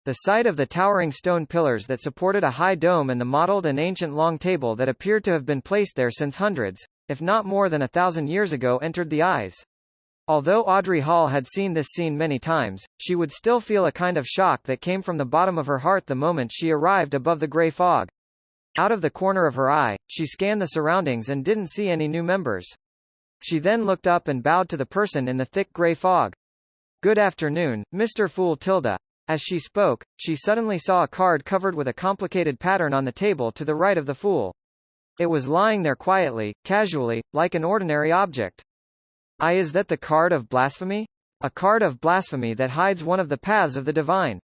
The sight of the towering stone pillars that supported a high dome and the mottled and ancient long table that appeared to have been placed there since hundreds, if not more than 1,000 years ago entered the eyes. Although Audrey Hall had seen this scene many times, she would still feel a kind of shock that came from the bottom of her heart the moment she arrived above the grey fog. Out of the corner of her eye, she scanned the surroundings and didn't see any new members. She then looked up and bowed to the person in the thick grey fog. "Good afternoon, Mr. Fool Tilda." As she spoke, she suddenly saw a card covered with a complicated pattern on the table to the right of the Fool. It was lying there quietly, casually, like an ordinary object. Is that the card of blasphemy? A card of blasphemy that hides one of the paths of the divine.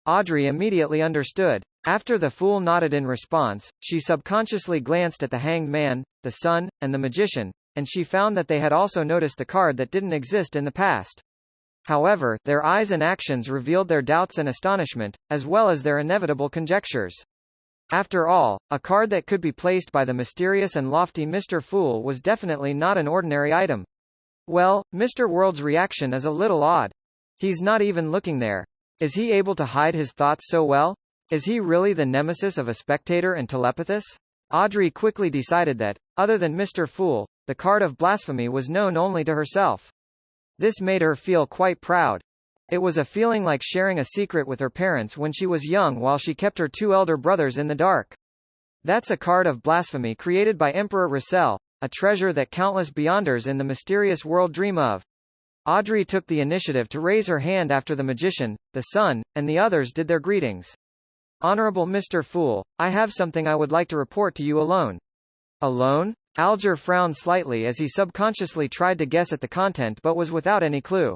Audrey immediately understood. After the Fool nodded in response, she subconsciously glanced at the Hanged Man, the Sun, and the Magician, and she found that they had also noticed the card that didn't exist in the past. However, their eyes and actions revealed their doubts and astonishment, as well as their inevitable conjectures. After all, a card that could be placed by the mysterious and lofty Mr. Fool was definitely not an ordinary item. Well, Mr. World's reaction is a little odd. He's not even looking there. Is he able to hide his thoughts so well? Is he really the nemesis of a spectator and telepathus? Audrey quickly decided that, other than Mr. Fool, the card of blasphemy was known only to herself. This made her feel quite proud. It was a feeling like sharing a secret with her parents when she was young while she kept her two elder brothers in the dark. That's a card of blasphemy created by Emperor Russell, a treasure that countless Beyonders in the mysterious world dream of. Audrey took the initiative to raise her hand after the Magician, the Sun, and the others did their greetings. "Honorable Mr. Fool, I have something I would like to report to you alone." "Alone?" Alger frowned slightly as he subconsciously tried to guess at the content but was without any clue.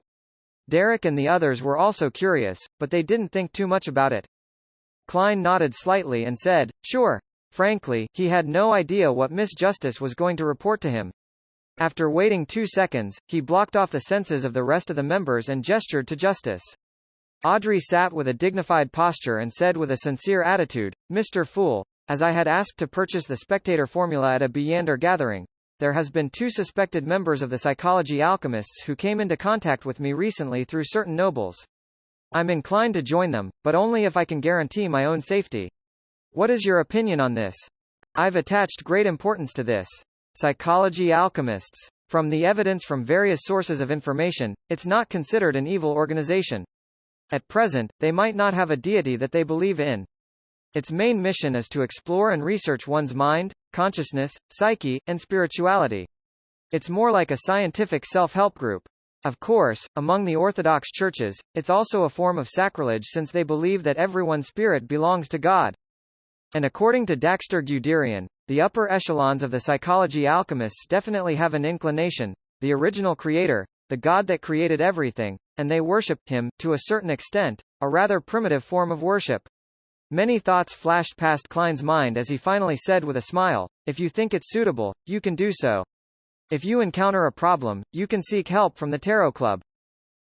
Derek and the others were also curious, but they didn't think too much about it. Klein nodded slightly and said, "Sure." Frankly, he had no idea what Miss Justice was going to report to him. After waiting 2 seconds, he blocked off the senses of the rest of the members and gestured to Justice. Audrey sat with a dignified posture and said with a sincere attitude, "Mr. Fool, as I had asked to purchase the Spectator formula at a Beyonder gathering, there has been 2 suspected members of the Psychology Alchemists who came into contact with me recently through certain nobles. I'm inclined to join them, but only if I can guarantee my own safety. What is your opinion on this? I've attached great importance to this. Psychology Alchemists. From the evidence from various sources of information, it's not considered an evil organization. At present, they might not have a deity that they believe in. Its main mission is to explore and research one's mind, consciousness, psyche, and spirituality. It's more like a scientific self-help group. Of course, among the Orthodox churches, it's also a form of sacrilege since they believe that everyone's spirit belongs to God. And according to Daxter Guderian, the upper echelons of the Psychology Alchemists definitely have an inclination, the original creator, the God that created everything, and they worship him, to a certain extent, a rather primitive form of worship. Many thoughts flashed past Klein's mind as he finally said with a smile, "If you think it's suitable, you can do so. If you encounter a problem, you can seek help from the Tarot Club.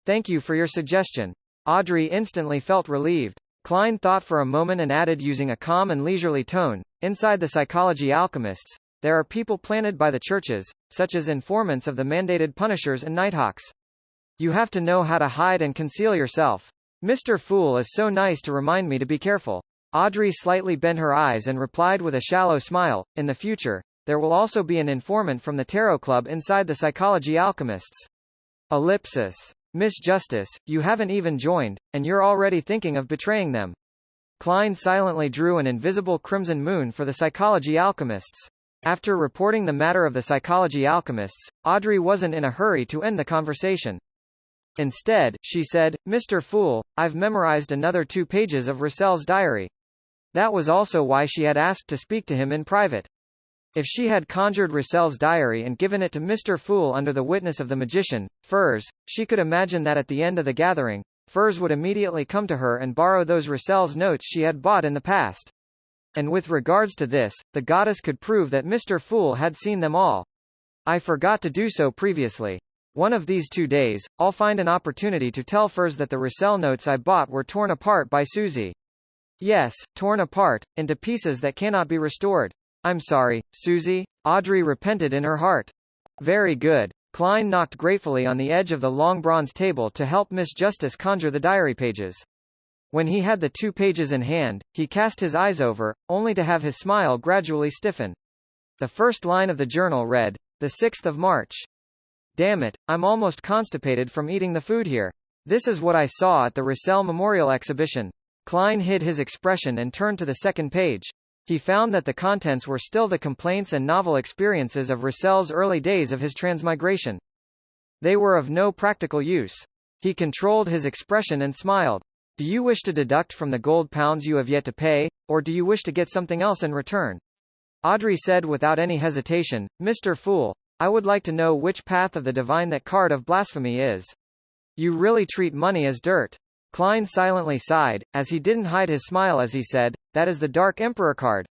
Thank you for your suggestion." Audrey instantly felt relieved. Klein thought for a moment and added using a calm and leisurely tone, "Inside the Psychology Alchemists, there are people planted by the churches, such as informants of the mandated Punishers and Nighthawks. You have to know how to hide and conceal yourself. Mr. Fool is so nice to remind me to be careful." Audrey slightly bent her eyes and replied with a shallow smile, "In the future, there will also be an informant from the Tarot Club inside the Psychology Alchemists." Ellipsis. Miss Justice, you haven't even joined, and you're already thinking of betraying them. Klein silently drew an invisible crimson moon for the Psychology Alchemists. After reporting the matter of the Psychology Alchemists, Audrey wasn't in a hurry to end the conversation. Instead, she said, "Mr. Fool, I've memorized another 2 pages of Russell's diary." That was also why she had asked to speak to him in private. If she had conjured Russell's diary and given it to Mr. Fool under the witness of the Magician, Furs, she could imagine that at the end of the gathering, Furs would immediately come to her and borrow those Russell's notes she had bought in the past. And with regards to this, the goddess could prove that Mr. Fool had seen them all. "I forgot to do so previously. One of these 2 days, I'll find an opportunity to tell Furs that the Russell notes I bought were torn apart by Susie. Yes, torn apart, into pieces that cannot be restored. I'm sorry, Susie." Audrey repented in her heart. "Very good." Klein knocked gratefully on the edge of the long bronze table to help Miss Justice conjure the diary pages. When he had the 2 pages in hand, he cast his eyes over, only to have his smile gradually stiffen. The first line of the journal read, "The 6th of March. Damn it, I'm almost constipated from eating the food here. This is what I saw at the Roussel Memorial Exhibition." Klein hid his expression and turned to the second page. He found that the contents were still the complaints and novel experiences of Roussel's early days of his transmigration. They were of no practical use. He controlled his expression and smiled. "Do you wish to deduct from the gold pounds you have yet to pay, or do you wish to get something else in return?" Audrey said without any hesitation, "Mr. Fool, I would like to know which path of the divine that card of blasphemy is. You really treat money as dirt." Klein silently sighed, as he didn't hide his smile as he said, "That is the Dark Emperor card.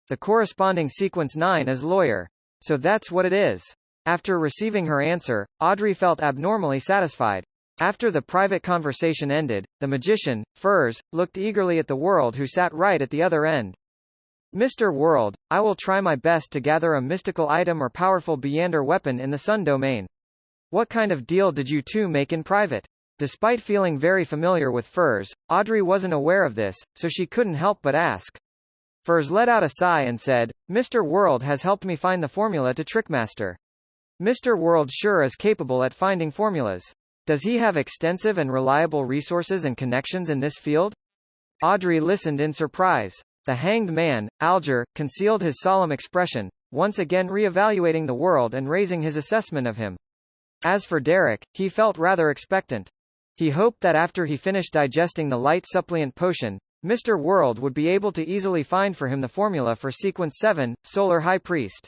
The corresponding sequence 9 is lawyer. So that's what it is." After receiving her answer, Audrey felt abnormally satisfied. After the private conversation ended, the magician, Furs, looked eagerly at the World who sat right at the other end. "Mr. World, I will try my best to gather a mystical item or powerful Beyonder weapon in the Sun domain. What kind of deal did you two make in private?" Despite feeling very familiar with Furs, Audrey wasn't aware of this, so she couldn't help but ask. Furs let out a sigh and said, "Mr. World has helped me find the formula to Trickmaster. Mr. World sure is capable at finding formulas. Does he have extensive and reliable resources and connections in this field?" Audrey listened in surprise. The hanged man, Alger, concealed his solemn expression, once again re-evaluating the World and raising his assessment of him. As for Derek, he felt rather expectant. He hoped that after he finished digesting the light suppliant potion, Mr. World would be able to easily find for him the formula for Sequence 7, Solar High Priest.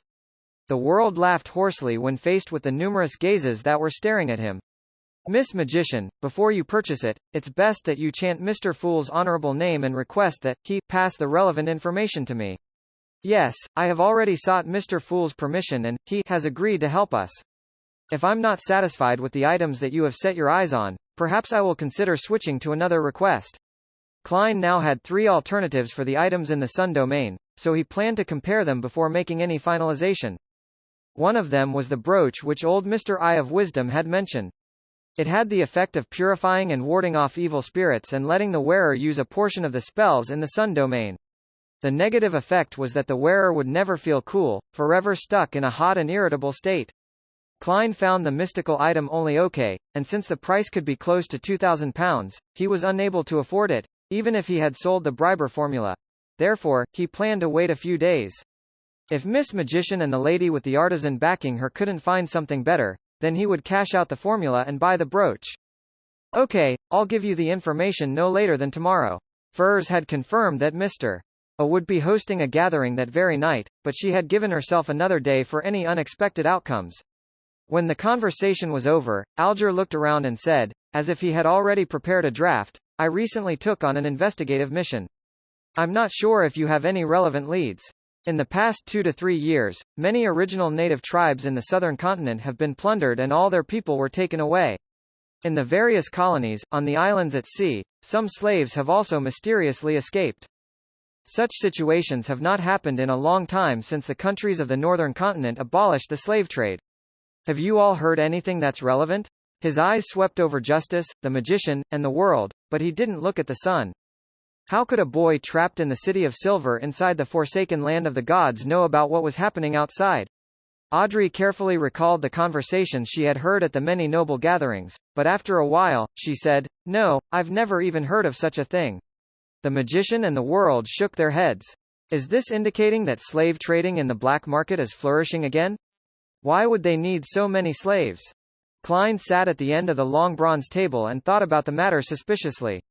The World laughed hoarsely when faced with the numerous gazes that were staring at him. "Miss Magician, before you purchase it, it's best that you chant Mr. Fool's honorable name and request that he pass the relevant information to me. Yes, I have already sought Mr. Fool's permission and he has agreed to help us. If I'm not satisfied with the items that you have set your eyes on, perhaps I will consider switching to another request." Klein now had 3 alternatives for the items in the Sun domain, so he planned to compare them before making any finalization. One of them was the brooch which old Mr. Eye of Wisdom had mentioned. It had the effect of purifying and warding off evil spirits and letting the wearer use a portion of the spells in the Sun domain. The negative effect was that the wearer would never feel cool, forever stuck in a hot and irritable state. Klein found the mystical item only okay, and since the price could be close to £2,000, he was unable to afford it, even if he had sold the Briber formula. Therefore, he planned to wait a few days. If Miss Magician and the lady with the artisan backing her couldn't find something better, then he would cash out the formula and buy the brooch. "Okay, I'll give you the information no later than tomorrow." Furs had confirmed that Mr. A would be hosting a gathering that very night, but she had given herself another day for any unexpected outcomes. When the conversation was over, Alger looked around and said, as if he had already prepared a draft, "I recently took on an investigative mission. I'm not sure if you have any relevant leads. In the past 2 to 3 years, many original native tribes in the southern continent have been plundered and all their people were taken away. In the various colonies, on the islands at sea, some slaves have also mysteriously escaped. Such situations have not happened in a long time since the countries of the northern continent abolished the slave trade. Have you all heard anything that's relevant?" His eyes swept over Justice, the Magician, and the World, but he didn't look at the sun. How could a boy trapped in the City of Silver inside the forsaken land of the gods know about what was happening outside? Audrey carefully recalled the conversations she had heard at the many noble gatherings, but after a while, she said, "No, I've never even heard of such a thing." The Magician and the World shook their heads. Is this indicating that slave trading in the black market is flourishing again? Why would they need so many slaves? Klein sat at the end of the long bronze table and thought about the matter suspiciously.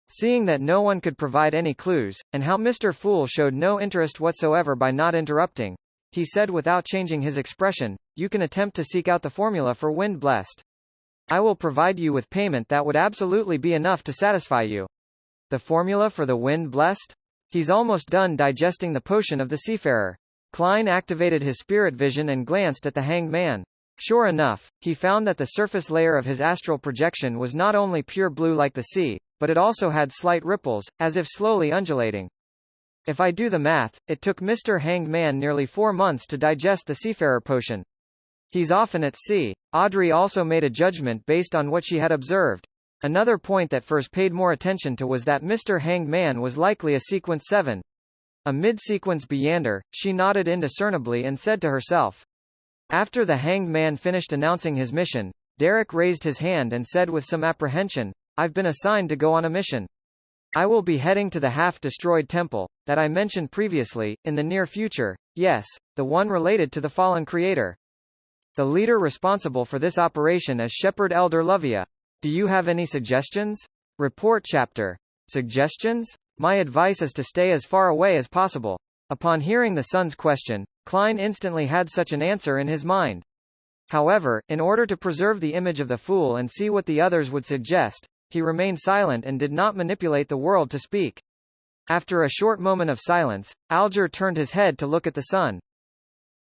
Seeing that no one could provide any clues, and how Mr. Fool showed no interest whatsoever by not interrupting, he said without changing his expression, "You can attempt to seek out the formula for Wind Blessed. I will provide you with payment that would absolutely be enough to satisfy you." The formula for the Wind Blessed? He's almost done digesting the potion of the Seafarer. Klein activated his spirit vision and glanced at the hanged man. Sure enough, he found that the surface layer of his astral projection was not only pure blue like the sea, but it also had slight ripples, as if slowly undulating. If I do the math, it took Mr. Hanged Man nearly 4 months to digest the Seafarer potion. He's often at sea. Audrey also made a judgment based on what she had observed. Another point that Furs paid more attention to was that Mr. Hanged Man was likely a sequence 7. A mid-sequence Byander, she nodded indiscernibly and said to herself. After the Hanged Man finished announcing his mission, Derek raised his hand and said with some apprehension, I've been assigned to go on a mission. I will be heading to the half-destroyed temple, that I mentioned previously, in the near future, yes, the one related to the fallen creator. The leader responsible for this operation is Shepherd Elder Lovia. Do you have any suggestions? Report chapter. Suggestions? My advice is to stay as far away as possible. Upon hearing the son's question, Klein instantly had such an answer in his mind. However, in order to preserve the image of the fool and see what the others would suggest, he remained silent and did not manipulate the world to speak. After a short moment of silence, Alger turned his head to look at the son.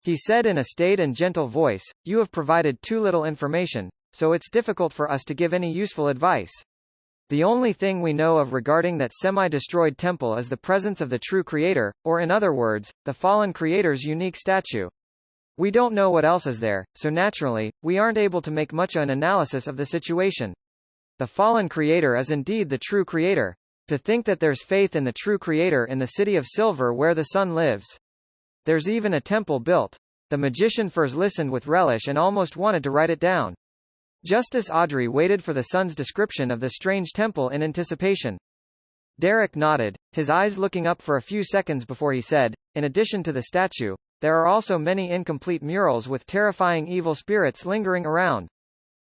He said in a staid and gentle voice, You have provided too little information, so it's difficult for us to give any useful advice. The only thing we know of regarding that semi-destroyed temple is the presence of the true creator, or in other words, the fallen creator's unique statue. We don't know what else is there, so naturally, we aren't able to make much an analysis of the situation. The fallen creator is indeed the true creator. To think that there's faith in the true creator in the city of silver where the sun lives. There's even a temple built. The magician Furs listened with relish and almost wanted to write it down. Justice Audrey waited for the son's description of the strange temple in anticipation. Derek nodded, his eyes looking up for a few seconds before he said, In addition to the statue, there are also many incomplete murals with terrifying evil spirits lingering around.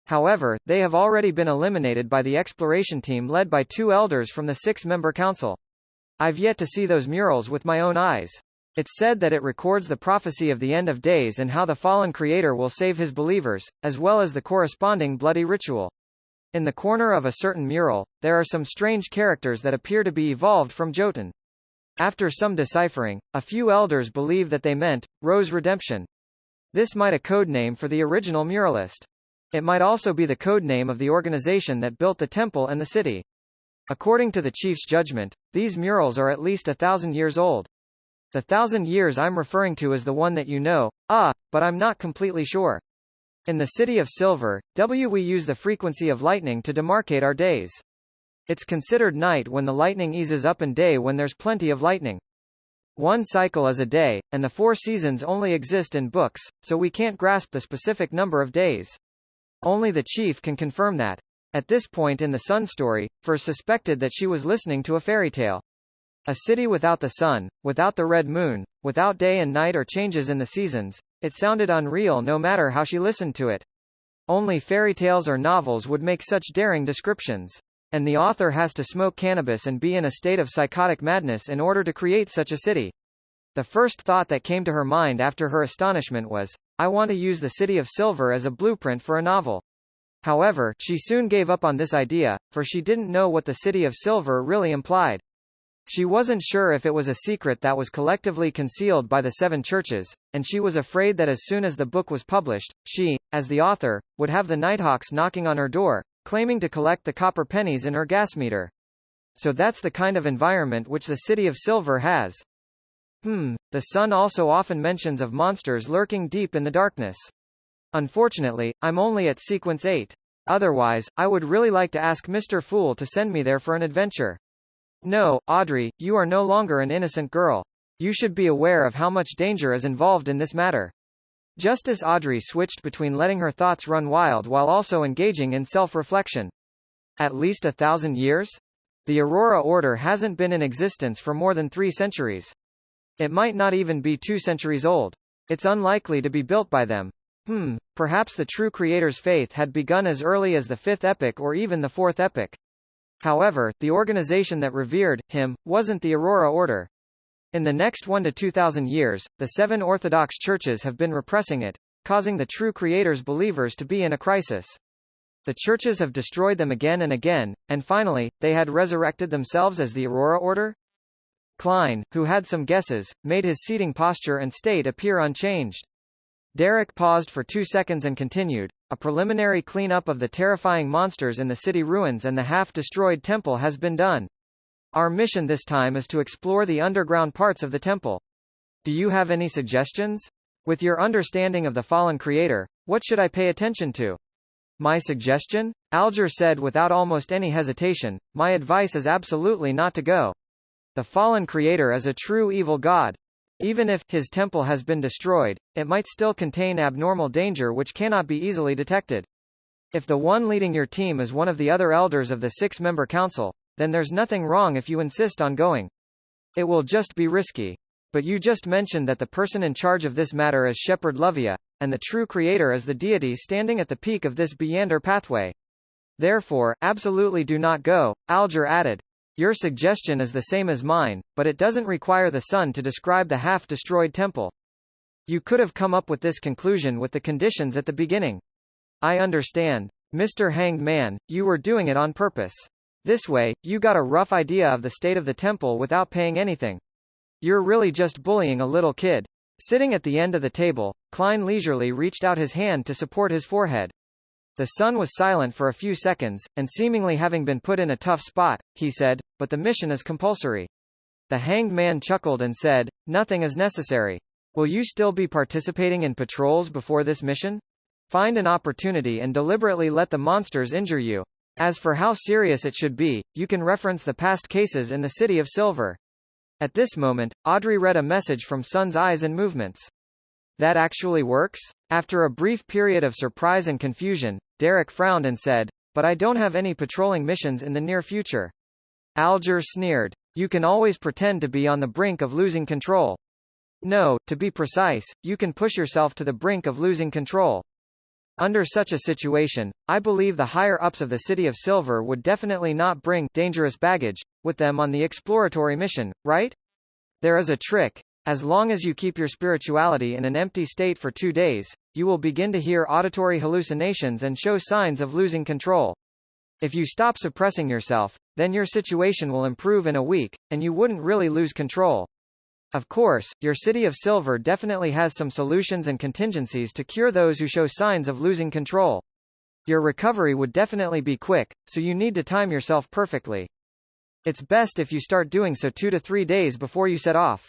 However, they have already been eliminated by the exploration team led by 2 elders from the 6-member council. I've yet to see those murals with my own eyes. It's said that it records the prophecy of the end of days and how the fallen creator will save his believers, as well as the corresponding bloody ritual. In the corner of a certain mural, there are some strange characters that appear to be evolved from Jotun. After some deciphering, a few elders believe that they meant, Rose Redemption. This might be a code name for the original muralist. It might also be the code name of the organization that built the temple and the city. According to the chief's judgment, these murals are at least 1,000 years old. The 1,000 years I'm referring to is the one that you know, but I'm not completely sure. In the City of Silver, we use the frequency of lightning to demarcate our days. It's considered night when the lightning eases up and day when there's plenty of lightning. One cycle is a day, and the 4 seasons only exist in books, so we can't grasp the specific number of days. Only the chief can confirm that. At this point in the sun story, Furs suspected that she was listening to a fairy tale. A city without the sun, without the red moon, without day and night or changes in the seasons, it sounded unreal no matter how she listened to it. Only fairy tales or novels would make such daring descriptions. And the author has to smoke cannabis and be in a state of psychotic madness in order to create such a city. The first thought that came to her mind after her astonishment was, I want to use the City of Silver as a blueprint for a novel. However, she soon gave up on this idea, for she didn't know what the City of Silver really implied. She wasn't sure if it was a secret that was collectively concealed by the 7 churches, and she was afraid that as soon as the book was published, she, as the author, would have the Nighthawks knocking on her door, claiming to collect the copper pennies in her gas meter. So that's the kind of environment which the City of Silver has. The sun also often mentions of monsters lurking deep in the darkness. Unfortunately, I'm only at sequence 8. Otherwise, I would really like to ask Mr. Fool to send me there for an adventure. No, Audrey, you are no longer an innocent girl. You should be aware of how much danger is involved in this matter. Justice Audrey switched between letting her thoughts run wild while also engaging in self-reflection. At least 1,000 years? The Aurora Order hasn't been in existence for more than 3 centuries. It might not even be 2 centuries old. It's unlikely to be built by them. Perhaps the true creator's faith had begun as early as the 5th epoch or even the 4th epoch. However, the organization that revered him wasn't the Aurora Order. In the next 1 to 2,000 years, the 7 Orthodox churches have been repressing it, causing the true creator's believers to be in a crisis. The churches have destroyed them again and again, and finally, they had resurrected themselves as the Aurora Order? Klein, who had some guesses, made his seating posture and state appear unchanged. Derek paused for 2 seconds and continued, a preliminary cleanup of the terrifying monsters in the city ruins and the half-destroyed temple has been done. Our mission this time is to explore the underground parts of the temple. Do you have any suggestions? With your understanding of the fallen creator, what should I pay attention to? My suggestion? Alger said without almost any hesitation, my advice is absolutely not to go. The fallen creator is a true evil god. Even if his temple has been destroyed, it might still contain abnormal danger which cannot be easily detected. If the one leading your team is one of the other elders of the six-member council, then there's nothing wrong if you insist on going. It will just be risky. But you just mentioned that the person in charge of this matter is Shepherd Luvia, and the true creator is the deity standing at the peak of this Beyonder pathway. Therefore, absolutely do not go, Alger added. Your suggestion is the same as mine, but it doesn't require the sun to describe the half-destroyed temple. You could have come up with this conclusion with the conditions at the beginning. I understand. Mr. Hanged Man, you were doing it on purpose. This way, you got a rough idea of the state of the temple without paying anything. You're really just bullying a little kid. Sitting at the end of the table, Klein leisurely reached out his hand to support his forehead. The sun was silent for a few seconds, and seemingly having been put in a tough spot, he said, but the mission is compulsory. The Hanged Man chuckled and said, nothing is necessary. Will you still be participating in patrols before this mission? Find an opportunity and deliberately let the monsters injure you. As for how serious it should be, you can reference the past cases in the City of Silver. At this moment, Audrey read a message from Sun's eyes and movements. That actually works? After a brief period of surprise and confusion, Derek frowned and said, but I don't have any patrolling missions in the near future. Alger sneered. You can always pretend to be on the brink of losing control. No, to be precise, you can push yourself to the brink of losing control. Under such a situation, I believe the higher-ups of the City of Silver would definitely not bring dangerous baggage with them on the exploratory mission, right? There is a trick. As long as you keep your spirituality in an empty state for 2 days, you will begin to hear auditory hallucinations and show signs of losing control. If you stop suppressing yourself, then your situation will improve in a week, and you wouldn't really lose control. Of course, your City of Silver definitely has some solutions and contingencies to cure those who show signs of losing control. Your recovery would definitely be quick, so you need to time yourself perfectly. It's best if you start doing so 2 to 3 days before you set off.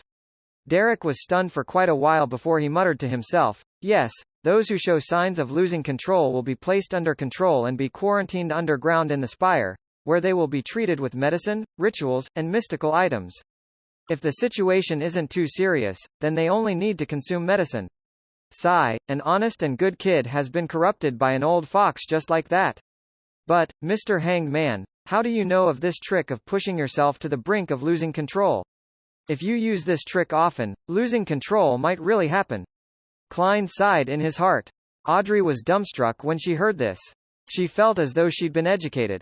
Derek was stunned for quite a while before he muttered to himself, yes, those who show signs of losing control will be placed under control and be quarantined underground in the spire, where they will be treated with medicine, rituals, and mystical items. If the situation isn't too serious, then they only need to consume medicine. Sigh, an honest and good kid has been corrupted by an old fox just like that. But, Mr. Hanged Man, how do you know of this trick of pushing yourself to the brink of losing control? If you use this trick often, losing control might really happen. Klein sighed in his heart. Audrey was dumbstruck when she heard this. She felt as though she'd been educated.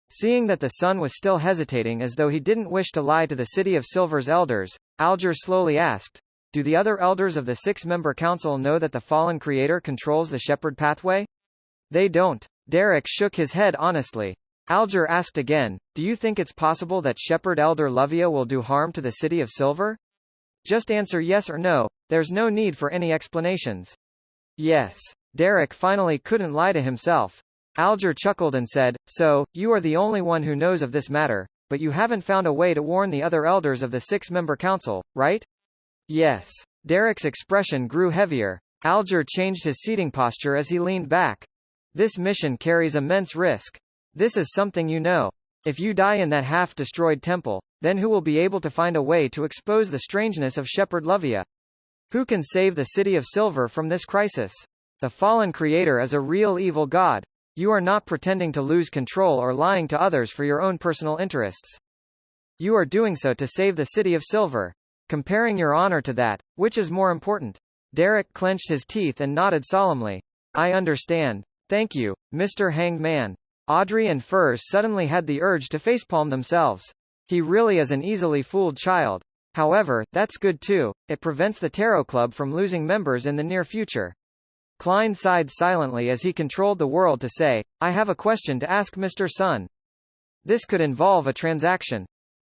Seeing that the sun was still hesitating as though he didn't wish to lie to the City of Silver's elders, Alger slowly asked, do the other elders of the six-member council know that the fallen creator controls the shepherd pathway? They don't. Derek shook his head honestly. Alger asked again, do you think it's possible that Shepherd Elder Luvia will do harm to the City of Silver? Just answer yes or no, there's no need for any explanations. Yes. Derek finally couldn't lie to himself. Alger chuckled and said, so, you are the only one who knows of this matter, but you haven't found a way to warn the other elders of the six-member council, right? Yes. Derek's expression grew heavier. Alger changed his seating posture as he leaned back. This mission carries immense risk. This is something you know. If you die in that half-destroyed temple, then who will be able to find a way to expose the strangeness of Shepherd Luvia? Who can save the City of Silver from this crisis? The fallen creator is a real evil god. You are not pretending to lose control or lying to others for your own personal interests. You are doing so to save the City of Silver. Comparing your honor to that, which is more important? Derek clenched his teeth and nodded solemnly. I understand. Thank you, Mr. Hanged Man. Audrey and Furs suddenly had the urge to facepalm themselves. He really is an easily fooled child. However, that's good too, it prevents the Tarot Club from losing members in the near future. Klein sighed silently as he controlled the world to say, I have a question to ask Mr. Sun. This could involve a transaction.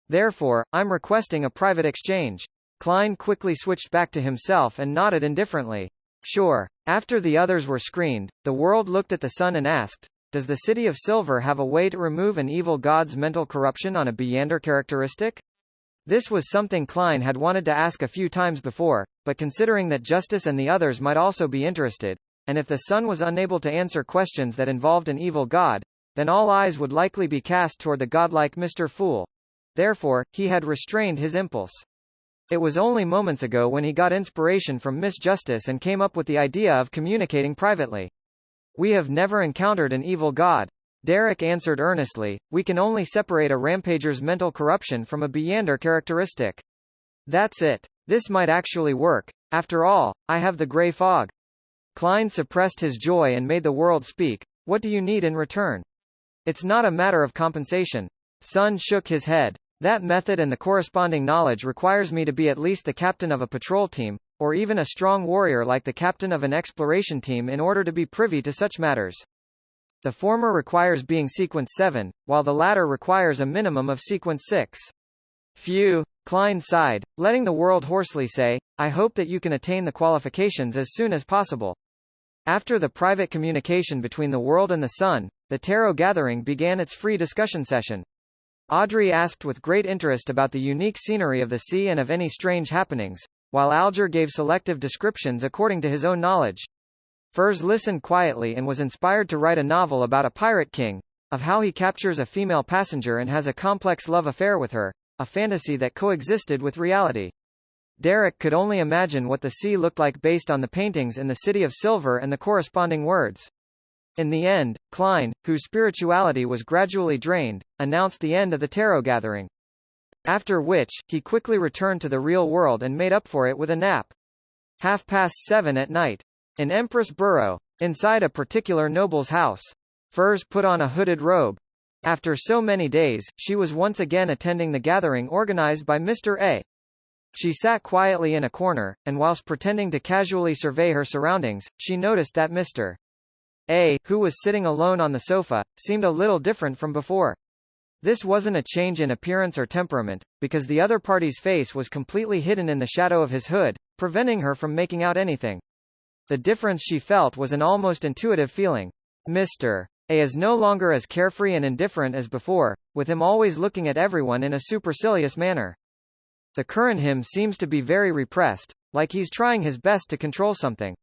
Therefore, I'm requesting a private exchange. Klein quickly switched back to himself and nodded indifferently. Sure. After the others were screened, the world looked at the sun and asked, does the City of Silver have a way to remove an evil god's mental corruption on a Beyonder characteristic? This was something Klein had wanted to ask a few times before, but considering that Justice and the others might also be interested, and if the sun was unable to answer questions that involved an evil god, then all eyes would likely be cast toward the godlike Mr. Fool. Therefore, he had restrained his impulse. It was only moments ago when he got inspiration from Miss Justice and came up with the idea of communicating privately. We have never encountered an evil god, Derek answered earnestly. We can only separate a rampager's mental corruption from a Beyonder characteristic. That's it. This might actually work. After all, I have the gray fog. Klein suppressed his joy and made the world speak. What do you need in return? It's not a matter of compensation. Sun shook his head. That method and the corresponding knowledge requires me to be at least the captain of a patrol team, or even a strong warrior like the captain of an exploration team in order to be privy to such matters. The former requires being sequence 7, while the latter requires a minimum of sequence 6. Phew, Klein sighed, letting the world hoarsely say, I hope that you can attain the qualifications as soon as possible. After the private communication between the world and the sun, the tarot gathering began its free discussion session. Audrey asked with great interest about the unique scenery of the sea and of any strange happenings, while Alger gave selective descriptions according to his own knowledge. Furs listened quietly and was inspired to write a novel about a pirate king, of how he captures a female passenger and has a complex love affair with her, a fantasy that coexisted with reality. Derek could only imagine what the sea looked like based on the paintings in the City of Silver and the corresponding words. In the end, Klein, whose spirituality was gradually drained, announced the end of the tarot gathering. After which, he quickly returned to the real world and made up for it with a nap. 7:30 at night. In Empress Borough, inside a particular noble's house. Furs put on a hooded robe. After so many days, she was once again attending the gathering organized by Mr. A. She sat quietly in a corner, and whilst pretending to casually survey her surroundings, she noticed that Mr. A, who was sitting alone on the sofa, seemed a little different from before. This wasn't a change in appearance or temperament, because the other party's face was completely hidden in the shadow of his hood, preventing her from making out anything. The difference she felt was an almost intuitive feeling. Mr. A is no longer as carefree and indifferent as before, with him always looking at everyone in a supercilious manner. The current him seems to be very repressed, like he's trying his best to control something.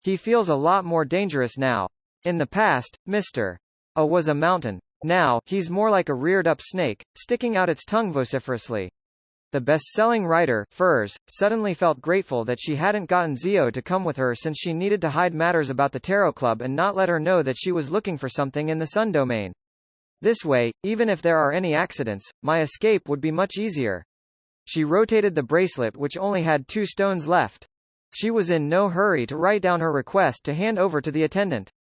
He feels a lot more dangerous now. In the past, Mr. A was a mountain. Now, he's more like a reared-up snake, sticking out its tongue vociferously. The best-selling writer, Furs, suddenly felt grateful that she hadn't gotten Zio to come with her since she needed to hide matters about the Tarot Club and not let her know that she was looking for something in the Sun domain. This way, even if there are any accidents, my escape would be much easier. She rotated the bracelet which only had 2 stones left. She was in no hurry to write down her request to hand over to the attendant.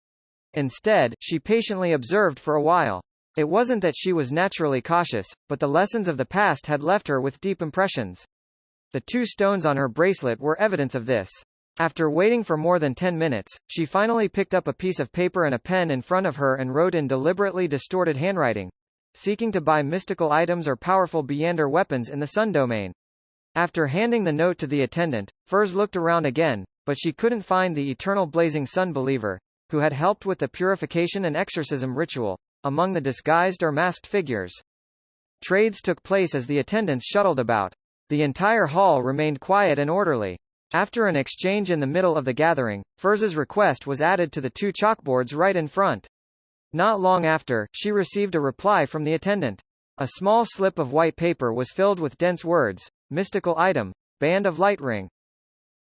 Instead, she patiently observed for a while. It wasn't that she was naturally cautious, but the lessons of the past had left her with deep impressions. The 2 stones on her bracelet were evidence of this. After waiting for more than 10 minutes, she finally picked up a piece of paper and a pen in front of her and wrote in deliberately distorted handwriting, seeking to buy mystical items or powerful Beyonder weapons in the Sun domain. After handing the note to the attendant, Furs looked around again, but she couldn't find the eternal blazing sun believer, who had helped with the purification and exorcism ritual, among the disguised or masked figures. Trades took place as the attendants shuttled about. The entire hall remained quiet and orderly. After an exchange in the middle of the gathering, Furs's request was added to the 2 chalkboards right in front. Not long after, she received a reply from the attendant. A small slip of white paper was filled with dense words, mystical item, band of light ring.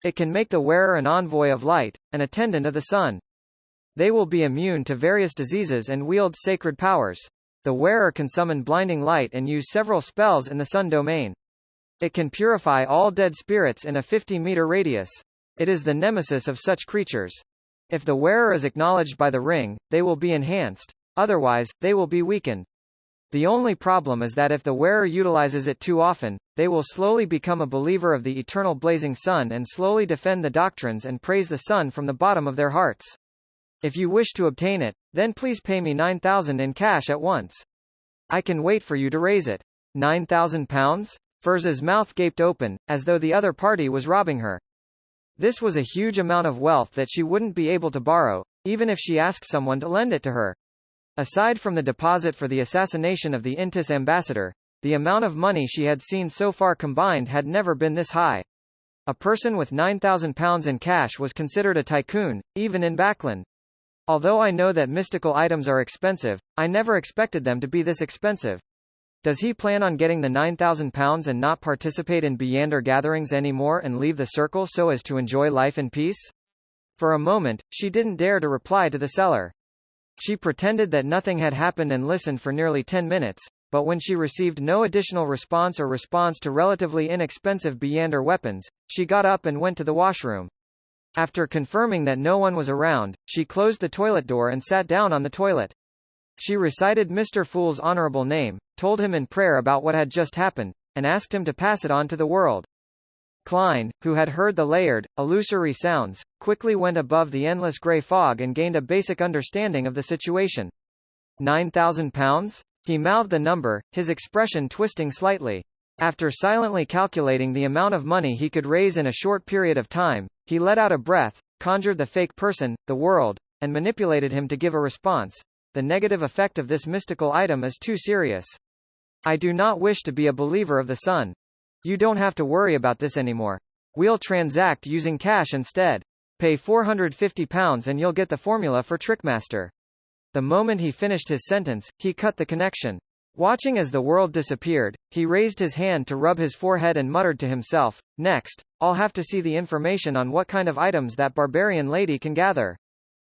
It can make the wearer an envoy of light, an attendant of the sun. They will be immune to various diseases and wield sacred powers. The wearer can summon blinding light and use several spells in the Sun domain. It can purify all dead spirits in a 50-meter radius. It is the nemesis of such creatures. If the wearer is acknowledged by the ring, they will be enhanced. Otherwise, they will be weakened. The only problem is that if the wearer utilizes it too often, they will slowly become a believer of the eternal blazing sun and slowly defend the doctrines and praise the sun from the bottom of their hearts. If you wish to obtain it, then please pay me 9,000 in cash at once. I can wait for you to raise it. 9,000 pounds? Furs's mouth gaped open, as though the other party was robbing her. This was a huge amount of wealth that she wouldn't be able to borrow, even if she asked someone to lend it to her. Aside from the deposit for the assassination of the Intis ambassador, the amount of money she had seen so far combined had never been this high. A person with £9,000 in cash was considered a tycoon, even in Backland. Although I know that mystical items are expensive, I never expected them to be this expensive. Does he plan on getting the £9,000 and not participate in Beyonder gatherings anymore and leave the circle so as to enjoy life in peace? For a moment, she didn't dare to reply to the seller. She pretended that nothing had happened and listened for nearly 10 minutes, but when she received no additional response or response to relatively inexpensive Beyonder weapons, she got up and went to the washroom. After confirming that no one was around, she closed the toilet door and sat down on the toilet. She recited Mr. Fool's honorable name, told him in prayer about what had just happened, and asked him to pass it on to the world. Klein, who had heard the layered, illusory sounds, quickly went above the endless grey fog and gained a basic understanding of the situation. £9,000? He mouthed the number, his expression twisting slightly. After silently calculating the amount of money he could raise in a short period of time, he let out a breath, conjured the fake person, the world, and manipulated him to give a response. The negative effect of this mystical item is too serious. I do not wish to be a believer of the sun. You don't have to worry about this anymore. We'll transact using cash instead. Pay £450 and you'll get the formula for Trickmaster. The moment he finished his sentence, he cut the connection. Watching as the world disappeared, he raised his hand to rub his forehead and muttered to himself, next, I'll have to see the information on what kind of items that barbarian lady can gather.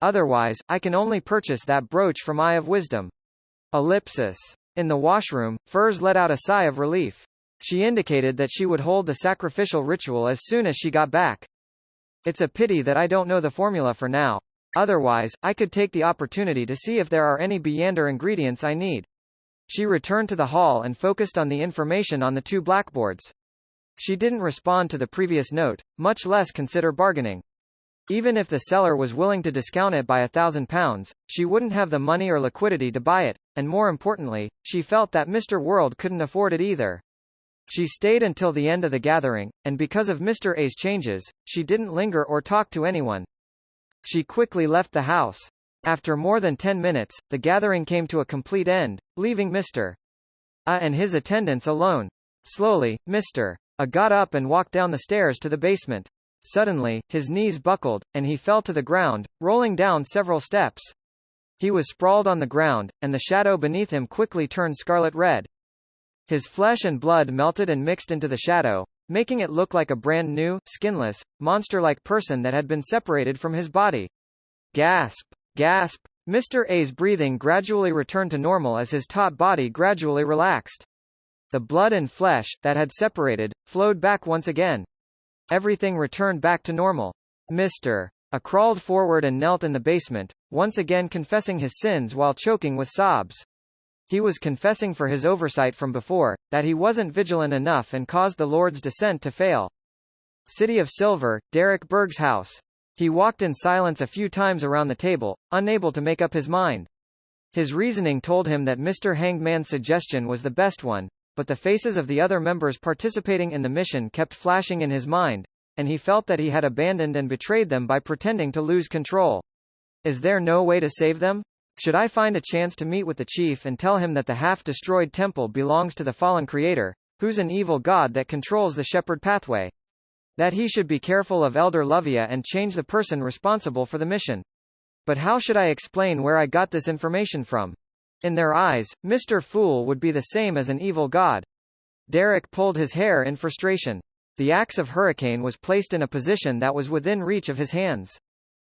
Otherwise, I can only purchase that brooch from Eye of Wisdom. Ellipsis. In the washroom, Furs let out a sigh of relief. She indicated that she would hold the sacrificial ritual as soon as she got back. It's a pity that I don't know the formula for now. Otherwise, I could take the opportunity to see if there are any Beyonder ingredients I need. She returned to the hall and focused on the information on the two blackboards. She didn't respond to the previous note, much less consider bargaining. Even if the seller was willing to discount it by £1,000, she wouldn't have the money or liquidity to buy it, and more importantly, she felt that Mr. World couldn't afford it either. She stayed until the end of the gathering, and because of Mr. A's changes, she didn't linger or talk to anyone. She quickly left the house. After more than 10 minutes, the gathering came to a complete end, leaving Mr. A and his attendants alone. Slowly, Mr. A got up and walked down the stairs to the basement. Suddenly, his knees buckled, and he fell to the ground, rolling down several steps. He was sprawled on the ground, and the shadow beneath him quickly turned scarlet red. His flesh and blood melted and mixed into the shadow, making it look like a brand new, skinless, monster-like person that had been separated from his body. Gasp! Gasp! Mr. A's breathing gradually returned to normal as his taut body gradually relaxed. The blood and flesh, that had separated, flowed back once again. Everything returned back to normal. Mr. A crawled forward and knelt in the basement, once again confessing his sins while choking with sobs. He was confessing for his oversight from before, that he wasn't vigilant enough and caused the Lord's descent to fail. City of Silver, Derek Berg's house. He walked in silence a few times around the table, unable to make up his mind. His reasoning told him that Mr. Hangman's suggestion was the best one, but the faces of the other members participating in the mission kept flashing in his mind, and he felt that he had abandoned and betrayed them by pretending to lose control. Is there no way to save them? Should I find a chance to meet with the chief and tell him that the half-destroyed temple belongs to the fallen creator, who's an evil god that controls the shepherd pathway? That he should be careful of Elder Lovia and change the person responsible for the mission. But how should I explain where I got this information from? In their eyes, Mr. Fool would be the same as an evil god. Derek pulled his hair in frustration. The axe of Hurricane was placed in a position that was within reach of his hands.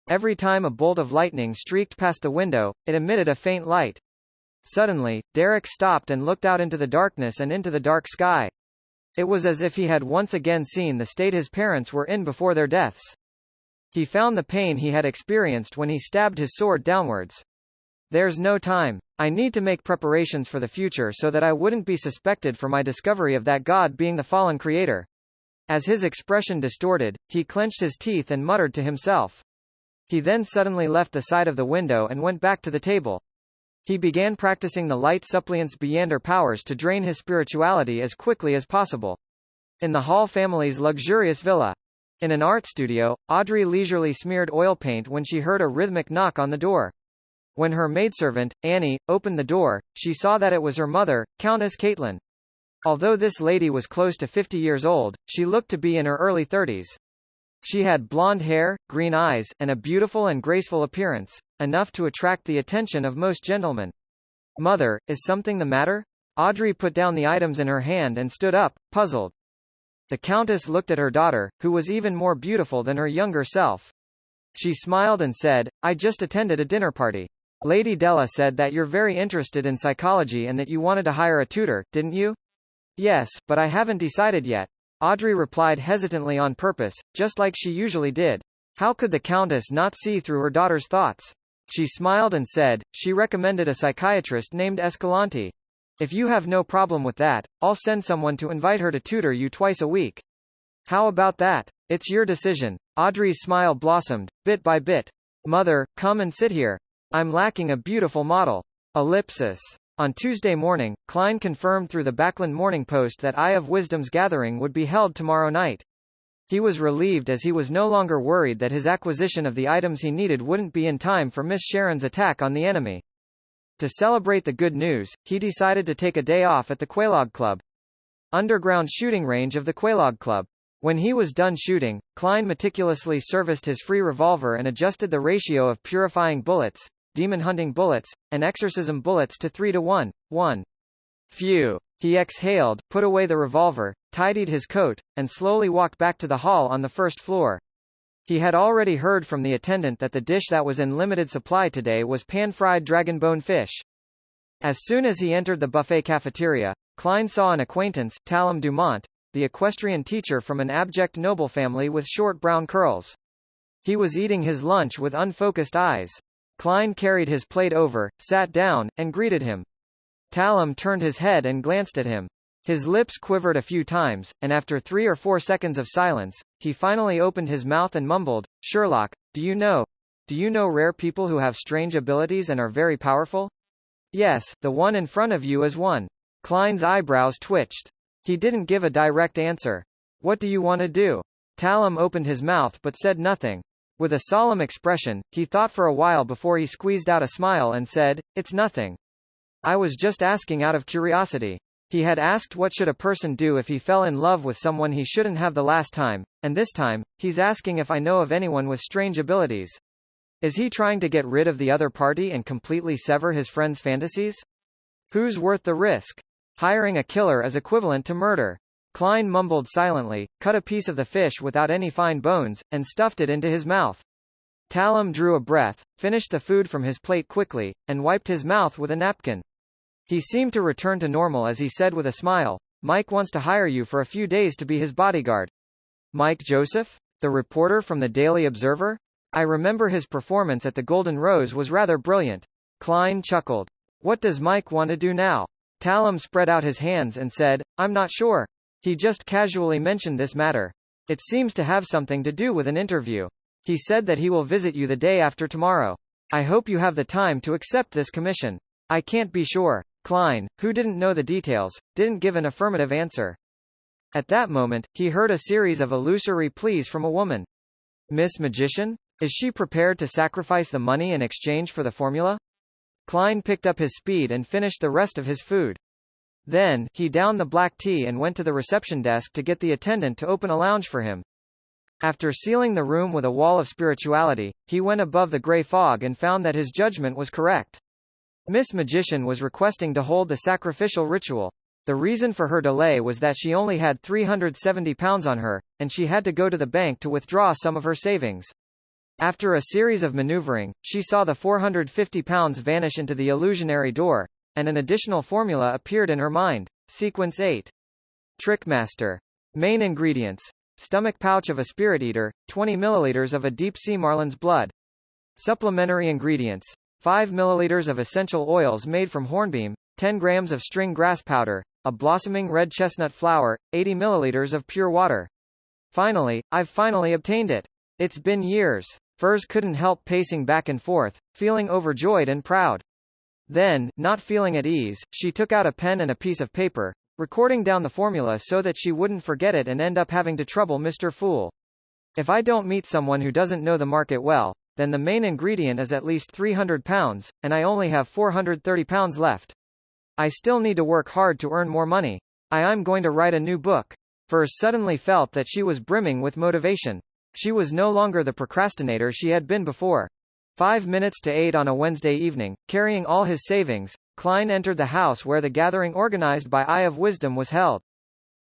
Every time a bolt of lightning streaked past the window, it emitted a faint light. Suddenly, Derek stopped and looked out into the darkness and into the dark sky. It was as if he had once again seen the state his parents were in before their deaths. He found the pain he had experienced when he stabbed his sword downwards. There's no time. I need to make preparations for the future so that I wouldn't be suspected for my discovery of that god being the fallen creator. As his expression distorted, he clenched his teeth and muttered to himself. He then suddenly left the side of the window and went back to the table. He began practicing the light suppliant's Beyonder powers to drain his spirituality as quickly as possible. In the Hall family's luxurious villa. In an art studio, Audrey leisurely smeared oil paint when she heard a rhythmic knock on the door. When her maidservant, Annie, opened the door, she saw that it was her mother, Countess Caitlin. Although this lady was close to 50 years old, she looked to be in her early 30s. She had blonde hair, green eyes, and a beautiful and graceful appearance, enough to attract the attention of most gentlemen. Mother, is something the matter? Audrey put down the items in her hand and stood up, puzzled. The Countess looked at her daughter, who was even more beautiful than her younger self. She smiled and said, I just attended a dinner party. Lady Della said that you're very interested in psychology and that you wanted to hire a tutor, didn't you? Yes, but I haven't decided yet. Audrey replied hesitantly on purpose, just like she usually did. How could the Countess not see through her daughter's thoughts? She smiled and said, she recommended a psychiatrist named Escalante. If you have no problem with that, I'll send someone to invite her to tutor you twice a week. How about that? It's your decision. Audrey's smile blossomed, bit by bit. Mother, come and sit here. I'm lacking a beautiful model. Ellipsis. On Tuesday morning, Klein confirmed through the Backland Morning Post that Eye of Wisdom's gathering would be held tomorrow night. He was relieved as he was no longer worried that his acquisition of the items he needed wouldn't be in time for Miss Sharon's attack on the enemy. To celebrate the good news, he decided to take a day off at the Quelaag Club, underground shooting range of the Quelaag Club. When he was done shooting, Klein meticulously serviced his free revolver and adjusted the ratio of purifying bullets, demon-hunting bullets, and exorcism bullets to 3-1. Phew. He exhaled, put away the revolver, tidied his coat, and slowly walked back to the hall on the first floor. He had already heard from the attendant that the dish that was in limited supply today was pan-fried dragonbone fish. As soon as he entered the buffet cafeteria, Klein saw an acquaintance, Talum Dumont, the equestrian teacher from an abject noble family with short brown curls. He was eating his lunch with unfocused eyes. Klein carried his plate over, sat down, and greeted him. Talum turned his head and glanced at him. His lips quivered a few times, and after 3 or 4 seconds of silence, he finally opened his mouth and mumbled, Sherlock, do you know rare people who have strange abilities and are very powerful? Yes, the one in front of you is one. Klein's eyebrows twitched. He didn't give a direct answer. What do you want to do? Talum opened his mouth but said nothing. With a solemn expression, he thought for a while before he squeezed out a smile and said, it's nothing. I was just asking out of curiosity. He had asked what should a person do if he fell in love with someone he shouldn't have the last time, and this time, he's asking if I know of anyone with strange abilities. Is he trying to get rid of the other party and completely sever his friend's fantasies? Who's worth the risk? Hiring a killer is equivalent to murder. Klein mumbled silently, cut a piece of the fish without any fine bones, and stuffed it into his mouth. Talum drew a breath, finished the food from his plate quickly, and wiped his mouth with a napkin. He seemed to return to normal as he said with a smile, Mike wants to hire you for a few days to be his bodyguard. Mike Joseph? The reporter from the Daily Observer? I remember his performance at the Golden Rose was rather brilliant. Klein chuckled. What does Mike want to do now? Talum spread out his hands and said, I'm not sure. He just casually mentioned this matter. It seems to have something to do with an interview. He said that he will visit you the day after tomorrow. I hope you have the time to accept this commission. I can't be sure. Klein, who didn't know the details, didn't give an affirmative answer. At that moment, he heard a series of illusory pleas from a woman. Miss Magician? Is she prepared to sacrifice the money in exchange for the formula? Klein picked up his speed and finished the rest of his food. Then, he downed the black tea and went to the reception desk to get the attendant to open a lounge for him. After sealing the room with a wall of spirituality, he went above the gray fog and found that his judgment was correct. Miss Magician was requesting to hold the sacrificial ritual. The reason for her delay was that she only had £370 on her, and she had to go to the bank to withdraw some of her savings. After a series of maneuvering, she saw the £450 vanish into the illusionary door, and an additional formula appeared in her mind. Sequence 8. Trickmaster. Main ingredients. Stomach pouch of a spirit eater, 20 milliliters of a deep-sea marlin's blood. Supplementary ingredients. 5 milliliters of essential oils made from hornbeam, 10 grams of string grass powder, a blossoming red chestnut flower, 80 milliliters of pure water. Finally, I've finally obtained it. It's been years. Furs couldn't help pacing back and forth, feeling overjoyed and proud. Then, not feeling at ease, she took out a pen and a piece of paper, recording down the formula so that she wouldn't forget it and end up having to trouble Mr. Fool. If I don't meet someone who doesn't know the market well, then the main ingredient is at least £300, and I only have £430 left. I still need to work hard to earn more money. I'm going to write a new book. Furs suddenly felt that she was brimming with motivation. She was no longer the procrastinator she had been before. 5 minutes to 8 on a Wednesday evening, carrying all his savings, Klein entered the house where the gathering organized by Eye of Wisdom was held.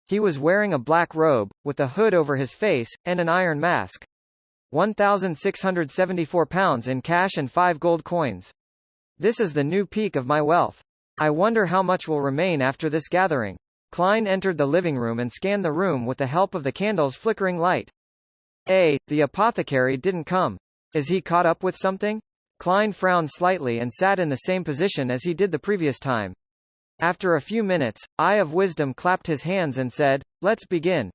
He was wearing a black robe, with a hood over his face, and an iron mask. £1,674 in cash and 5 gold coins. This is the new peak of my wealth. I wonder how much will remain after this gathering. Klein entered the living room and scanned the room with the help of the candle's flickering light. The apothecary didn't come. Is he caught up with something? Klein frowned slightly and sat in the same position as he did the previous time. After a few minutes, Eye of Wisdom clapped his hands and said, "Let's begin."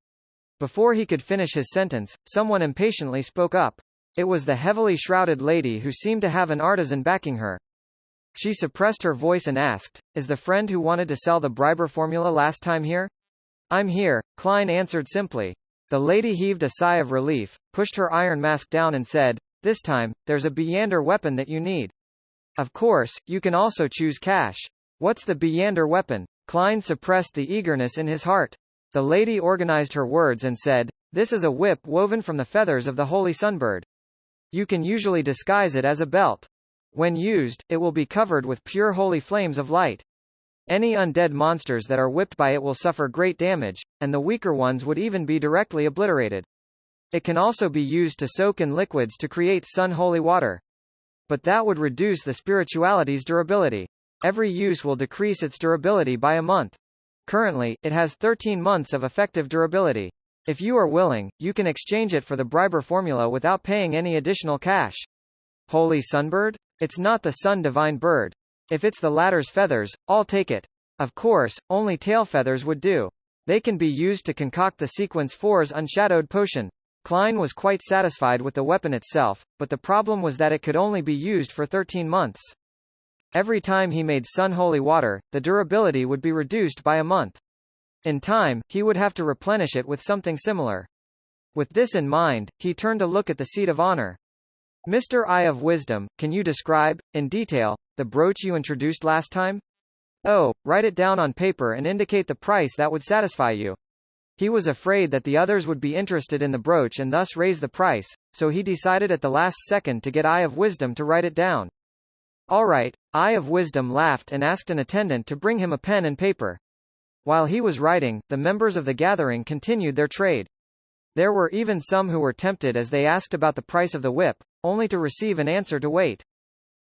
Before he could finish his sentence, someone impatiently spoke up. It was the heavily shrouded lady who seemed to have an artisan backing her. She suppressed her voice and asked, "Is the friend who wanted to sell the Briber formula last time here?" "I'm here," Klein answered simply. The lady heaved a sigh of relief, pushed her iron mask down and said, "This time, there's a Beyonder weapon that you need. Of course, you can also choose cash. What's the Beyonder weapon?" Klein suppressed the eagerness in his heart. The lady organized her words and said, "This is a whip woven from the feathers of the holy sunbird. You can usually disguise it as a belt. When used, it will be covered with pure holy flames of light. Any undead monsters that are whipped by it will suffer great damage, and the weaker ones would even be directly obliterated. It can also be used to soak in liquids to create sun-holy water. But that would reduce the spirituality's durability. Every use will decrease its durability by a month. Currently, it has 13 months of effective durability. If you are willing, you can exchange it for the Briber formula without paying any additional cash." Holy sunbird? It's not the sun divine bird. If it's the latter's feathers, I'll take it. Of course, only tail feathers would do. They can be used to concoct the Sequence 4's Unshadowed Potion. Klein was quite satisfied with the weapon itself, but the problem was that it could only be used for 13 months. Every time he made sun-holy water, the durability would be reduced by a month. In time, he would have to replenish it with something similar. With this in mind, he turned to look at the seat of honor. "Mr. Eye of Wisdom, can you describe, in detail, the brooch you introduced last time?" "Oh, write it down on paper and indicate the price that would satisfy you." He was afraid that the others would be interested in the brooch and thus raise the price, so he decided at the last second to get Eye of Wisdom to write it down. "All right." Eye of Wisdom laughed and asked an attendant to bring him a pen and paper. While he was writing, the members of the gathering continued their trade. There were even some who were tempted as they asked about the price of the whip, only to receive an answer to wait.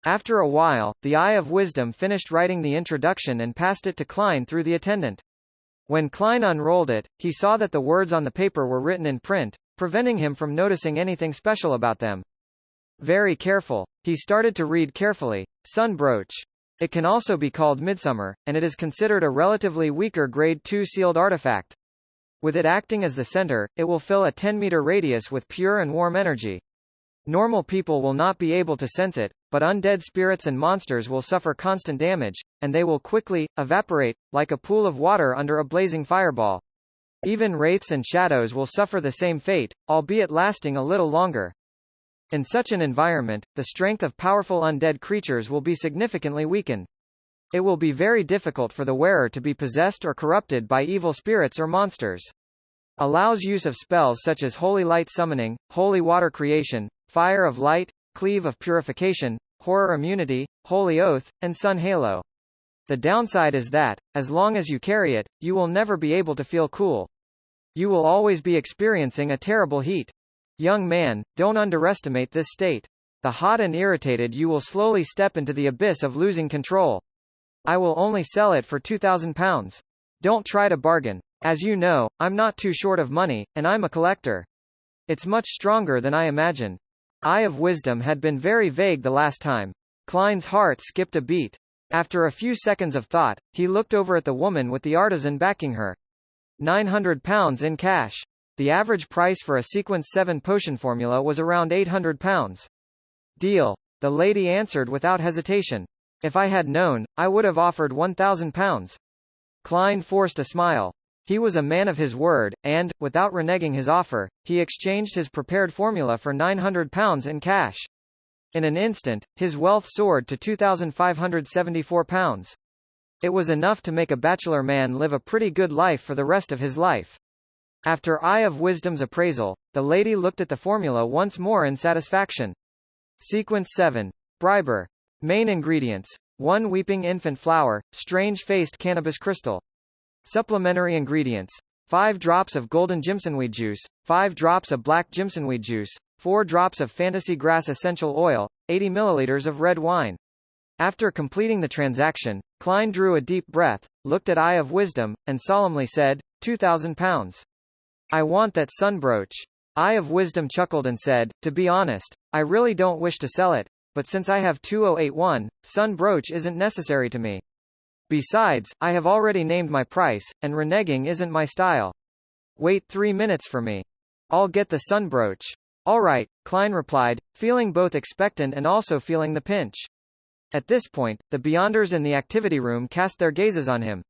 After a while, the Eye of Wisdom finished writing the introduction and passed it to Klein through the attendant. When Klein unrolled it, he saw that the words on the paper were written in print, preventing him from noticing anything special about them. Very careful. He started to read carefully. Sun brooch. It can also be called Midsummer, and it is considered a relatively weaker Grade 2 sealed artifact. With it acting as the center, it will fill a 10-meter radius with pure and warm energy. Normal people will not be able to sense it, but undead spirits and monsters will suffer constant damage, and they will quickly evaporate, like a pool of water under a blazing fireball. Even wraiths and shadows will suffer the same fate, albeit lasting a little longer. In such an environment, the strength of powerful undead creatures will be significantly weakened. It will be very difficult for the wearer to be possessed or corrupted by evil spirits or monsters. Allows use of spells such as Holy Light Summoning, Holy Water Creation, Fire of Light, Cleave of Purification, Horror Immunity, Holy Oath, and Sun Halo. The downside is that, as long as you carry it, you will never be able to feel cool. You will always be experiencing a terrible heat. Young man, don't underestimate this state. The hot and irritated you will slowly step into the abyss of losing control. I will only sell it for £2,000. Don't try to bargain. As you know, I'm not too short of money, and I'm a collector. It's much stronger than I imagined. Eye of Wisdom had been very vague the last time. Klein's heart skipped a beat. After a few seconds of thought, he looked over at the woman with the artisan backing her. £900 in cash. The average price for a Sequence 7 potion formula was around £800. Deal. The lady answered without hesitation. If I had known, I would have offered £1,000. Klein forced a smile. He was a man of his word, and, without reneging his offer, he exchanged his prepared formula for £900 in cash. In an instant, his wealth soared to £2,574. It was enough to make a bachelor man live a pretty good life for the rest of his life. After Eye of Wisdom's appraisal, the lady looked at the formula once more in satisfaction. Sequence 7. Briber. Main ingredients: 1 weeping infant flower, strange-faced cannabis crystal. Supplementary ingredients: 5 drops of golden jimsonweed juice, 5 drops of black jimsonweed juice, 4 drops of fantasy grass essential oil, 80 milliliters of red wine. After completing the transaction, Klein drew a deep breath, looked at Eye of Wisdom, and solemnly said, £2,000. I want that sun brooch. Eye of Wisdom chuckled and said, to be honest, I really don't wish to sell it, but since I have 2081, sun brooch isn't necessary to me. Besides, I have already named my price, and reneging isn't my style. Wait 3 minutes for me. I'll get the sun brooch. All right, Klein replied, feeling both expectant and also feeling the pinch. At this point, the Beyonders in the activity room cast their gazes on him.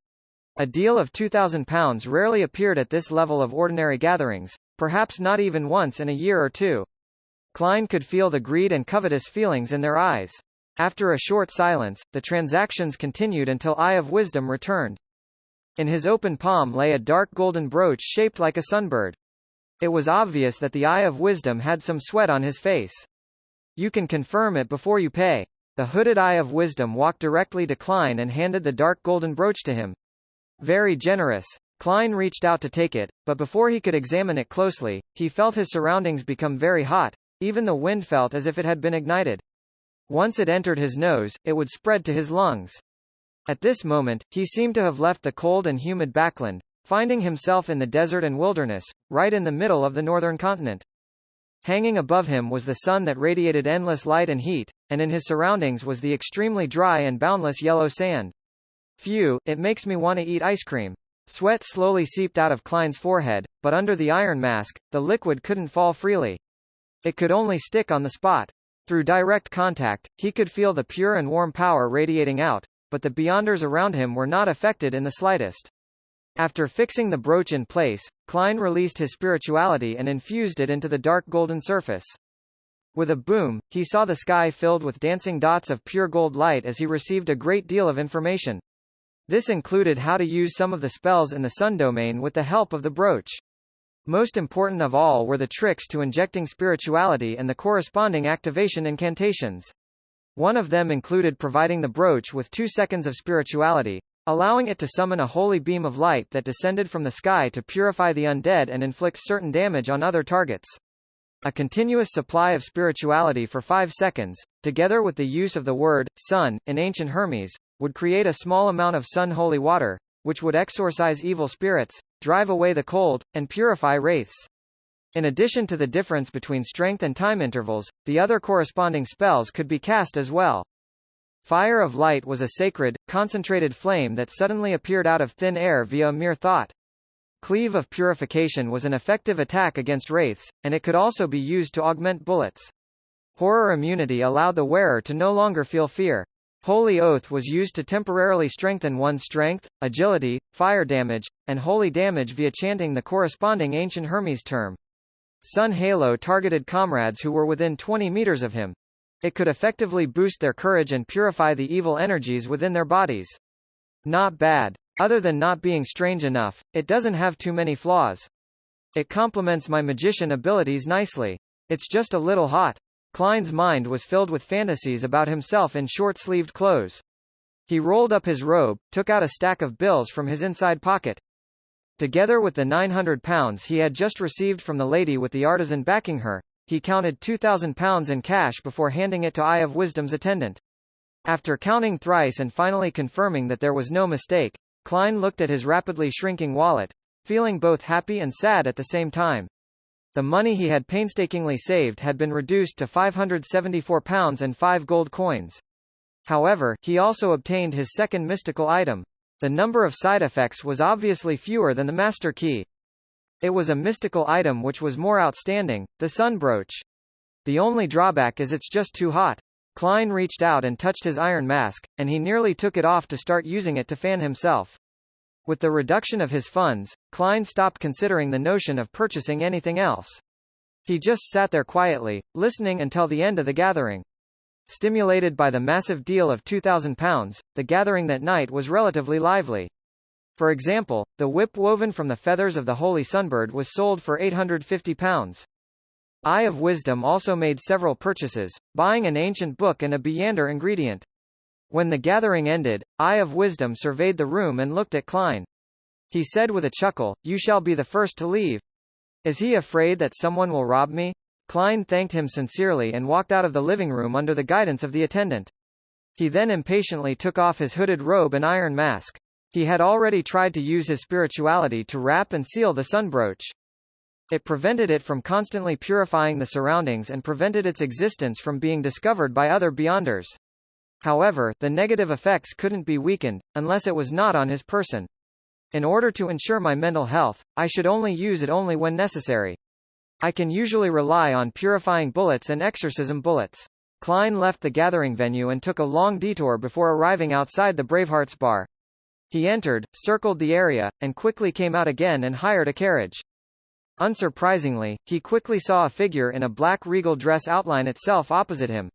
A deal of £2,000 rarely appeared at this level of ordinary gatherings, perhaps not even once in a year or two. Klein could feel the greed and covetous feelings in their eyes. After a short silence, the transactions continued until Eye of Wisdom returned. In his open palm lay a dark golden brooch shaped like a sunbird. It was obvious that the Eye of Wisdom had some sweat on his face. You can confirm it before you pay. The hooded Eye of Wisdom walked directly to Klein and handed the dark golden brooch to him. Very generous. Klein reached out to take it, but before he could examine it closely, he felt his surroundings become very hot. Even the wind felt as if it had been ignited. Once it entered his nose, it would spread to his lungs. At this moment, he seemed to have left the cold and humid backland, finding himself in the desert and wilderness, right in the middle of the northern continent. Hanging above him was the sun that radiated endless light and heat, and in his surroundings was the extremely dry and boundless yellow sand. Phew, it makes me want to eat ice cream. Sweat slowly seeped out of Klein's forehead, but under the iron mask, the liquid couldn't fall freely. It could only stick on the spot. Through direct contact, he could feel the pure and warm power radiating out, but the Beyonders around him were not affected in the slightest. After fixing the brooch in place, Klein released his spirituality and infused it into the dark golden surface. With a boom, he saw the sky filled with dancing dots of pure gold light as he received a great deal of information. This included how to use some of the spells in the sun domain with the help of the brooch. Most important of all were the tricks to injecting spirituality and the corresponding activation incantations. One of them included providing the brooch with 2 seconds of spirituality, allowing it to summon a holy beam of light that descended from the sky to purify the undead and inflict certain damage on other targets. A continuous supply of spirituality for 5 seconds, together with the use of the word, sun, in ancient Hermes, would create a small amount of sun holy water, which would exorcise evil spirits, drive away the cold, and purify wraiths. In addition to the difference between strength and time intervals, the other corresponding spells could be cast as well. Fire of Light was a sacred, concentrated flame that suddenly appeared out of thin air via a mere thought. Cleave of Purification was an effective attack against wraiths, and it could also be used to augment bullets. Horror Immunity allowed the wearer to no longer feel fear. Holy Oath was used to temporarily strengthen one's strength, agility, fire damage, and holy damage via chanting the corresponding ancient Hermes term. Sun Halo targeted comrades who were within 20 meters of him. It could effectively boost their courage and purify the evil energies within their bodies. Not bad. Other than not being strange enough, it doesn't have too many flaws. It complements my magician abilities nicely. It's just a little hot. Klein's mind was filled with fantasies about himself in short-sleeved clothes. He rolled up his robe, took out a stack of bills from his inside pocket. Together with the £900 he had just received from the lady with the artisan backing her, he counted £2,000 in cash before handing it to Eye of Wisdom's attendant. After counting thrice and finally confirming that there was no mistake, Klein looked at his rapidly shrinking wallet, feeling both happy and sad at the same time. The money he had painstakingly saved had been reduced to £574 and 5 gold coins. However, he also obtained his second mystical item. The number of side effects was obviously fewer than the master key. It was a mystical item which was more outstanding, the sun brooch. The only drawback is it's just too hot. Klein reached out and touched his iron mask, and he nearly took it off to start using it to fan himself. With the reduction of his funds, Klein stopped considering the notion of purchasing anything else. He just sat there quietly, listening until the end of the gathering. Stimulated by the massive deal of £2,000, the gathering that night was relatively lively. For example, the whip woven from the feathers of the holy sunbird was sold for £850. Eye of Wisdom also made several purchases, buying an ancient book and a Byander ingredient. When the gathering ended, Eye of Wisdom surveyed the room and looked at Klein. He said with a chuckle, "You shall be the first to leave." Is he afraid that someone will rob me? Klein thanked him sincerely and walked out of the living room under the guidance of the attendant. He then impatiently took off his hooded robe and iron mask. He had already tried to use his spirituality to wrap and seal the sun brooch. It prevented it from constantly purifying the surroundings and prevented its existence from being discovered by other Byanders. However, the negative effects couldn't be weakened, unless it was not on his person. In order to ensure my mental health, I should only use it only when necessary. I can usually rely on purifying bullets and exorcism bullets. Klein left the gathering venue and took a long detour before arriving outside the Bravehearts bar. He entered, circled the area, and quickly came out again and hired a carriage. Unsurprisingly, he quickly saw a figure in a black regal dress outline itself opposite him.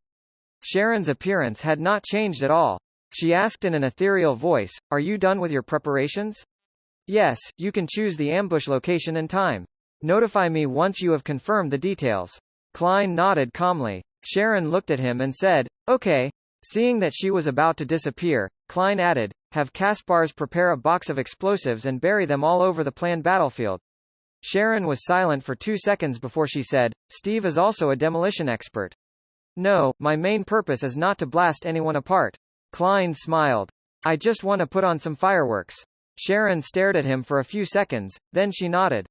Sharon's appearance had not changed at all. She asked in an ethereal voice, "Are you done with your preparations?" "Yes, you can choose the ambush location and time. Notify me once you have confirmed the details." Klein nodded calmly. Sharon looked at him and said, "Okay." Seeing that she was about to disappear, Klein added, "Have Kaspars prepare a box of explosives and bury them all over the planned battlefield." Sharon was silent for 2 seconds before she said, "Steve is also a demolition expert." "No, my main purpose is not to blast anyone apart." Klein smiled. "I just want to put on some fireworks." Sharon stared at him for a few seconds, then she nodded.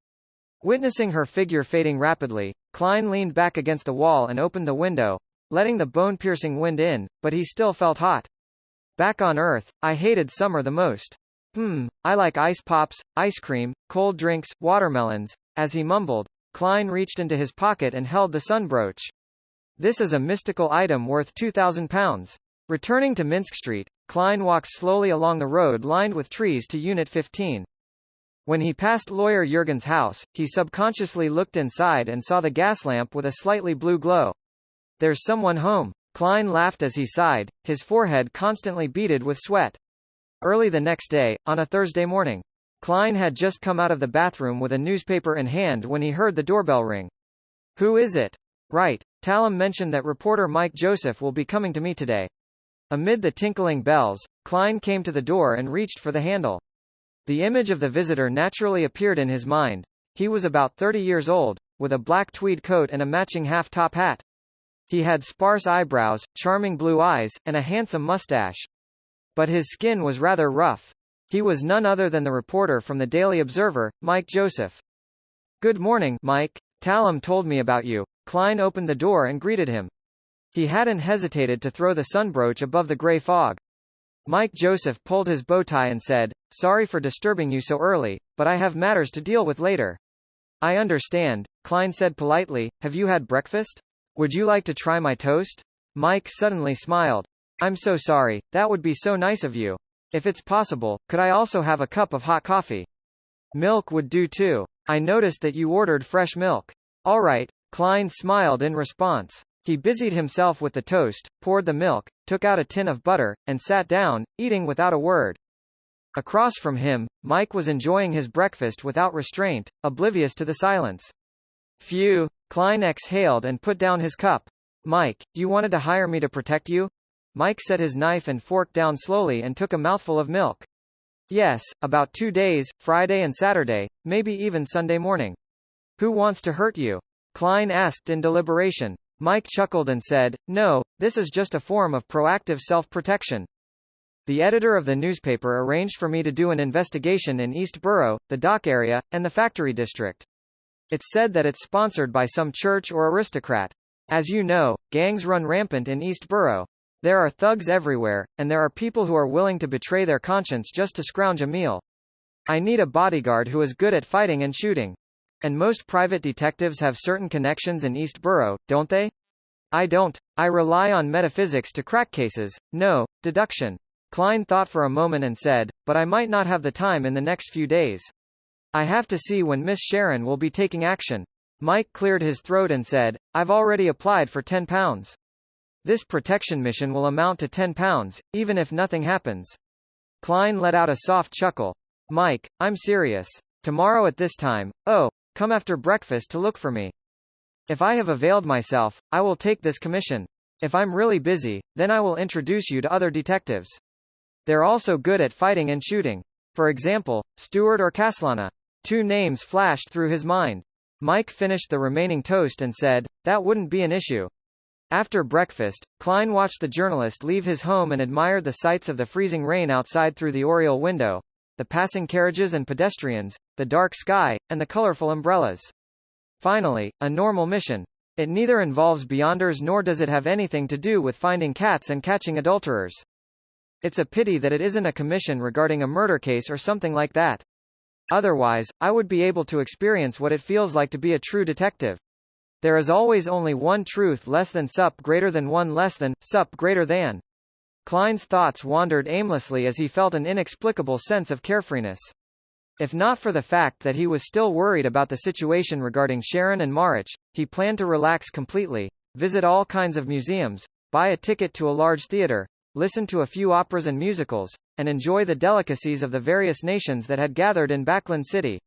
Witnessing her figure fading rapidly, Klein leaned back against the wall and opened the window, letting the bone-piercing wind in, but he still felt hot. "Back on Earth, I hated summer the most. I like ice pops, ice cream, cold drinks, watermelons." As he mumbled, Klein reached into his pocket and held the sun brooch. "This is a mystical item worth £2,000. Returning to Minsk Street, Klein walked slowly along the road lined with trees to Unit 15. When he passed Lawyer Jurgen's house, he subconsciously looked inside and saw the gas lamp with a slightly blue glow. "There's someone home." Klein laughed as he sighed, his forehead constantly beaded with sweat. Early the next day, on a Thursday morning, Klein had just come out of the bathroom with a newspaper in hand when he heard the doorbell ring. "Who is it?" "Right. Talum mentioned that reporter Mike Joseph will be coming to me today." Amid the tinkling bells, Klein came to the door and reached for the handle. The image of the visitor naturally appeared in his mind. He was about 30 years old, with a black tweed coat and a matching half-top hat. He had sparse eyebrows, charming blue eyes, and a handsome mustache. But his skin was rather rough. He was none other than the reporter from the Daily Observer, Mike Joseph. "Good morning, Mike. Talum told me about you." Klein opened the door and greeted him. He hadn't hesitated to throw the sun brooch above the grey fog. Mike Joseph pulled his bow tie and said, "Sorry for disturbing you so early, but I have matters to deal with later." "I understand," Klein said politely. "Have you had breakfast? Would you like to try my toast?" Mike suddenly smiled. "I'm so sorry, that would be so nice of you. If it's possible, could I also have a cup of hot coffee?" "Milk would do too. I noticed that you ordered fresh milk." "All right." Klein smiled in response. He busied himself with the toast, poured the milk, took out a tin of butter, and sat down, eating without a word. Across from him, Mike was enjoying his breakfast without restraint, oblivious to the silence. "Phew," Klein exhaled and put down his cup. "Mike, you wanted to hire me to protect you?" Mike set his knife and fork down slowly and took a mouthful of milk. "Yes, about 2 days, Friday and Saturday, maybe even Sunday morning." "Who wants to hurt you?" Klein asked in deliberation. Mike chuckled and said, "No, this is just a form of proactive self-protection. The editor of the newspaper arranged for me to do an investigation in East Borough, the dock area, and the factory district. It's said that it's sponsored by some church or aristocrat. As you know, gangs run rampant in East Borough. There are thugs everywhere, and there are people who are willing to betray their conscience just to scrounge a meal. I need a bodyguard who is good at fighting and shooting. And most private detectives have certain connections in East Borough, don't they? I don't. I rely on metaphysics to crack cases, no, deduction." Klein thought for a moment and said, "But I might not have the time in the next few days. I have to see when Miss Sharon will be taking action." Mike cleared his throat and said, "I've already applied for £10. This protection mission will amount to £10, even if nothing happens. Klein let out a soft chuckle. Mike, I'm serious. Tomorrow at this time, come after breakfast to look for me. If I have availed myself, I will take this commission. If I'm really busy, then I will introduce you to other detectives. They're also good at fighting and shooting. For example, Stewart or Caslana. 2 names flashed through his mind. Mike finished the remaining toast and said, that wouldn't be an issue. After breakfast, Klein watched the journalist leave his home and admired the sights of the freezing rain outside through the oriel window, the passing carriages and pedestrians, the dark sky, and the colorful umbrellas. Finally, a normal mission. It neither involves Beyonders nor does it have anything to do with finding cats and catching adulterers. It's a pity that it isn't a commission regarding a murder case or something like that. Otherwise, I would be able to experience what it feels like to be a true detective. There is always only one truth less than sup greater than one less than sup greater than. Klein's thoughts wandered aimlessly as he felt an inexplicable sense of carefreeness. If not for the fact that he was still worried about the situation regarding Sharon and Marich, he planned to relax completely, visit all kinds of museums, buy a ticket to a large theater, listen to a few operas and musicals, and enjoy the delicacies of the various nations that had gathered in Backlund City.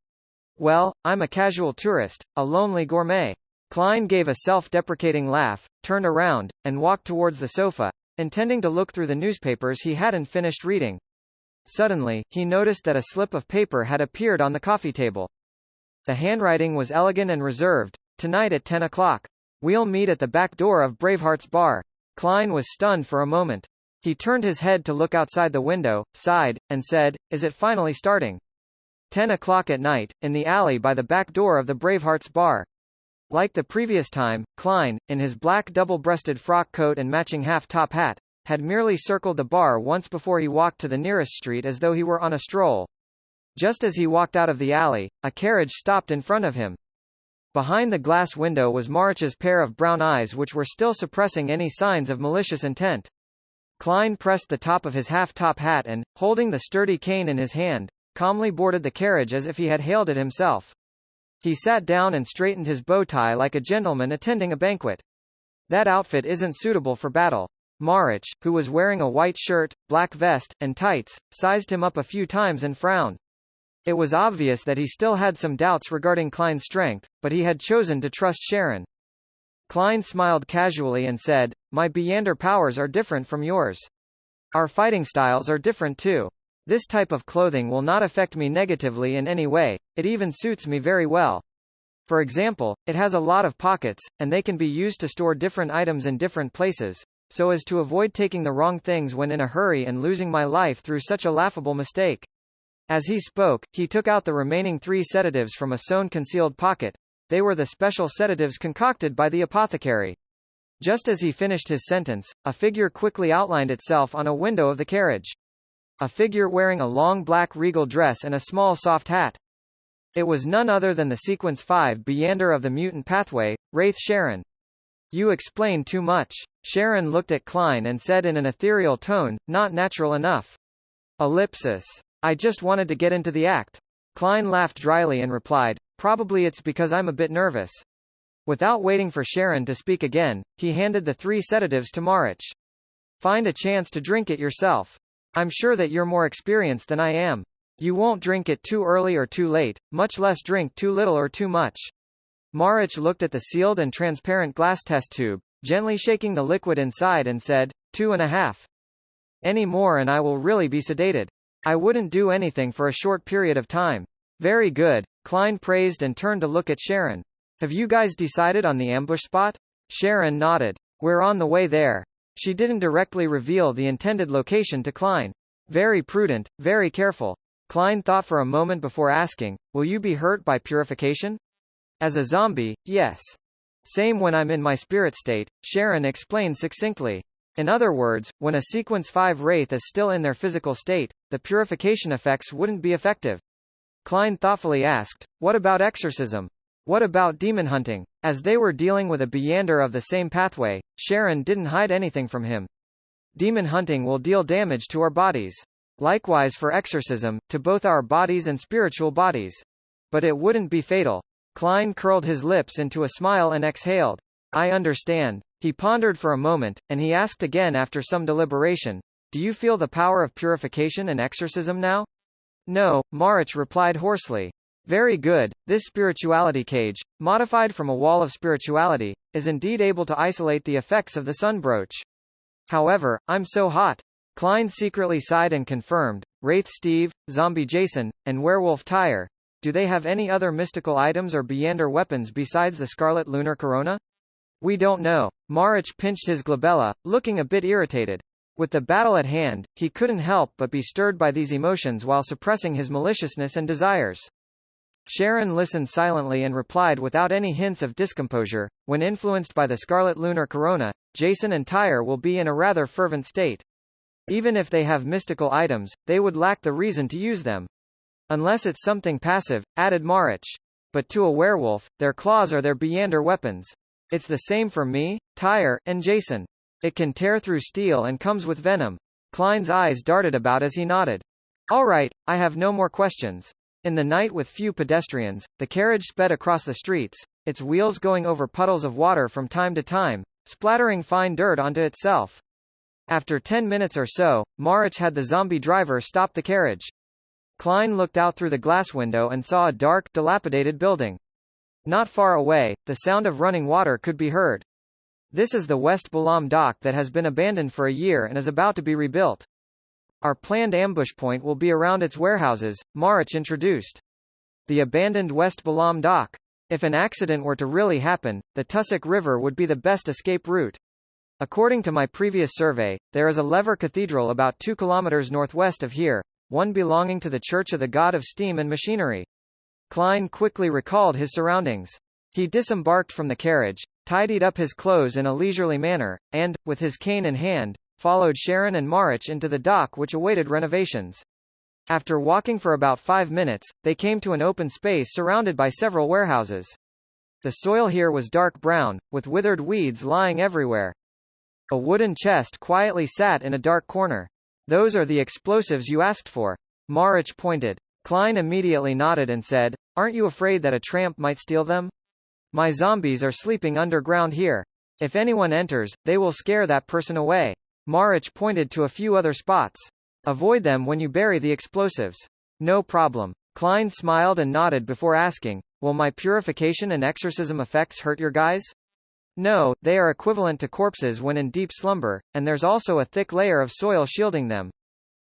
Well, I'm a casual tourist, a lonely gourmet. Klein gave a self-deprecating laugh, turned around, and walked towards the sofa, intending to look through the newspapers he hadn't finished reading. Suddenly, he noticed that a slip of paper had appeared on the coffee table. The handwriting was elegant and reserved. Tonight at 10 o'clock. We'll meet at the back door of Braveheart's bar. Klein was stunned for a moment. He turned his head to look outside the window, sighed, and said, is it finally starting? 10 o'clock at night, in the alley by the back door of the Braveheart's bar. Like the previous time, Klein, in his black double-breasted frock coat and matching half-top hat, had merely circled the bar once before he walked to the nearest street as though he were on a stroll. Just as he walked out of the alley, a carriage stopped in front of him. Behind the glass window was Marich's pair of brown eyes which were still suppressing any signs of malicious intent. Klein pressed the top of his half-top hat and, holding the sturdy cane in his hand, calmly boarded the carriage as if he had hailed it himself. He sat down and straightened his bow tie like a gentleman attending a banquet. That outfit isn't suitable for battle. Marich, who was wearing a white shirt, black vest, and tights, sized him up a few times and frowned. It was obvious that he still had some doubts regarding Klein's strength, but he had chosen to trust Sharon. Klein smiled casually and said, my Beyonder powers are different from yours. Our fighting styles are different too. This type of clothing will not affect me negatively in any way, it even suits me very well. For example, it has a lot of pockets, and they can be used to store different items in different places, so as to avoid taking the wrong things when in a hurry and losing my life through such a laughable mistake. As he spoke, he took out the remaining 3 sedatives from a sewn concealed pocket. They were the special sedatives concocted by the apothecary. Just as he finished his sentence, a figure quickly outlined itself on a window of the carriage. A figure wearing a long black regal dress and a small soft hat. It was none other than the Sequence 5 Beyonder of the Mutant Pathway, Wraith Sharon. You explain too much. Sharon looked at Klein and said in an ethereal tone, not natural enough. Ellipsis. I just wanted to get into the act. Klein laughed dryly and replied, probably it's because I'm a bit nervous. Without waiting for Sharon to speak again, he handed the 3 sedatives to Marich. Find a chance to drink it yourself. I'm sure that you're more experienced than I am. You won't drink it too early or too late, much less drink too little or too much. Marich looked at the sealed and transparent glass test tube, gently shaking the liquid inside and said, 2.5. Any more and I will really be sedated. I wouldn't do anything for a short period of time. Very good, Klein praised and turned to look at Sharon. Have you guys decided on the ambush spot? Sharon nodded. We're on the way there. She didn't directly reveal the intended location to Klein. Very prudent, very careful. Klein thought for a moment before asking, will you be hurt by purification? As a zombie, yes. Same when I'm in my spirit state, Sharon explained succinctly. In other words, when a Sequence 5 Wraith is still in their physical state, the purification effects wouldn't be effective. Klein thoughtfully asked, what about exorcism? What about demon hunting? As they were dealing with a Beyonder of the same pathway, Sharon didn't hide anything from him. Demon hunting will deal damage to our bodies. Likewise for exorcism, to both our bodies and spiritual bodies. But it wouldn't be fatal. Klein curled his lips into a smile and exhaled. I understand. He pondered for a moment, and he asked again after some deliberation, "Do you feel the power of purification and exorcism now?" "No," Marich replied hoarsely. "Very good, this spirituality cage, modified from a wall of spirituality, is indeed able to isolate the effects of the sunbrooch. However, I'm so hot." Klein secretly sighed and confirmed, "Wraith Steve, Zombie Jason, and Werewolf Tyre, do they have any other mystical items or Beyonder weapons besides the Scarlet Lunar Corona?" "We don't know." Marich pinched his glabella, looking a bit irritated. With the battle at hand, he couldn't help but be stirred by these emotions while suppressing his maliciousness and desires. Sharon listened silently and replied without any hints of discomposure, "When influenced by the Scarlet Lunar Corona, Jason and Tyre will be in a rather fervent state. Even if they have mystical items, they would lack the reason to use them. Unless it's something passive," added Marich. "But to a werewolf, their claws are their Beyonder weapons. It's the same for me, Tyre, and Jason. It can tear through steel and comes with venom." Klein's eyes darted about as he nodded. "All right, I have no more questions." In the night with few pedestrians, the carriage sped across the streets, its wheels going over puddles of water from time to time, splattering fine dirt onto itself. After 10 minutes or so, Marich had the zombie driver stop the carriage. Klein looked out through the glass window and saw a dark, dilapidated building. Not far away, the sound of running water could be heard. "This is the West Balam dock that has been abandoned for a year and is about to be rebuilt. Our planned ambush point will be around its warehouses," Marich introduced. "The abandoned West Balam dock. If an accident were to really happen, the Tussock River would be the best escape route. According to my previous survey, there is a lever cathedral about 2 kilometers northwest of here, one belonging to the Church of the God of Steam and Machinery." Klein quickly recalled his surroundings. He disembarked from the carriage, tidied up his clothes in a leisurely manner, and, with his cane in hand, followed Sharon and Marich into the dock which awaited renovations. After walking for about 5 minutes, they came to an open space surrounded by several warehouses. The soil here was dark brown, with withered weeds lying everywhere. A wooden chest quietly sat in a dark corner. "Those are the explosives you asked for." Marich pointed. Klein immediately nodded and said, "Aren't you afraid that a tramp might steal them? My zombies are sleeping underground here. If anyone enters, they will scare that person away." Marich pointed to a few other spots. "Avoid them when you bury the explosives." "No problem." Klein smiled and nodded before asking, "Will my purification and exorcism effects hurt your guys?" "No, they are equivalent to corpses when in deep slumber, and there's also a thick layer of soil shielding them."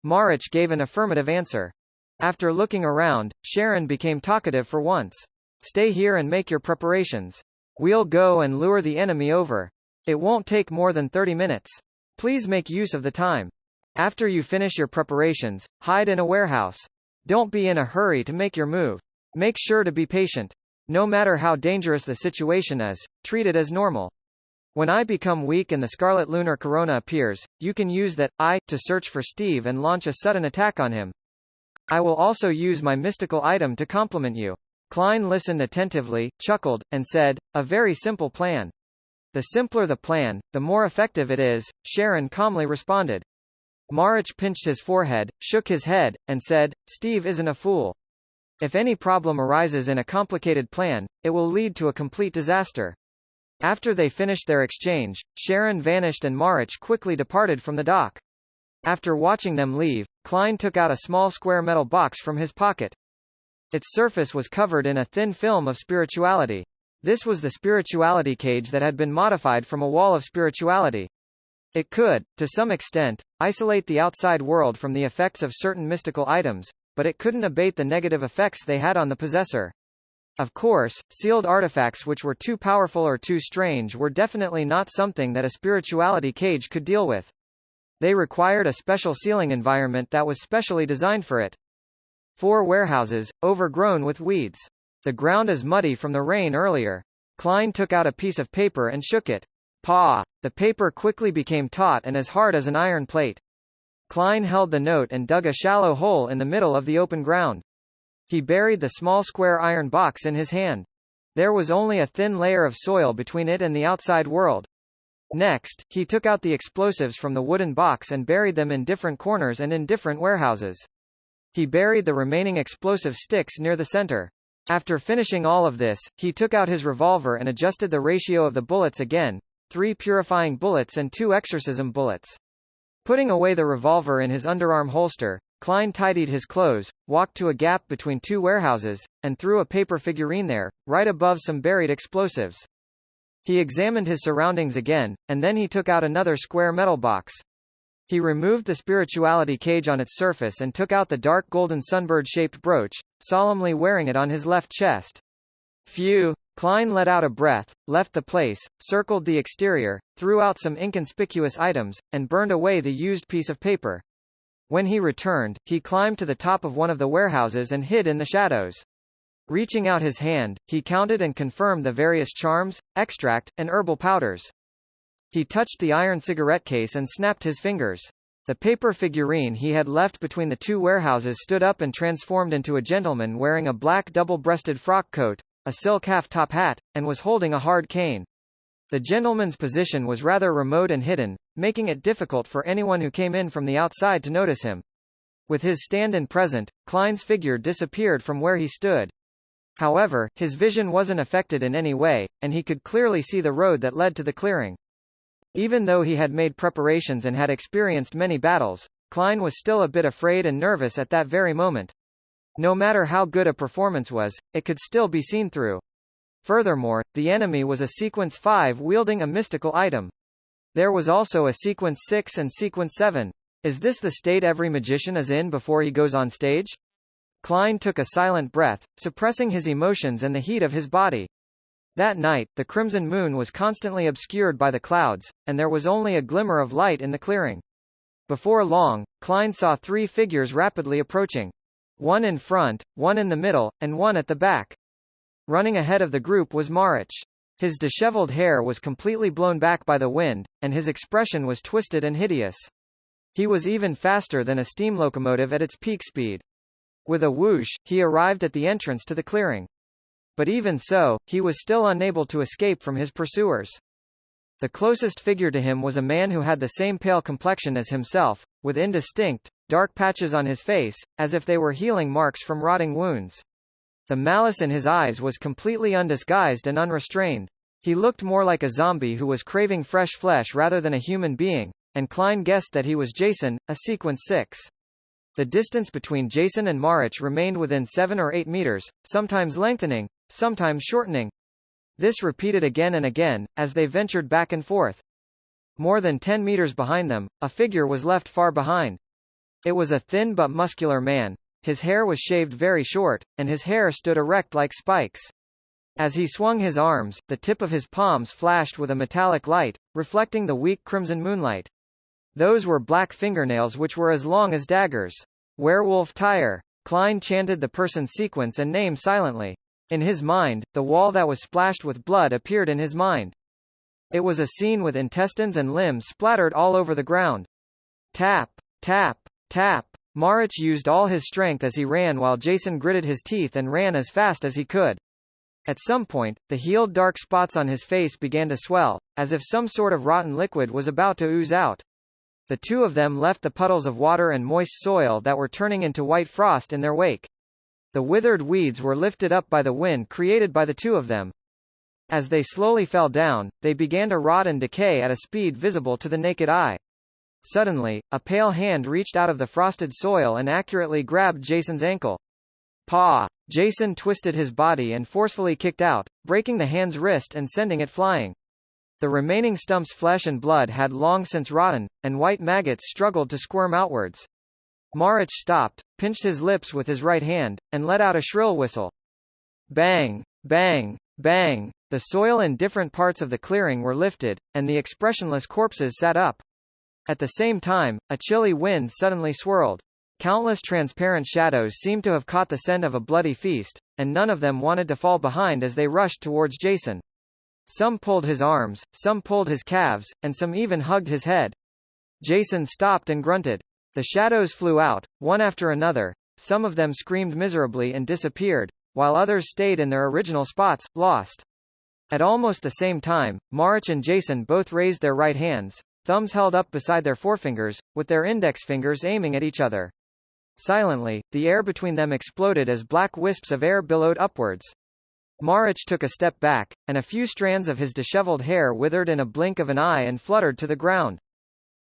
Marich gave an affirmative answer. After looking around, Sharon became talkative for once. "Stay here and make your preparations. We'll go and lure the enemy over. It won't take more than 30 minutes. Please make use of the time. After you finish your preparations, hide in a warehouse. Don't be in a hurry to make your move. Make sure to be patient. No matter how dangerous the situation is, treat it as normal. When I become weak and the Scarlet Lunar Corona appears, you can use that to search for Steve and launch a sudden attack on him. I will also use my mystical item to complement you." Klein listened attentively, chuckled, and said, "A very simple plan." "The simpler the plan, the more effective it is," Sharon calmly responded. Marich pinched his forehead, shook his head, and said, "Steve isn't a fool. If any problem arises in a complicated plan, it will lead to a complete disaster." After they finished their exchange, Sharon vanished and Marich quickly departed from the dock. After watching them leave, Klein took out a small square metal box from his pocket. Its surface was covered in a thin film of spirituality. This was the spirituality cage that had been modified from a wall of spirituality. It could, to some extent, isolate the outside world from the effects of certain mystical items, but it couldn't abate the negative effects they had on the possessor. Of course, sealed artifacts which were too powerful or too strange were definitely not something that a spirituality cage could deal with. They required a special sealing environment that was specially designed for it. 4 warehouses, overgrown with weeds. The ground is muddy from the rain earlier. Klein took out a piece of paper and shook it. Paw! The paper quickly became taut and as hard as an iron plate. Klein held the note and dug a shallow hole in the middle of the open ground. He buried the small square iron box in his hand. There was only a thin layer of soil between it and the outside world. Next, he took out the explosives from the wooden box and buried them in different corners and in different warehouses. He buried the remaining explosive sticks near the center. After finishing all of this, he took out his revolver and adjusted the ratio of the bullets again, 3 purifying bullets and 2 exorcism bullets. Putting away the revolver in his underarm holster, Klein tidied his clothes, walked to a gap between 2 warehouses, and threw a paper figurine there, right above some buried explosives. He examined his surroundings again, and then he took out another square metal box. He removed the spirituality cage on its surface and took out the dark golden sunbird-shaped brooch, solemnly wearing it on his left chest. Phew! Klein let out a breath, left the place, circled the exterior, threw out some inconspicuous items, and burned away the used piece of paper. When he returned, he climbed to the top of one of the warehouses and hid in the shadows. Reaching out his hand, he counted and confirmed the various charms, extract, and herbal powders. He touched the iron cigarette case and snapped his fingers. The paper figurine he had left between the 2 warehouses stood up and transformed into a gentleman wearing a black double-breasted frock coat, a silk half-top hat, and was holding a hard cane. The gentleman's position was rather remote and hidden, making it difficult for anyone who came in from the outside to notice him. With his stand-in present, Klein's figure disappeared from where he stood. However, his vision wasn't affected in any way, and he could clearly see the road that led to the clearing. Even though he had made preparations and had experienced many battles, Klein was still a bit afraid and nervous at that very moment. No matter how good a performance was, it could still be seen through. Furthermore, the enemy was a Sequence 5 wielding a mystical item. There was also a Sequence 6 and Sequence 7. Is this the state every magician is in before he goes on stage? Klein took a silent breath, suppressing his emotions and the heat of his body. That night, the crimson moon was constantly obscured by the clouds, and there was only a glimmer of light in the clearing. Before long, Klein saw 3 figures rapidly approaching. One in front, one in the middle, and one at the back. Running ahead of the group was Marich. His disheveled hair was completely blown back by the wind, and his expression was twisted and hideous. He was even faster than a steam locomotive at its peak speed. With a whoosh, he arrived at the entrance to the clearing. But even so, he was still unable to escape from his pursuers. The closest figure to him was a man who had the same pale complexion as himself, with indistinct, dark patches on his face, as if they were healing marks from rotting wounds. The malice in his eyes was completely undisguised and unrestrained. He looked more like a zombie who was craving fresh flesh rather than a human being, and Klein guessed that he was Jason, a Sequence 6. The distance between Jason and Marich remained within 7 or 8 meters, sometimes lengthening, sometimes shortening. This repeated again and again, as they ventured back and forth. More than 10 meters behind them, a figure was left far behind. It was a thin but muscular man. His hair was shaved very short, and his hair stood erect like spikes. As he swung his arms, the tip of his palms flashed with a metallic light, reflecting the weak crimson moonlight. Those were black fingernails which were as long as daggers. Werewolf Tyre. Klein chanted the person's sequence and name silently. In his mind, the wall that was splashed with blood appeared in his mind. It was a scene with intestines and limbs splattered all over the ground. Tap, tap, tap. Marich used all his strength as he ran while Jason gritted his teeth and ran as fast as he could. At some point, the healed dark spots on his face began to swell, as if some sort of rotten liquid was about to ooze out. The 2 of them left the puddles of water and moist soil that were turning into white frost in their wake. The withered weeds were lifted up by the wind created by the 2 of them. As they slowly fell down, they began to rot and decay at a speed visible to the naked eye. Suddenly, a pale hand reached out of the frosted soil and accurately grabbed Jason's ankle. Paw! Jason twisted his body and forcefully kicked out, breaking the hand's wrist and sending it flying. The remaining stump's flesh and blood had long since rotten, and white maggots struggled to squirm outwards. Marich stopped, pinched his lips with his right hand, and let out a shrill whistle. Bang! Bang! Bang! The soil in different parts of the clearing were lifted, and the expressionless corpses sat up. At the same time, a chilly wind suddenly swirled. Countless transparent shadows seemed to have caught the scent of a bloody feast, and none of them wanted to fall behind as they rushed towards Jason. Some pulled his arms, some pulled his calves, and some even hugged his head. Jason stopped and grunted. The shadows flew out, one after another. Some of them screamed miserably and disappeared, while others stayed in their original spots, lost. At almost the same time, Marich and Jason both raised their right hands, thumbs held up beside their forefingers, with their index fingers aiming at each other. Silently, the air between them exploded as black wisps of air billowed upwards. Marich took a step back, and a few strands of his disheveled hair withered in a blink of an eye and fluttered to the ground.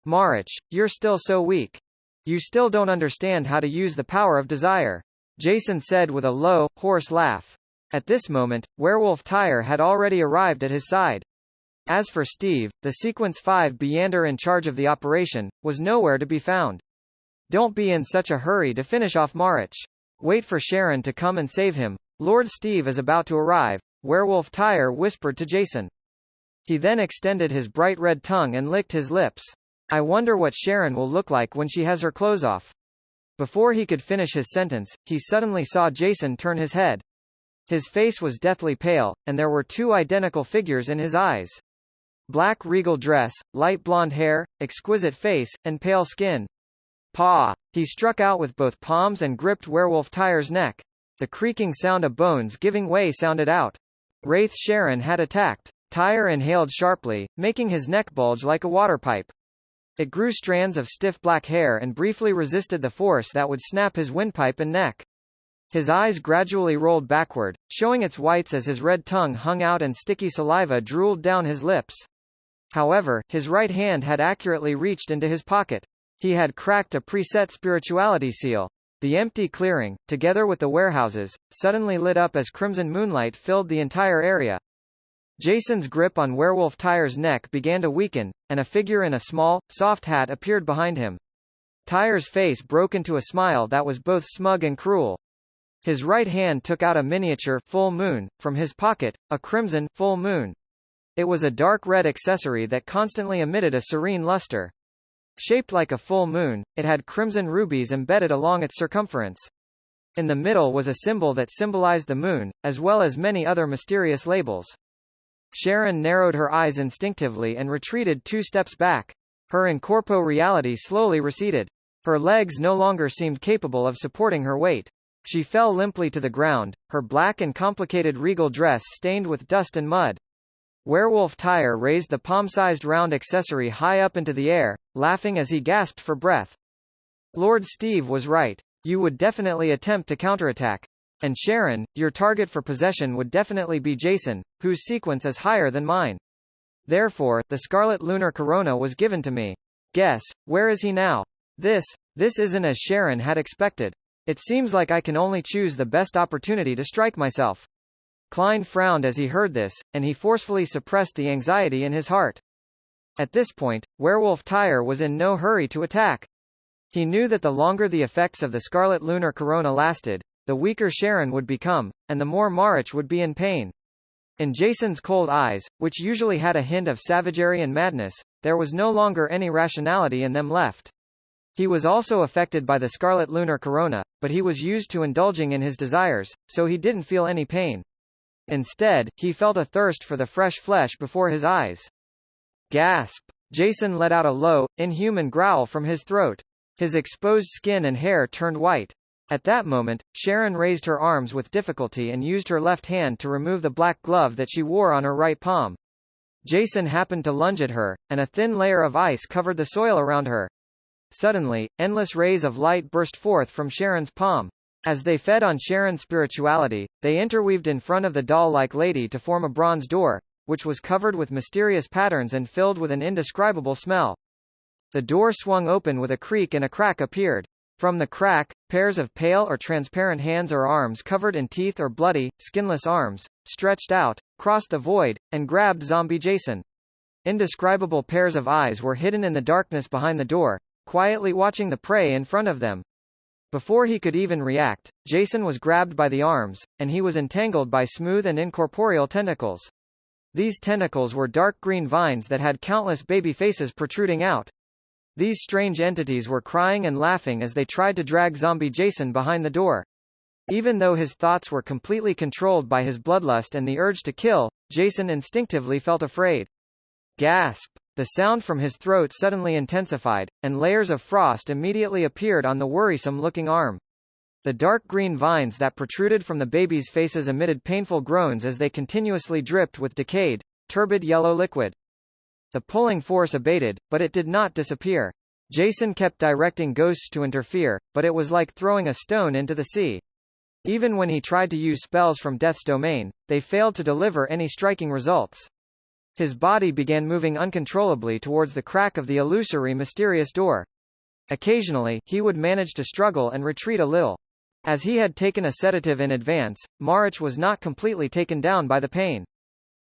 Marich, you're still so weak. You still don't understand how to use the power of desire, Jason said with a low, hoarse laugh. At this moment, Werewolf Tyre had already arrived at his side. As for Steve, the Sequence 5 Beyander in charge of the operation, was nowhere to be found. Don't be in such a hurry to finish off Marich. Wait for Sharon to come and save him. Lord Steve is about to arrive, Werewolf Tyre whispered to Jason. He then extended his bright red tongue and licked his lips. I wonder what Sharon will look like when she has her clothes off. Before he could finish his sentence, he suddenly saw Jason turn his head. His face was deathly pale, and there were two identical figures in his eyes. Black regal dress, light blonde hair, exquisite face, and pale skin. Paw! He struck out with both palms and gripped Werewolf Tyre's neck. The creaking sound of bones giving way sounded out. Wraith Sharon had attacked. Tyre inhaled sharply, making his neck bulge like a water pipe. It grew strands of stiff black hair and briefly resisted the force that would snap his windpipe and neck. His eyes gradually rolled backward, showing its whites as his red tongue hung out and sticky saliva drooled down his lips. However, his right hand had accurately reached into his pocket. He had cracked a preset spirituality seal. The empty clearing, together with the warehouses, suddenly lit up as crimson moonlight filled the entire area. Jason's grip on Werewolf Tyre's neck began to weaken, and a figure in a small, soft hat appeared behind him. Tyre's face broke into a smile that was both smug and cruel. His right hand took out a miniature full moon from his pocket, a crimson full moon. It was a dark red accessory that constantly emitted a serene luster. Shaped like a full moon, it had crimson rubies embedded along its circumference. In the middle was a symbol that symbolized the moon, as well as many other mysterious labels. Sharon narrowed her eyes instinctively and retreated 2 steps back. Her in-corpo reality slowly receded. Her legs no longer seemed capable of supporting her weight. She fell limply to the ground, her black and complicated regal dress stained with dust and mud. Werewolf Tyre raised the palm-sized round accessory high up into the air, laughing as he gasped for breath. Lord Steve was right. You would definitely attempt to counterattack. And Sharon, your target for possession would definitely be Jason, whose sequence is higher than mine. Therefore, the Scarlet Lunar Corona was given to me. Guess, where is he now? This isn't as Sharon had expected. It seems like I can only choose the best opportunity to strike myself. Klein frowned as he heard this, and he forcefully suppressed the anxiety in his heart. At this point, Werewolf Tyre was in no hurry to attack. He knew that the longer the effects of the Scarlet Lunar Corona lasted, the weaker Sharon would become, and the more Marich would be in pain. In Jason's cold eyes, which usually had a hint of savagery and madness, there was no longer any rationality in them left. He was also affected by the Scarlet Lunar Corona, but he was used to indulging in his desires, so he didn't feel any pain. Instead, he felt a thirst for the fresh flesh before his eyes. Gasp! Jason let out a low, inhuman growl from his throat. His exposed skin and hair turned white. At that moment, Sharon raised her arms with difficulty and used her left hand to remove the black glove that she wore on her right palm. Jason happened to lunge at her, and a thin layer of ice covered the soil around her. Suddenly, endless rays of light burst forth from Sharon's palm. As they fed on Sharon's spirituality, they interweaved in front of the doll-like lady to form a bronze door, which was covered with mysterious patterns and filled with an indescribable smell. The door swung open with a creak and a crack appeared. From the crack, pairs of pale or transparent hands or arms covered in teeth or bloody, skinless arms, stretched out, crossed the void, and grabbed Zombie Jason. Indescribable pairs of eyes were hidden in the darkness behind the door, quietly watching the prey in front of them. Before he could even react, Jason was grabbed by the arms, and he was entangled by smooth and incorporeal tentacles. These tentacles were dark green vines that had countless baby faces protruding out. These strange entities were crying and laughing as they tried to drag Zombie Jason behind the door. Even though his thoughts were completely controlled by his bloodlust and the urge to kill, Jason instinctively felt afraid. Gasp! The sound from his throat suddenly intensified, and layers of frost immediately appeared on the worrisome-looking arm. The dark green vines that protruded from the babies' faces emitted painful groans as they continuously dripped with decayed, turbid yellow liquid. The pulling force abated, but it did not disappear. Jason kept directing ghosts to interfere, but it was like throwing a stone into the sea. Even when he tried to use spells from Death's domain, they failed to deliver any striking results. His body began moving uncontrollably towards the crack of the illusory mysterious door. Occasionally, he would manage to struggle and retreat a little. As he had taken a sedative in advance, Marich was not completely taken down by the pain.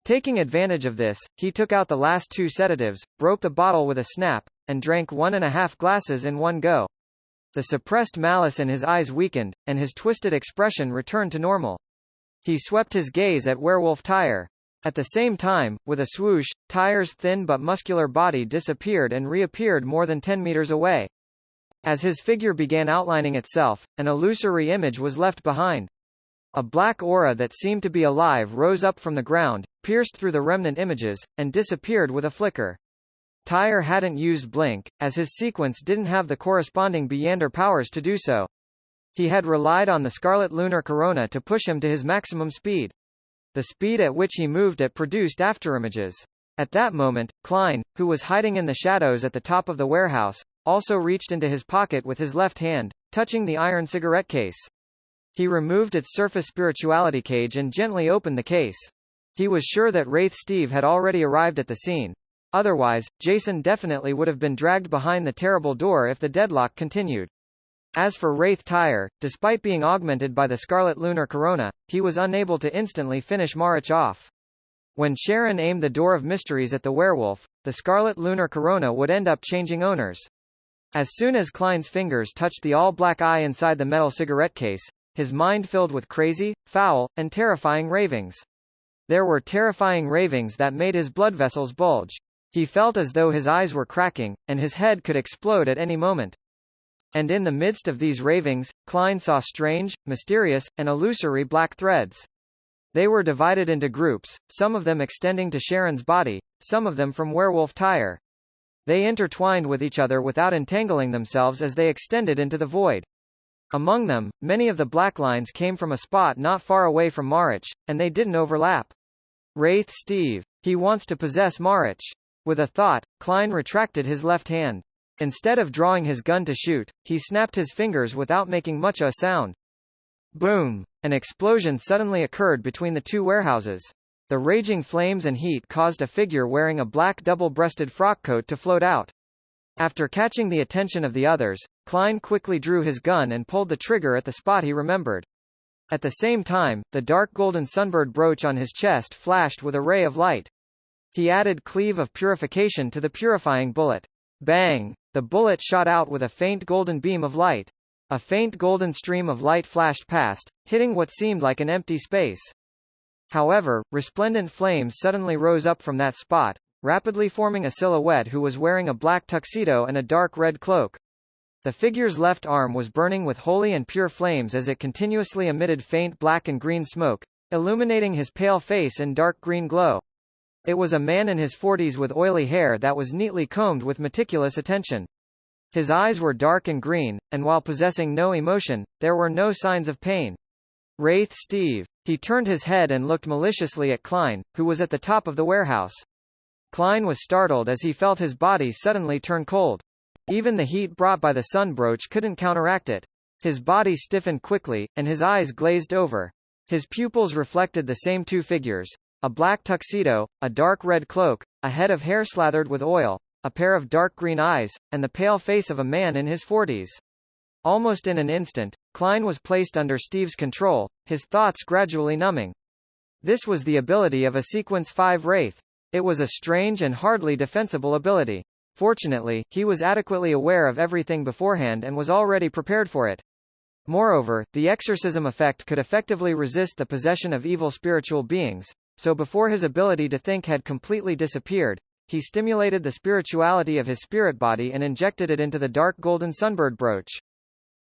Taking advantage of this, he took out the last 2 sedatives, broke the bottle with a snap, and drank 1.5 glasses in one go. The suppressed malice in his eyes weakened, and his twisted expression returned to normal. He swept his gaze at Werewolf Tyre. At the same time, with a swoosh, Tyre's thin but muscular body disappeared and reappeared more than 10 meters away. As his figure began outlining itself, an illusory image was left behind. A black aura that seemed to be alive rose up from the ground, pierced through the remnant images, and disappeared with a flicker. Tyre hadn't used Blink, as his sequence didn't have the corresponding Beyonder powers to do so. He had relied on the Scarlet Lunar Corona to push him to his maximum speed. The speed at which he moved it produced afterimages. At that moment, Klein, who was hiding in the shadows at the top of the warehouse, also reached into his pocket with his left hand, touching the iron cigarette case. He removed its surface spirituality cage and gently opened the case. He was sure that Wraith Steve had already arrived at the scene. Otherwise, Jason definitely would have been dragged behind the terrible door if the deadlock continued. As for Wraith Tyre, despite being augmented by the Scarlet Lunar Corona, he was unable to instantly finish Marich off. When Sharon aimed the Door of Mysteries at the werewolf, the Scarlet Lunar Corona would end up changing owners. As soon as Klein's fingers touched the all-black eye inside the metal cigarette case, his mind filled with crazy, foul, and terrifying ravings. There were terrifying ravings that made his blood vessels bulge. He felt as though his eyes were cracking, and his head could explode at any moment. And in the midst of these ravings, Klein saw strange, mysterious, and illusory black threads. They were divided into groups, some of them extending to Sharon's body, some of them from Werewolf Tyre. They intertwined with each other without entangling themselves as they extended into the void. Among them, many of the black lines came from a spot not far away from Marich, and they didn't overlap. Wraith Steve. He wants to possess Marich. With a thought, Klein retracted his left hand. Instead of drawing his gun to shoot, he snapped his fingers without making much of a sound. Boom! An explosion suddenly occurred between the 2 warehouses. The raging flames and heat caused a figure wearing a black double-breasted frock coat to float out. After catching the attention of the others, Klein quickly drew his gun and pulled the trigger at the spot he remembered. At the same time, the dark golden sunbird brooch on his chest flashed with a ray of light. He added Cleave of Purification to the purifying bullet. Bang! The bullet shot out with a faint golden beam of light. A faint golden stream of light flashed past, hitting what seemed like an empty space. However, resplendent flames suddenly rose up from that spot, rapidly forming a silhouette who was wearing a black tuxedo and a dark red cloak. The figure's left arm was burning with holy and pure flames as it continuously emitted faint black and green smoke, illuminating his pale face in dark green glow. It was a man in his 40s with oily hair that was neatly combed with meticulous attention. His eyes were dark and green, and while possessing no emotion, there were no signs of pain. Wraith Steve. He turned his head and looked maliciously at Klein, who was at the top of the warehouse. Klein was startled as he felt his body suddenly turn cold. Even the heat brought by the sun brooch couldn't counteract it. His body stiffened quickly, and his eyes glazed over. His pupils reflected the same 2 figures. A black tuxedo, a dark red cloak, a head of hair slathered with oil, a pair of dark green eyes, and the pale face of a man in his 40s. Almost in an instant, Klein was placed under Steve's control, his thoughts gradually numbing. This was the ability of a Sequence 5 Wraith. It was a strange and hardly defensible ability. Fortunately, he was adequately aware of everything beforehand and was already prepared for it. Moreover, the exorcism effect could effectively resist the possession of evil spiritual beings, so before his ability to think had completely disappeared, he stimulated the spirituality of his spirit body and injected it into the dark golden sunbird brooch.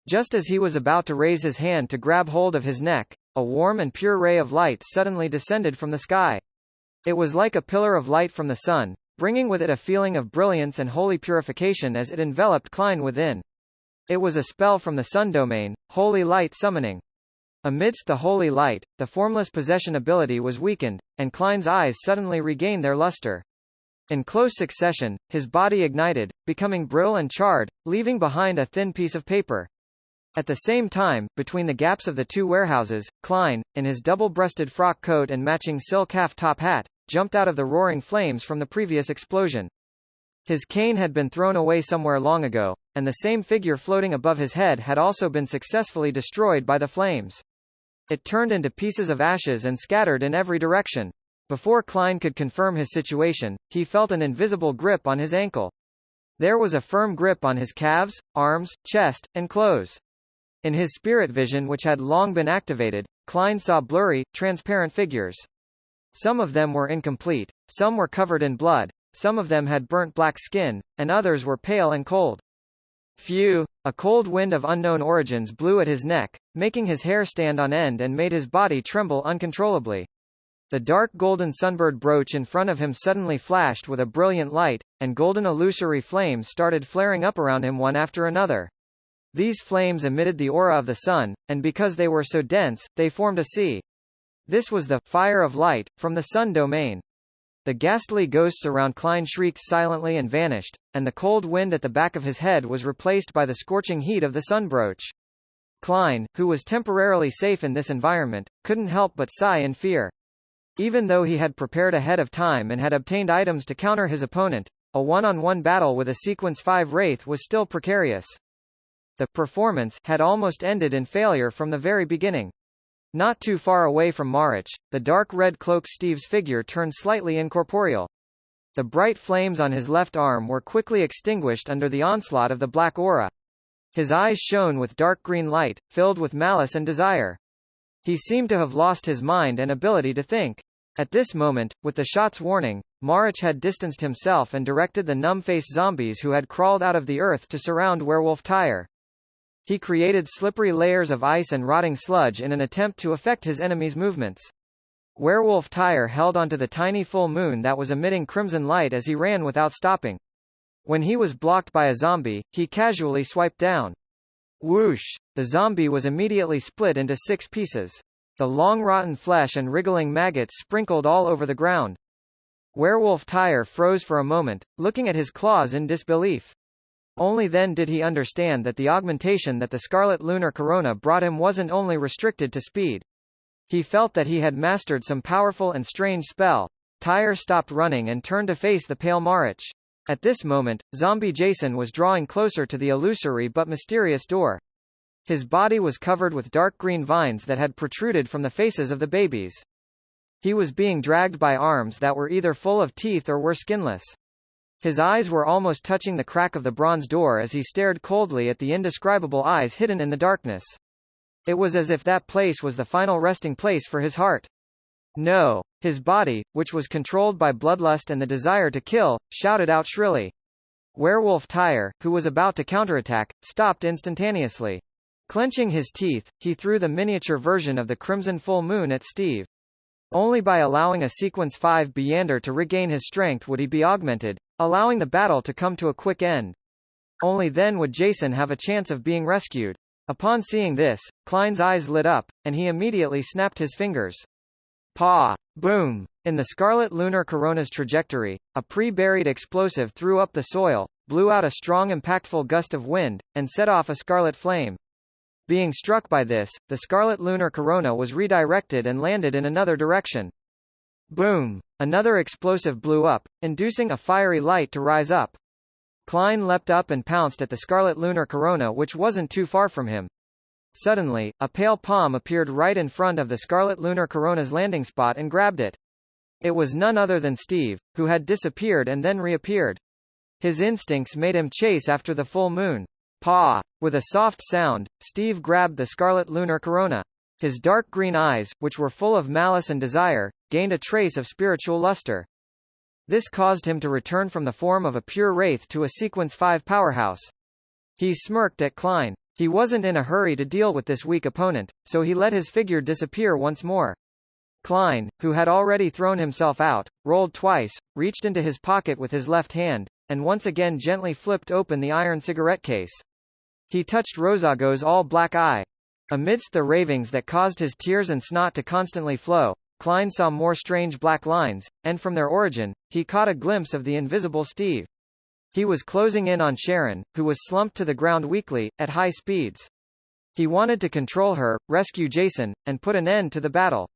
Just as he was about to raise his hand to grab hold of his neck, a warm and pure ray of light suddenly descended from the sky. It was like a pillar of light from the sun, bringing with it a feeling of brilliance and holy purification as it enveloped Klein within. It was a spell from the sun domain, Holy Light Summoning. Amidst the holy light, the formless possession ability was weakened, and Klein's eyes suddenly regained their luster. In close succession, his body ignited, becoming brittle and charred, leaving behind a thin piece of paper. At the same time, between the gaps of the two warehouses, Klein, in his double-breasted frock coat and matching silk half-top hat, jumped out of the roaring flames from the previous explosion. His cane had been thrown away somewhere long ago, and the same figure floating above his head had also been successfully destroyed by the flames. It turned into pieces of ashes and scattered in every direction. Before Klein could confirm his situation, he felt an invisible grip on his ankle. There was a firm grip on his calves, arms, chest, and clothes. In his spirit vision, which had long been activated, Klein saw blurry, transparent figures. Some of them were incomplete, some were covered in blood, some of them had burnt black skin, and others were pale and cold. Phew! A cold wind of unknown origins blew at his neck, making his hair stand on end and made his body tremble uncontrollably. The dark golden sunbird brooch in front of him suddenly flashed with a brilliant light, and golden illusory flames started flaring up around him one after another. These flames emitted the aura of the sun, and because they were so dense, they formed a sea. This was the fire of light from the sun domain. The ghastly ghosts around Klein shrieked silently and vanished, and the cold wind at the back of his head was replaced by the scorching heat of the sun brooch. Klein, who was temporarily safe in this environment, couldn't help but sigh in fear. Even though he had prepared ahead of time and had obtained items to counter his opponent, a one-on-one battle with a Sequence 5 Wraith was still precarious. The performance had almost ended in failure from the very beginning. Not too far away from Marich, the dark red cloaked Steve's figure turned slightly incorporeal. The bright flames on his left arm were quickly extinguished under the onslaught of the black aura. His eyes shone with dark green light, filled with malice and desire. He seemed to have lost his mind and ability to think. At this moment, with the shot's warning, Marich had distanced himself and directed the numb-faced zombies who had crawled out of the earth to surround Werewolf Tyre. He created slippery layers of ice and rotting sludge in an attempt to affect his enemies' movements. Werewolf Tyre held onto the tiny full moon that was emitting crimson light as he ran without stopping. When he was blocked by a zombie, he casually swiped down. Whoosh! The zombie was immediately split into 6 pieces. The long rotten flesh and wriggling maggots sprinkled all over the ground. Werewolf Tyre froze for a moment, looking at his claws in disbelief. Only then did he understand that the augmentation that the Scarlet Lunar Corona brought him wasn't only restricted to speed. He felt that he had mastered some powerful and strange spell. Tyre stopped running and turned to face the pale Marich. At this moment, zombie Jason was drawing closer to the illusory but mysterious door. His body was covered with dark green vines that had protruded from the faces of the babies. He was being dragged by arms that were either full of teeth or were skinless. His eyes were almost touching the crack of the bronze door as he stared coldly at the indescribable eyes hidden in the darkness. It was as if that place was the final resting place for his heart. No! His body, which was controlled by bloodlust and the desire to kill, shouted out shrilly. Werewolf Tyre, who was about to counterattack, stopped instantaneously. Clenching his teeth, he threw the miniature version of the Crimson Full Moon at Steve. Only by allowing a Sequence 5 Beyander to regain his strength would he be augmented, allowing the battle to come to a quick end. Only then would Jason have a chance of being rescued. Upon seeing this, Klein's eyes lit up, and he immediately snapped his fingers. Paw! Boom! In the Scarlet Lunar Corona's trajectory, a pre-buried explosive threw up the soil, blew out a strong impactful gust of wind, and set off a scarlet flame. Being struck by this, the Scarlet Lunar Corona was redirected and landed in another direction. Boom! Another explosive blew up, inducing a fiery light to rise up. Klein leapt up and pounced at the Scarlet Lunar Corona, which wasn't too far from him. Suddenly, a pale palm appeared right in front of the Scarlet Lunar Corona's landing spot and grabbed it. It was none other than Steve, who had disappeared and then reappeared. His instincts made him chase after the full moon. Paw! With a soft sound, Steve grabbed the Scarlet Lunar Corona. His dark green eyes, which were full of malice and desire, gained a trace of spiritual luster. This caused him to return from the form of a pure wraith to a Sequence 5 powerhouse. He smirked at Klein. He wasn't in a hurry to deal with this weak opponent, so he let his figure disappear once more. Klein, who had already thrown himself out, rolled twice, reached into his pocket with his left hand, and once again gently flipped open the iron cigarette case. He touched Rosago's all-black eye. Amidst the ravings that caused his tears and snot to constantly flow, Klein saw more strange black lines, and from their origin, he caught a glimpse of the invisible Steve. He was closing in on Sharon, who was slumped to the ground weakly, at high speeds. He wanted to control her, rescue Jason, and put an end to the battle.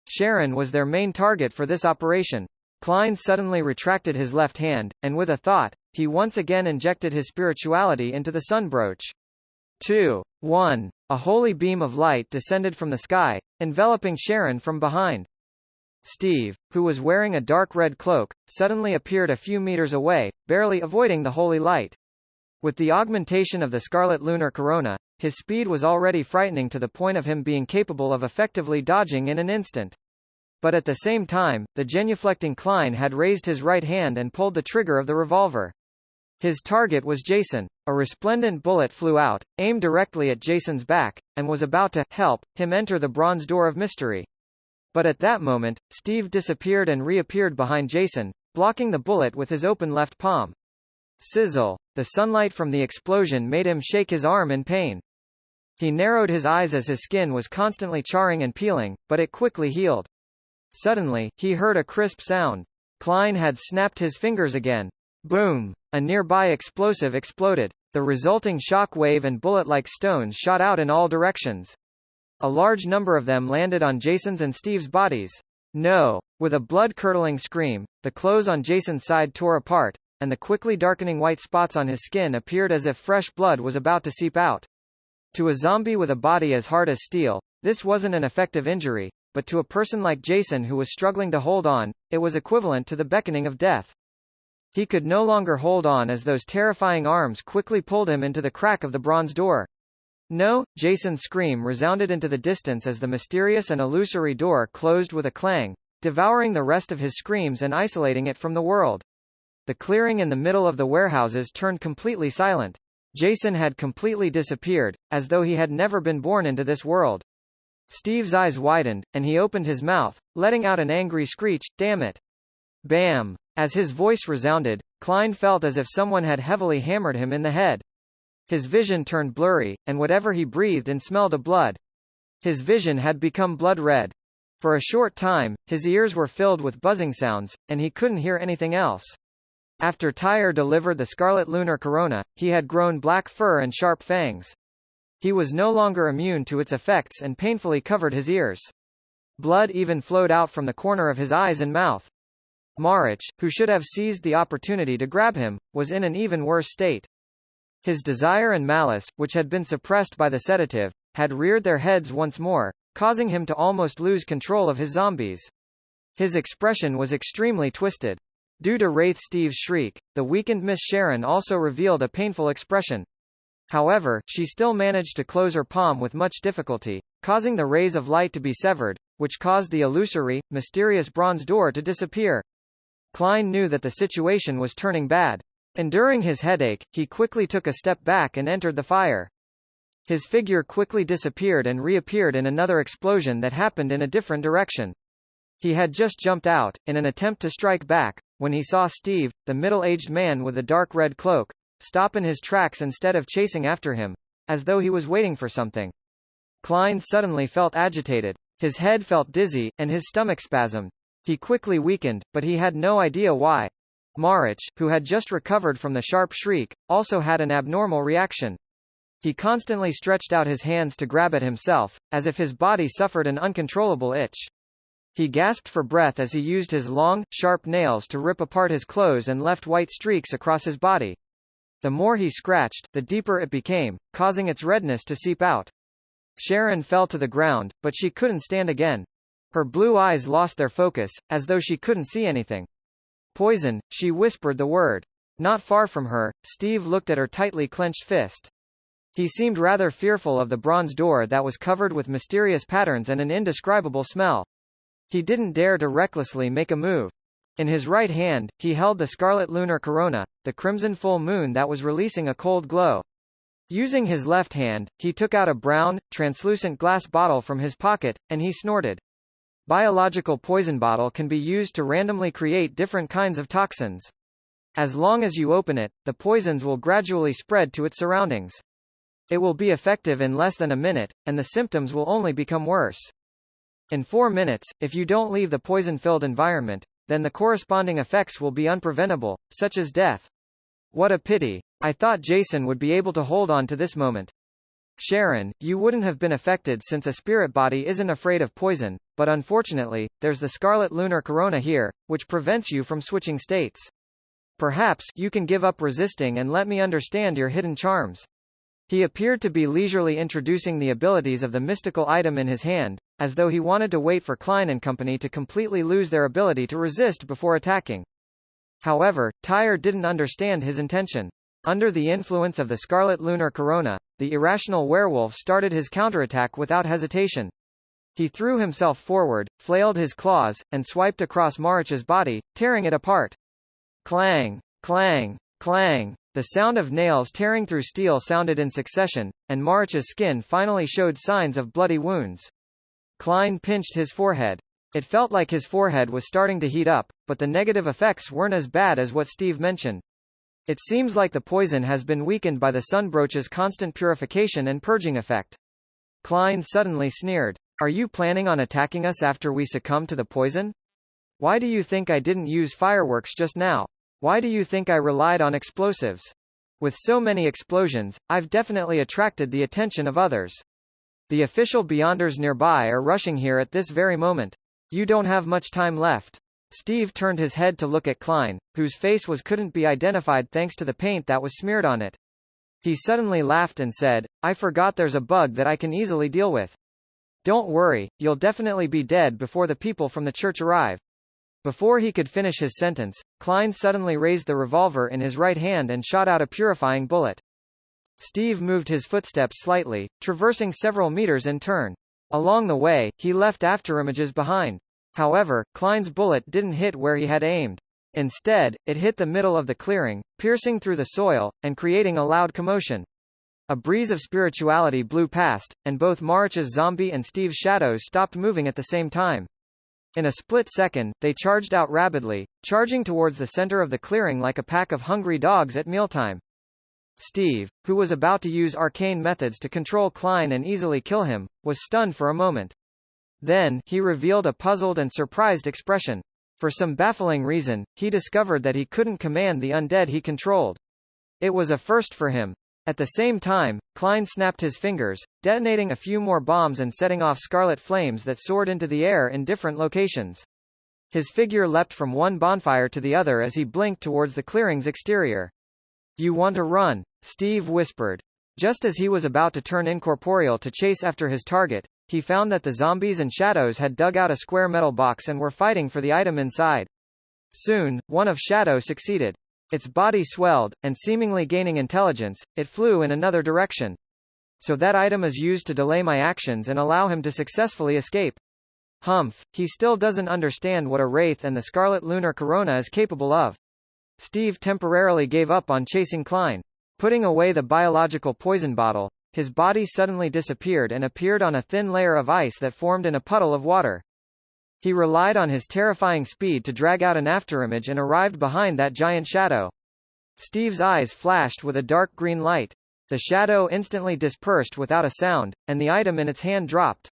Sharon was their main target for this operation. Klein suddenly retracted his left hand, and with a thought, he once again injected his spirituality into the sunbrooch. 2. 1. A holy beam of light descended from the sky, enveloping Sharon from behind. Steve, who was wearing a dark red cloak, suddenly appeared a few meters away, barely avoiding the holy light. With the augmentation of the scarlet lunar corona, his speed was already frightening to the point of him being capable of effectively dodging in an instant. But at the same time, the genuflecting Klein had raised his right hand and pulled the trigger of the revolver. His target was Jason. A resplendent bullet flew out, aimed directly at Jason's back, and was about to help him enter the bronze door of mystery. But at that moment, Steve disappeared and reappeared behind Jason, blocking the bullet with his open left palm. Sizzle! The sunlight from the explosion made him shake his arm in pain. He narrowed his eyes as his skin was constantly charring and peeling, but it quickly healed. Suddenly, he heard a crisp sound. Klein had snapped his fingers again. Boom! A nearby explosive exploded. The resulting shock wave and bullet-like stones shot out in all directions. A large number of them landed on Jason's and Steve's bodies. No! With a blood-curdling scream, the clothes on Jason's side tore apart, and the quickly darkening white spots on his skin appeared as if fresh blood was about to seep out. To a zombie with a body as hard as steel, this wasn't an effective injury, but to a person like Jason who was struggling to hold on, it was equivalent to the beckoning of death. He could no longer hold on as those terrifying arms quickly pulled him into the crack of the bronze door. No! Jason's scream resounded into the distance as the mysterious and illusory door closed with a clang, devouring the rest of his screams and isolating it from the world. The clearing in the middle of the warehouses turned completely silent. Jason had completely disappeared, as though he had never been born into this world. Steve's eyes widened, and he opened his mouth, letting out an angry screech, "Damn it!" Bam! As his voice resounded, Klein felt as if someone had heavily hammered him in the head. His vision turned blurry, and whatever he breathed in smelled of blood. His vision had become blood red. For a short time, his ears were filled with buzzing sounds, and he couldn't hear anything else. After Tyre delivered the scarlet lunar corona, he had grown black fur and sharp fangs. He was no longer immune to its effects and painfully covered his ears. Blood even flowed out from the corner of his eyes and mouth. Marich, who should have seized the opportunity to grab him, was in an even worse state. His desire and malice, which had been suppressed by the sedative, had reared their heads once more, causing him to almost lose control of his zombies. His expression was extremely twisted. Due to Wraith Steve's shriek, the weakened Miss Sharon also revealed a painful expression. However, she still managed to close her palm with much difficulty, causing the rays of light to be severed, which caused the illusory, mysterious bronze door to disappear. Klein knew that the situation was turning bad. Enduring his headache, he quickly took a step back and entered the fire. His figure quickly disappeared and reappeared in another explosion that happened in a different direction. He had just jumped out, in an attempt to strike back, when he saw Steve, the middle-aged man with the dark red cloak, stop in his tracks instead of chasing after him, as though he was waiting for something. Klein suddenly felt agitated. His head felt dizzy, and his stomach spasmed. He quickly weakened, but he had no idea why. Marich, who had just recovered from the sharp shriek, also had an abnormal reaction. He constantly stretched out his hands to grab at himself, as if his body suffered an uncontrollable itch. He gasped for breath as he used his long, sharp nails to rip apart his clothes and left white streaks across his body. The more he scratched, the deeper it became, causing its redness to seep out. Sharon fell to the ground, but she couldn't stand again. Her blue eyes lost their focus, as though she couldn't see anything. Poison, she whispered the word. Not far from her, Steve looked at her tightly clenched fist. He seemed rather fearful of the bronze door that was covered with mysterious patterns and an indescribable smell. He didn't dare to recklessly make a move. In his right hand, he held the scarlet lunar corona, the crimson full moon that was releasing a cold glow. Using his left hand, he took out a brown, translucent glass bottle from his pocket, and he snorted. Biological poison bottle can be used to randomly create different kinds of toxins. As long as you open it, the poisons will gradually spread to its surroundings. It will be effective in less than a minute, and the symptoms will only become worse. In 4 minutes, if you don't leave the poison-filled environment, then the corresponding effects will be unpreventable, such as death. What a pity. I thought Jason would be able to hold on to this moment. Sharon, you wouldn't have been affected since a spirit body isn't afraid of poison, but unfortunately, there's the scarlet lunar corona here, which prevents you from switching states. Perhaps you can give up resisting and let me understand your hidden charms. He appeared to be leisurely introducing the abilities of the mystical item in his hand, as though he wanted to wait for Klein and company to completely lose their ability to resist before attacking. However, Tyr didn't understand his intention. Under the influence of the scarlet lunar corona, the irrational werewolf started his counterattack without hesitation. He threw himself forward, flailed his claws, and swiped across Marich's body, tearing it apart. Clang! Clang! Clang! The sound of nails tearing through steel sounded in succession, and Marich's skin finally showed signs of bloody wounds. Klein pinched his forehead. It felt like his forehead was starting to heat up, but the negative effects weren't as bad as what Steve mentioned. It seems like the poison has been weakened by the sunbrooch's constant purification and purging effect. Klein suddenly sneered. Are you planning on attacking us after we succumb to the poison? Why do you think I didn't use fireworks just now? Why do you think I relied on explosives? With so many explosions, I've definitely attracted the attention of others. The official Beyonders nearby are rushing here at this very moment. You don't have much time left. Steve turned his head to look at Klein, whose face couldn't be identified thanks to the paint that was smeared on it. He suddenly laughed and said, I forgot there's a bug that I can easily deal with. Don't worry, you'll definitely be dead before the people from the church arrive. Before he could finish his sentence, Klein suddenly raised the revolver in his right hand and shot out a purifying bullet. Steve moved his footsteps slightly, traversing several meters in turn. Along the way, he left afterimages behind. However, Klein's bullet didn't hit where he had aimed. Instead, it hit the middle of the clearing, piercing through the soil, and creating a loud commotion. A breeze of spirituality blew past, and both Marich's zombie and Steve's shadows stopped moving at the same time. In a split second, they charged out rapidly, charging towards the center of the clearing like a pack of hungry dogs at mealtime. Steve, who was about to use arcane methods to control Klein and easily kill him, was stunned for a moment. Then, he revealed a puzzled and surprised expression. For some baffling reason, he discovered that he couldn't command the undead he controlled. It was a first for him. At the same time, Klein snapped his fingers, detonating a few more bombs and setting off scarlet flames that soared into the air in different locations. His figure leapt from one bonfire to the other as he blinked towards the clearing's exterior. You want to run? Steve whispered. Just as he was about to turn incorporeal to chase after his target, he found that the zombies and shadows had dug out a square metal box and were fighting for the item inside. Soon, one of Shadow succeeded. Its body swelled, and seemingly gaining intelligence, it flew in another direction. So that item is used to delay my actions and allow him to successfully escape. Humph, he still doesn't understand what a wraith and the scarlet lunar corona is capable of. Steve temporarily gave up on chasing Klein. Putting away the biological poison bottle, his body suddenly disappeared and appeared on a thin layer of ice that formed in a puddle of water. He relied on his terrifying speed to drag out an afterimage and arrived behind that giant shadow. Steve's eyes flashed with a dark green light. The shadow instantly dispersed without a sound, and the item in its hand dropped.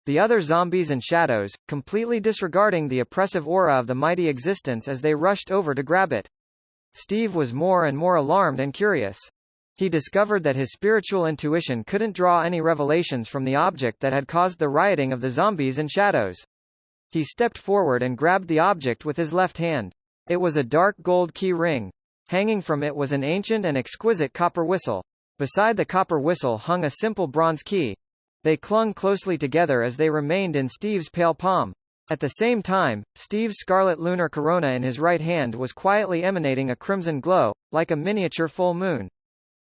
The other zombies and shadows, completely disregarding the oppressive aura of the mighty existence as they rushed over to grab it. Steve was more and more alarmed and curious. He discovered that his spiritual intuition couldn't draw any revelations from the object that had caused the rioting of the zombies and shadows. He stepped forward and grabbed the object with his left hand. It was a dark gold key ring. Hanging from it was an ancient and exquisite copper whistle. Beside the copper whistle hung a simple bronze key. They clung closely together as they remained in Steve's pale palm. At the same time, Steve's scarlet lunar corona in his right hand was quietly emanating a crimson glow, like a miniature full moon.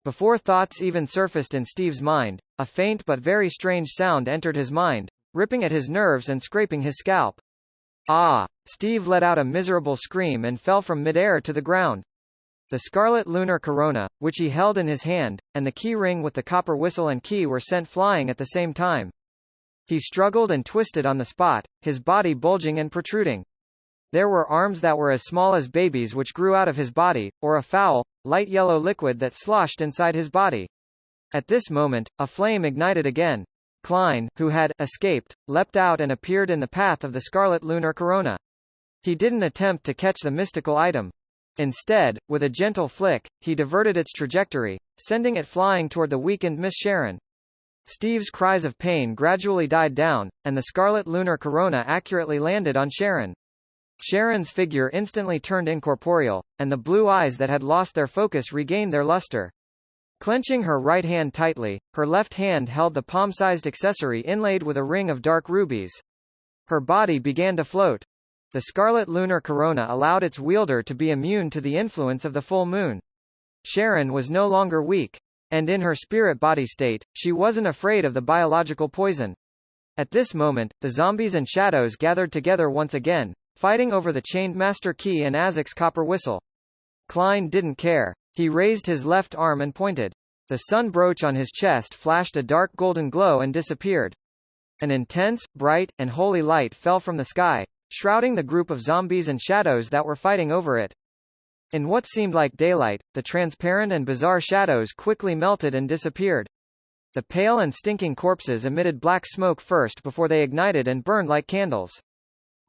Before thoughts even surfaced in Steve's mind, a faint but very strange sound entered his mind, ripping at his nerves and scraping his scalp. Ah! Steve let out a miserable scream and fell from midair to the ground. The scarlet lunar corona, which he held in his hand, and the key ring with the copper whistle and key were sent flying at the same time. He struggled and twisted on the spot, his body bulging and protruding. There were arms that were as small as babies which grew out of his body, or a foul, light yellow liquid that sloshed inside his body. At this moment, a flame ignited again. Klein, who had escaped, leapt out and appeared in the path of the scarlet lunar corona. He didn't attempt to catch the mystical item. Instead, with a gentle flick, he diverted its trajectory, sending it flying toward the weakened Miss Sharon. Steve's cries of pain gradually died down, and the scarlet lunar corona accurately landed on Sharon. Sharon's figure instantly turned incorporeal, and the blue eyes that had lost their focus regained their luster. Clenching her right hand tightly, her left hand held the palm-sized accessory inlaid with a ring of dark rubies. Her body began to float. The scarlet lunar corona allowed its wielder to be immune to the influence of the full moon. Sharon was no longer weak. And in her spirit body state, she wasn't afraid of the biological poison. At this moment, the zombies and shadows gathered together once again, fighting over the chained master key and Azek's copper whistle. Klein didn't care. He raised his left arm and pointed. The sun brooch on his chest flashed a dark golden glow and disappeared. An intense, bright, and holy light fell from the sky, shrouding the group of zombies and shadows that were fighting over it. In what seemed like daylight, the transparent and bizarre shadows quickly melted and disappeared. The pale and stinking corpses emitted black smoke first before they ignited and burned like candles.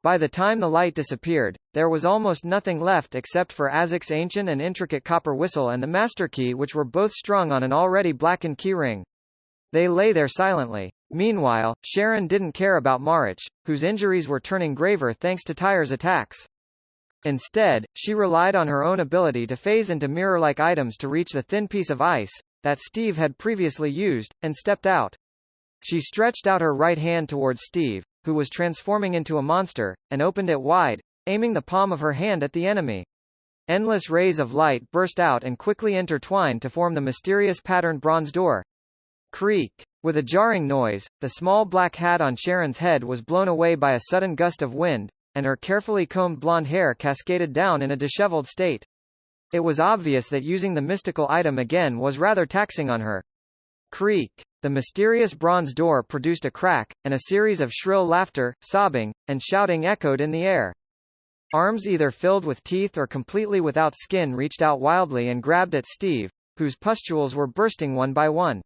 By the time the light disappeared, there was almost nothing left except for Azek's ancient and intricate copper whistle and the master key, which were both strung on an already blackened keyring. They lay there silently. Meanwhile, Sharon didn't care about Marich, whose injuries were turning graver thanks to Tyre's attacks. Instead, she relied on her own ability to phase into mirror-like items to reach the thin piece of ice that Steve had previously used, and stepped out. She stretched out her right hand towards Steve, who was transforming into a monster, and opened it wide, aiming the palm of her hand at the enemy. Endless rays of light burst out and quickly intertwined to form the mysterious patterned bronze door. Creak. With a jarring noise, the small black hat on Sharon's head was blown away by a sudden gust of wind, and her carefully combed blonde hair cascaded down in a disheveled state. It was obvious that using the mystical item again was rather taxing on her. Creak. The mysterious bronze door produced a crack, and a series of shrill laughter, sobbing, and shouting echoed in the air. Arms either filled with teeth or completely without skin reached out wildly and grabbed at Steve, whose pustules were bursting one by one.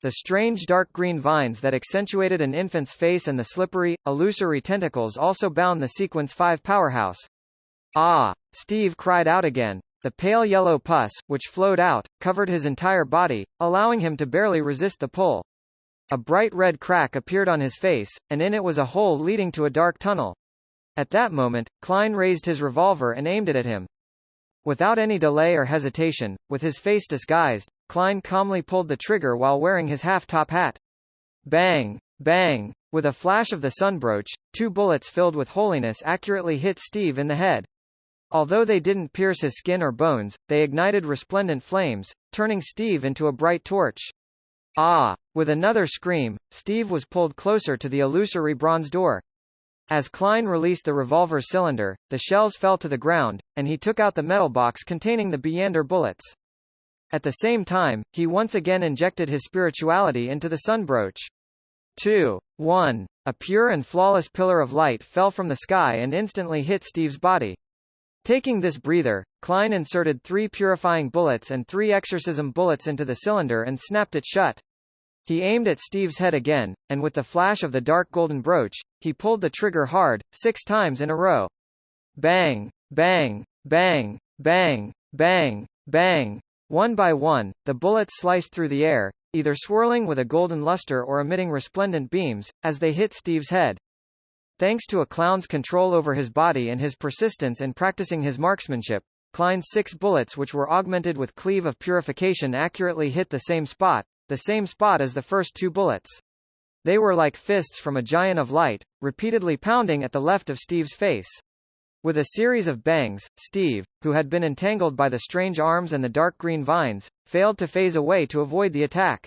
The strange dark green vines that accentuated an infant's face and the slippery, illusory tentacles also bound the Sequence 5 powerhouse. Ah! Steve cried out again. The pale yellow pus, which flowed out, covered his entire body, allowing him to barely resist the pull. A bright red crack appeared on his face, and in it was a hole leading to a dark tunnel. At that moment, Klein raised his revolver and aimed it at him. Without any delay or hesitation, with his face disguised, Klein calmly pulled the trigger while wearing his half-top hat. Bang! Bang! With a flash of the sunbrooch, 2 bullets filled with holiness accurately hit Steve in the head. Although they didn't pierce his skin or bones, they ignited resplendent flames, turning Steve into a bright torch. Ah! With another scream, Steve was pulled closer to the illusory bronze door. As Klein released the revolver cylinder, the shells fell to the ground, and he took out the metal box containing the Beyonder bullets. At the same time, he once again injected his spirituality into the sunbrooch. 2. 1. A pure and flawless pillar of light fell from the sky and instantly hit Steve's body. Taking this breather, Klein inserted 3 purifying bullets and 3 exorcism bullets into the cylinder and snapped it shut. He aimed at Steve's head again, and with the flash of the dark golden brooch, he pulled the trigger hard, 6 times in a row. Bang! Bang! Bang! Bang! Bang! Bang! One by one, the bullets sliced through the air, either swirling with a golden luster or emitting resplendent beams, as they hit Steve's head. Thanks to a clown's control over his body and his persistence in practicing his marksmanship, Klein's 6 bullets, which were augmented with cleave of purification, accurately hit the same spot as the first 2 bullets. They were like fists from a giant of light, repeatedly pounding at the left of Steve's face. With a series of bangs, Steve, who had been entangled by the strange arms and the dark green vines, failed to phase away to avoid the attack.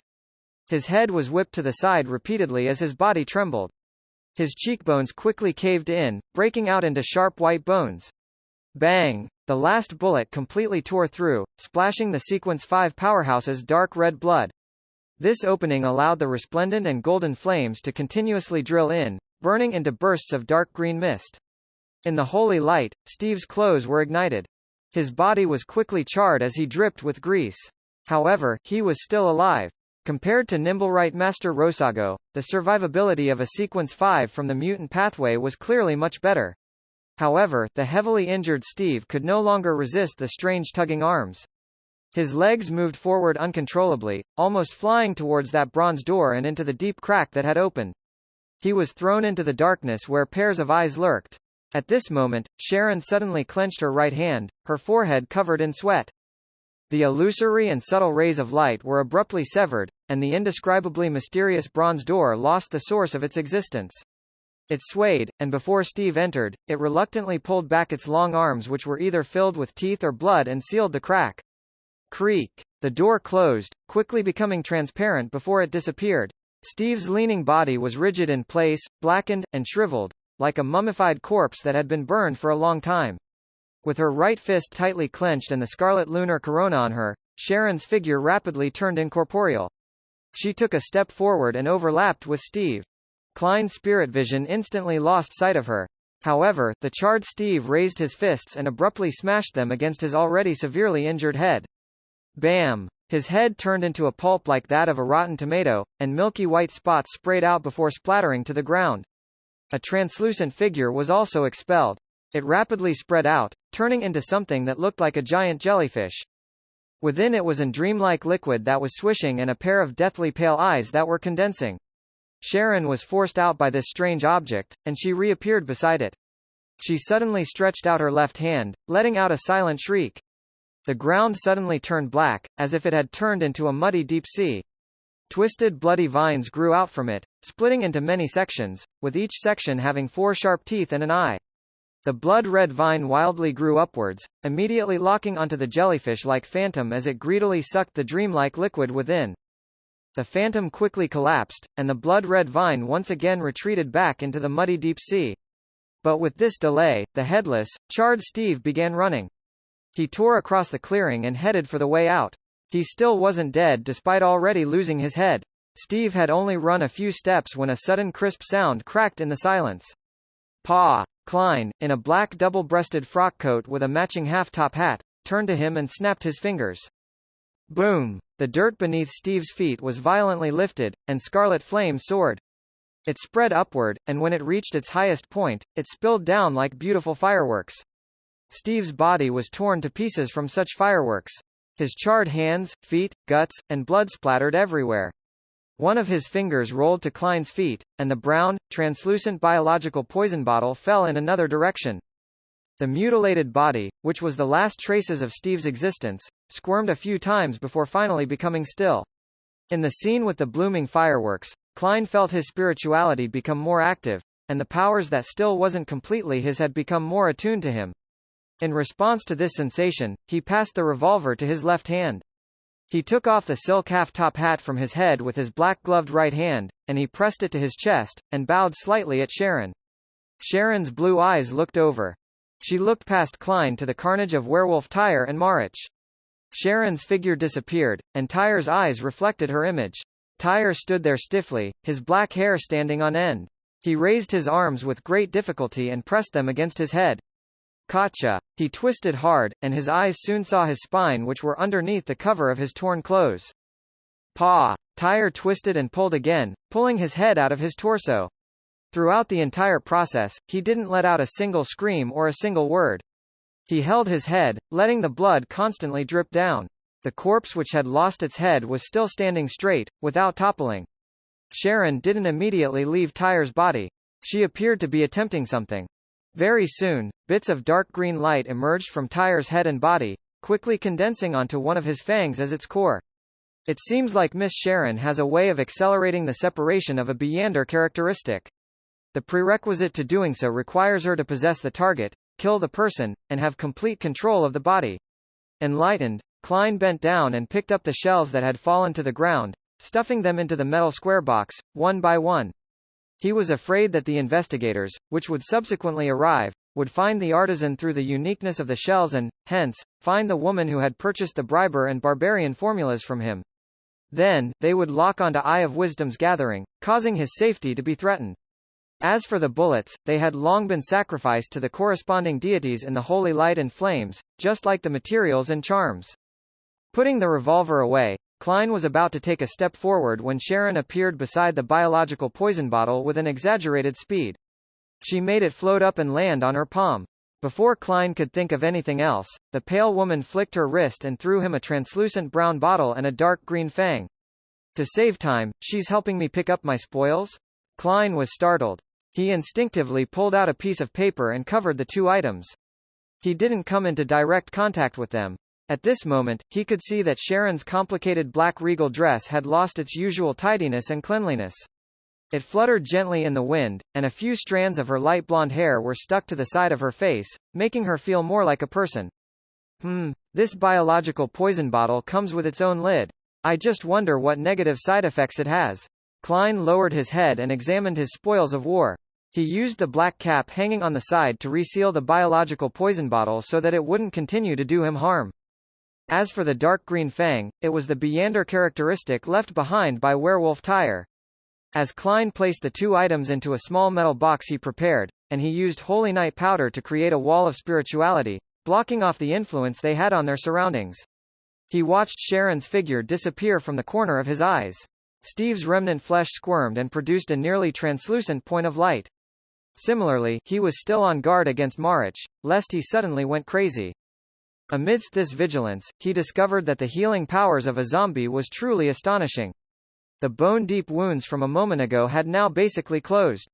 His head was whipped to the side repeatedly as his body trembled. His cheekbones quickly caved in, breaking out into sharp white bones. Bang! The last bullet completely tore through, splashing the Sequence 5 powerhouse's dark red blood. This opening allowed the resplendent and golden flames to continuously drill in, burning into bursts of dark green mist. In the holy light, Steve's clothes were ignited. His body was quickly charred as he dripped with grease. However, he was still alive. Compared to Nimblewright Master Rosago, the survivability of a Sequence 5 from the mutant pathway was clearly much better. However, the heavily injured Steve could no longer resist the strange tugging arms. His legs moved forward uncontrollably, almost flying towards that bronze door and into the deep crack that had opened. He was thrown into the darkness where pairs of eyes lurked. At this moment, Sharon suddenly clenched her right hand, her forehead covered in sweat. The illusory and subtle rays of light were abruptly severed, and the indescribably mysterious bronze door lost the source of its existence. It swayed, and before Steve entered, it reluctantly pulled back its long arms which were either filled with teeth or blood and sealed the crack. Creak. The door closed, quickly becoming transparent before it disappeared. Steve's leaning body was rigid in place, blackened, and shriveled, like a mummified corpse that had been burned for a long time. With her right fist tightly clenched and the scarlet lunar corona on her, Sharon's figure rapidly turned incorporeal. She took a step forward and overlapped with Steve. Klein's spirit vision instantly lost sight of her. However, the charred Steve raised his fists and abruptly smashed them against his already severely injured head. Bam! His head turned into a pulp like that of a rotten tomato, and milky white spots sprayed out before splattering to the ground. A translucent figure was also expelled. It rapidly spread out, turning into something that looked like a giant jellyfish. Within it was a dreamlike liquid that was swishing and a pair of deathly pale eyes that were condensing. Sharon was forced out by this strange object, and she reappeared beside it. She suddenly stretched out her left hand, letting out a silent shriek. The ground suddenly turned black, as if it had turned into a muddy deep sea. Twisted bloody vines grew out from it, splitting into many sections, with each section having 4 sharp teeth and an eye. The blood-red vine wildly grew upwards, immediately locking onto the jellyfish-like phantom as it greedily sucked the dreamlike liquid within. The phantom quickly collapsed, and the blood-red vine once again retreated back into the muddy deep sea. But with this delay, the headless, charred Steve began running. He tore across the clearing and headed for the way out. He still wasn't dead despite already losing his head. Steve had only run a few steps when a sudden crisp sound cracked in the silence. Paw! Klein, in a black double-breasted frock coat with a matching half-top hat, turned to him and snapped his fingers. Boom! The dirt beneath Steve's feet was violently lifted, and scarlet flame soared. It spread upward, and when it reached its highest point, it spilled down like beautiful fireworks. Steve's body was torn to pieces from such fireworks. His charred hands, feet, guts, and blood splattered everywhere. One of his fingers rolled to Klein's feet, and the brown, translucent biological poison bottle fell in another direction. The mutilated body, which was the last traces of Steve's existence, squirmed a few times before finally becoming still. In the scene with the blooming fireworks, Klein felt his spirituality become more active, and the powers that still wasn't completely his had become more attuned to him. In response to this sensation, he passed the revolver to his left hand. He took off the silk half-top hat from his head with his black-gloved right hand, and he pressed it to his chest, and bowed slightly at Sharon. Sharon's blue eyes looked over. She looked past Klein to the carnage of werewolf Tyre and Marich. Sharon's figure disappeared, and Tyre's eyes reflected her image. Tyre stood there stiffly, his black hair standing on end. He raised his arms with great difficulty and pressed them against his head. Gotcha! He twisted hard, and his eyes soon saw his spine which were underneath the cover of his torn clothes. Paw! Tyre twisted and pulled again, pulling his head out of his torso. Throughout the entire process, he didn't let out a single scream or a single word. He held his head, letting the blood constantly drip down. The corpse which had lost its head was still standing straight, without toppling. Sharon didn't immediately leave Tyre's body. She appeared to be attempting something. Very soon, bits of dark green light emerged from Tyre's head and body, quickly condensing onto one of his fangs as its core. It seems like Miss Sharon has a way of accelerating the separation of a Beyonder characteristic. The prerequisite to doing so requires her to possess the target, kill the person, and have complete control of the body. Enlightened, Klein bent down and picked up the shells that had fallen to the ground, stuffing them into the metal square box, one by one. He was afraid that the investigators, which would subsequently arrive, would find the artisan through the uniqueness of the shells and, hence, find the woman who had purchased the Briber and Barbarian formulas from him. Then, they would lock onto Eye of Wisdom's gathering, causing his safety to be threatened. As for the bullets, they had long been sacrificed to the corresponding deities in the holy light and flames, just like the materials and charms. Putting the revolver away, Klein was about to take a step forward when Sharon appeared beside the biological poison bottle with an exaggerated speed. She made it float up and land on her palm. Before Klein could think of anything else, the pale woman flicked her wrist and threw him a translucent brown bottle and a dark green fang. To save time, she's helping me pick up my spoils? Klein was startled. He instinctively pulled out a piece of paper and covered the two items. He didn't come into direct contact with them. At this moment, he could see that Sharon's complicated black regal dress had lost its usual tidiness and cleanliness. It fluttered gently in the wind, and a few strands of her light blonde hair were stuck to the side of her face, making her feel more like a person. This biological poison bottle comes with its own lid. I just wonder what negative side effects it has. Klein lowered his head and examined his spoils of war. He used the black cap hanging on the side to reseal the biological poison bottle so that it wouldn't continue to do him harm. As for the dark green fang, it was the Beyonder characteristic left behind by Werewolf Tyre. As Klein placed the two items into a small metal box he prepared, and he used Holy Night powder to create a wall of spirituality, blocking off the influence they had on their surroundings. He watched Sharon's figure disappear from the corner of his eyes. Steve's remnant flesh squirmed and produced a nearly translucent point of light. Similarly, he was still on guard against Marich, lest he suddenly went crazy. Amidst this vigilance, he discovered that the healing powers of a zombie was truly astonishing. The bone-deep wounds from a moment ago had now basically closed.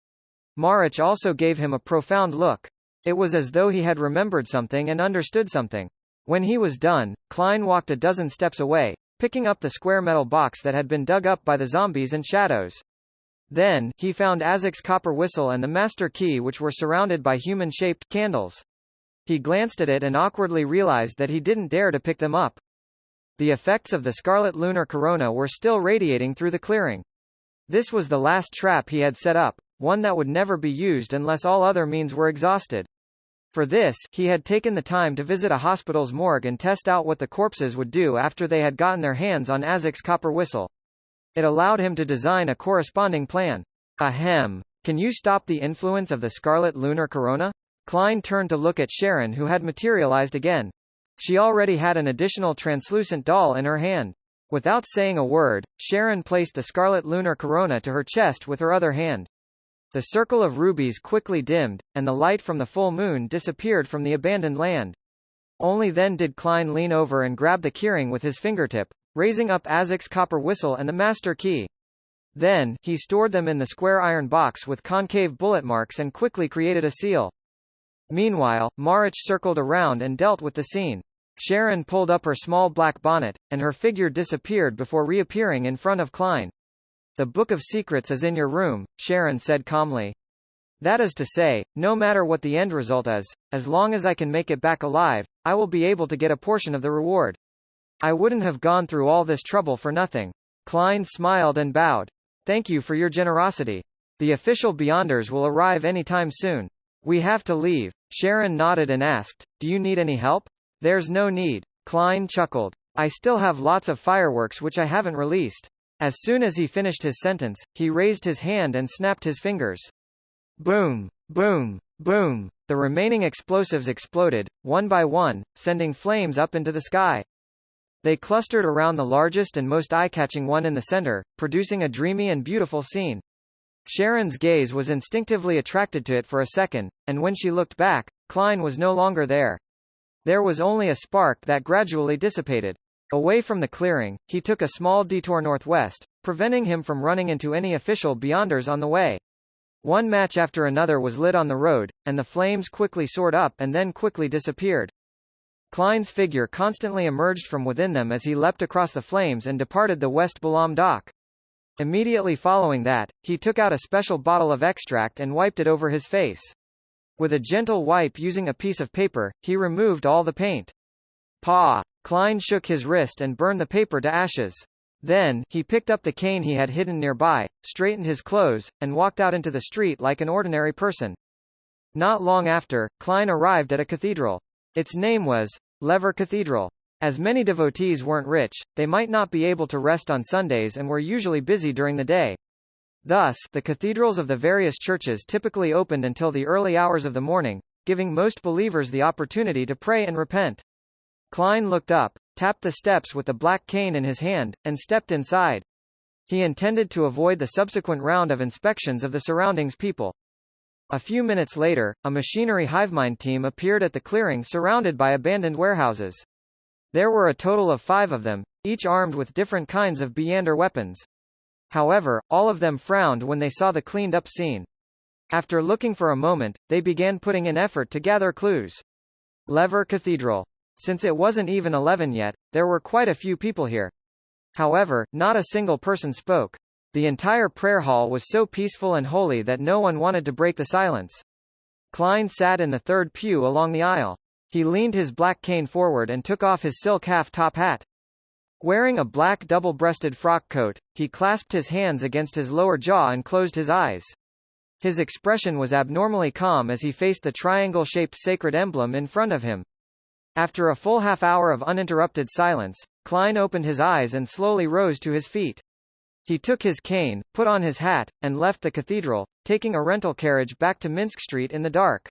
Marich also gave him a profound look. It was as though he had remembered something and understood something. When he was done, Klein walked a dozen steps away, picking up the square metal box that had been dug up by the zombies and shadows. Then, he found Azek's copper whistle and the master key, which were surrounded by human-shaped candles. He glanced at it and awkwardly realized that he didn't dare to pick them up. The effects of the scarlet lunar corona were still radiating through the clearing. This was the last trap he had set up, one that would never be used unless all other means were exhausted. For this, he had taken the time to visit a hospital's morgue and test out what the corpses would do after they had gotten their hands on Azek's copper whistle. It allowed him to design a corresponding plan. Ahem. Can you stop the influence of the scarlet lunar corona? Klein turned to look at Sharon, who had materialized again. She already had an additional translucent doll in her hand. Without saying a word, Sharon placed the scarlet lunar corona to her chest with her other hand. The circle of rubies quickly dimmed, and the light from the full moon disappeared from the abandoned land. Only then did Klein lean over and grab the keyring with his fingertip, raising up Azek's copper whistle and the master key. Then, he stored them in the square iron box with concave bullet marks and quickly created a seal. Meanwhile, Marich circled around and dealt with the scene. Sharon pulled up her small black bonnet, and her figure disappeared before reappearing in front of Klein. The Book of Secrets is in your room, Sharon said calmly. That is to say, no matter what the end result is, as long as I can make it back alive, I will be able to get a portion of the reward. I wouldn't have gone through all this trouble for nothing. Klein smiled and bowed. Thank you for your generosity. The official Beyonders will arrive anytime soon. We have to leave. Sharon nodded and asked, do you need any help? There's no need. Klein chuckled. I still have lots of fireworks which I haven't released. As soon as he finished his sentence, he raised his hand and snapped his fingers. Boom, boom, boom. The remaining explosives exploded, one by one, sending flames up into the sky. They clustered around the largest and most eye-catching one in the center, producing a dreamy and beautiful scene. Sharon's gaze was instinctively attracted to it for a second, and when she looked back, Klein was no longer there. There was only a spark that gradually dissipated. Away from the clearing, he took a small detour northwest, preventing him from running into any official Beyonders on the way. One match after another was lit on the road, and the flames quickly soared up and then quickly disappeared. Klein's figure constantly emerged from within them as he leapt across the flames and departed the West Balam dock. Immediately following that, he took out a special bottle of extract and wiped it over his face. With a gentle wipe using a piece of paper, he removed all the paint. Paw! Klein shook his wrist and burned the paper to ashes. Then, he picked up the cane he had hidden nearby, straightened his clothes, and walked out into the street like an ordinary person. Not long after, Klein arrived at a cathedral. Its name was Lever Cathedral. As many devotees weren't rich, they might not be able to rest on Sundays and were usually busy during the day. Thus, the cathedrals of the various churches typically opened until the early hours of the morning, giving most believers the opportunity to pray and repent. Klein looked up, tapped the steps with the black cane in his hand, and stepped inside. He intended to avoid the subsequent round of inspections of the surroundings people. A few minutes later, a machinery hivemind team appeared at the clearing surrounded by abandoned warehouses. There were a total of 5 of them, each armed with different kinds of Beyonder weapons. However, all of them frowned when they saw the cleaned-up scene. After looking for a moment, they began putting in effort to gather clues. Lever Cathedral. Since it wasn't even 11 yet, there were quite a few people here. However, not a single person spoke. The entire prayer hall was so peaceful and holy that no one wanted to break the silence. Klein sat in the third pew along the aisle. He leaned his black cane forward and took off his silk half-top hat. Wearing a black double-breasted frock coat, he clasped his hands against his lower jaw and closed his eyes. His expression was abnormally calm as he faced the triangle-shaped sacred emblem in front of him. After a full half-hour of uninterrupted silence, Klein opened his eyes and slowly rose to his feet. He took his cane, put on his hat, and left the cathedral, taking a rental carriage back to Minsk Street in the dark.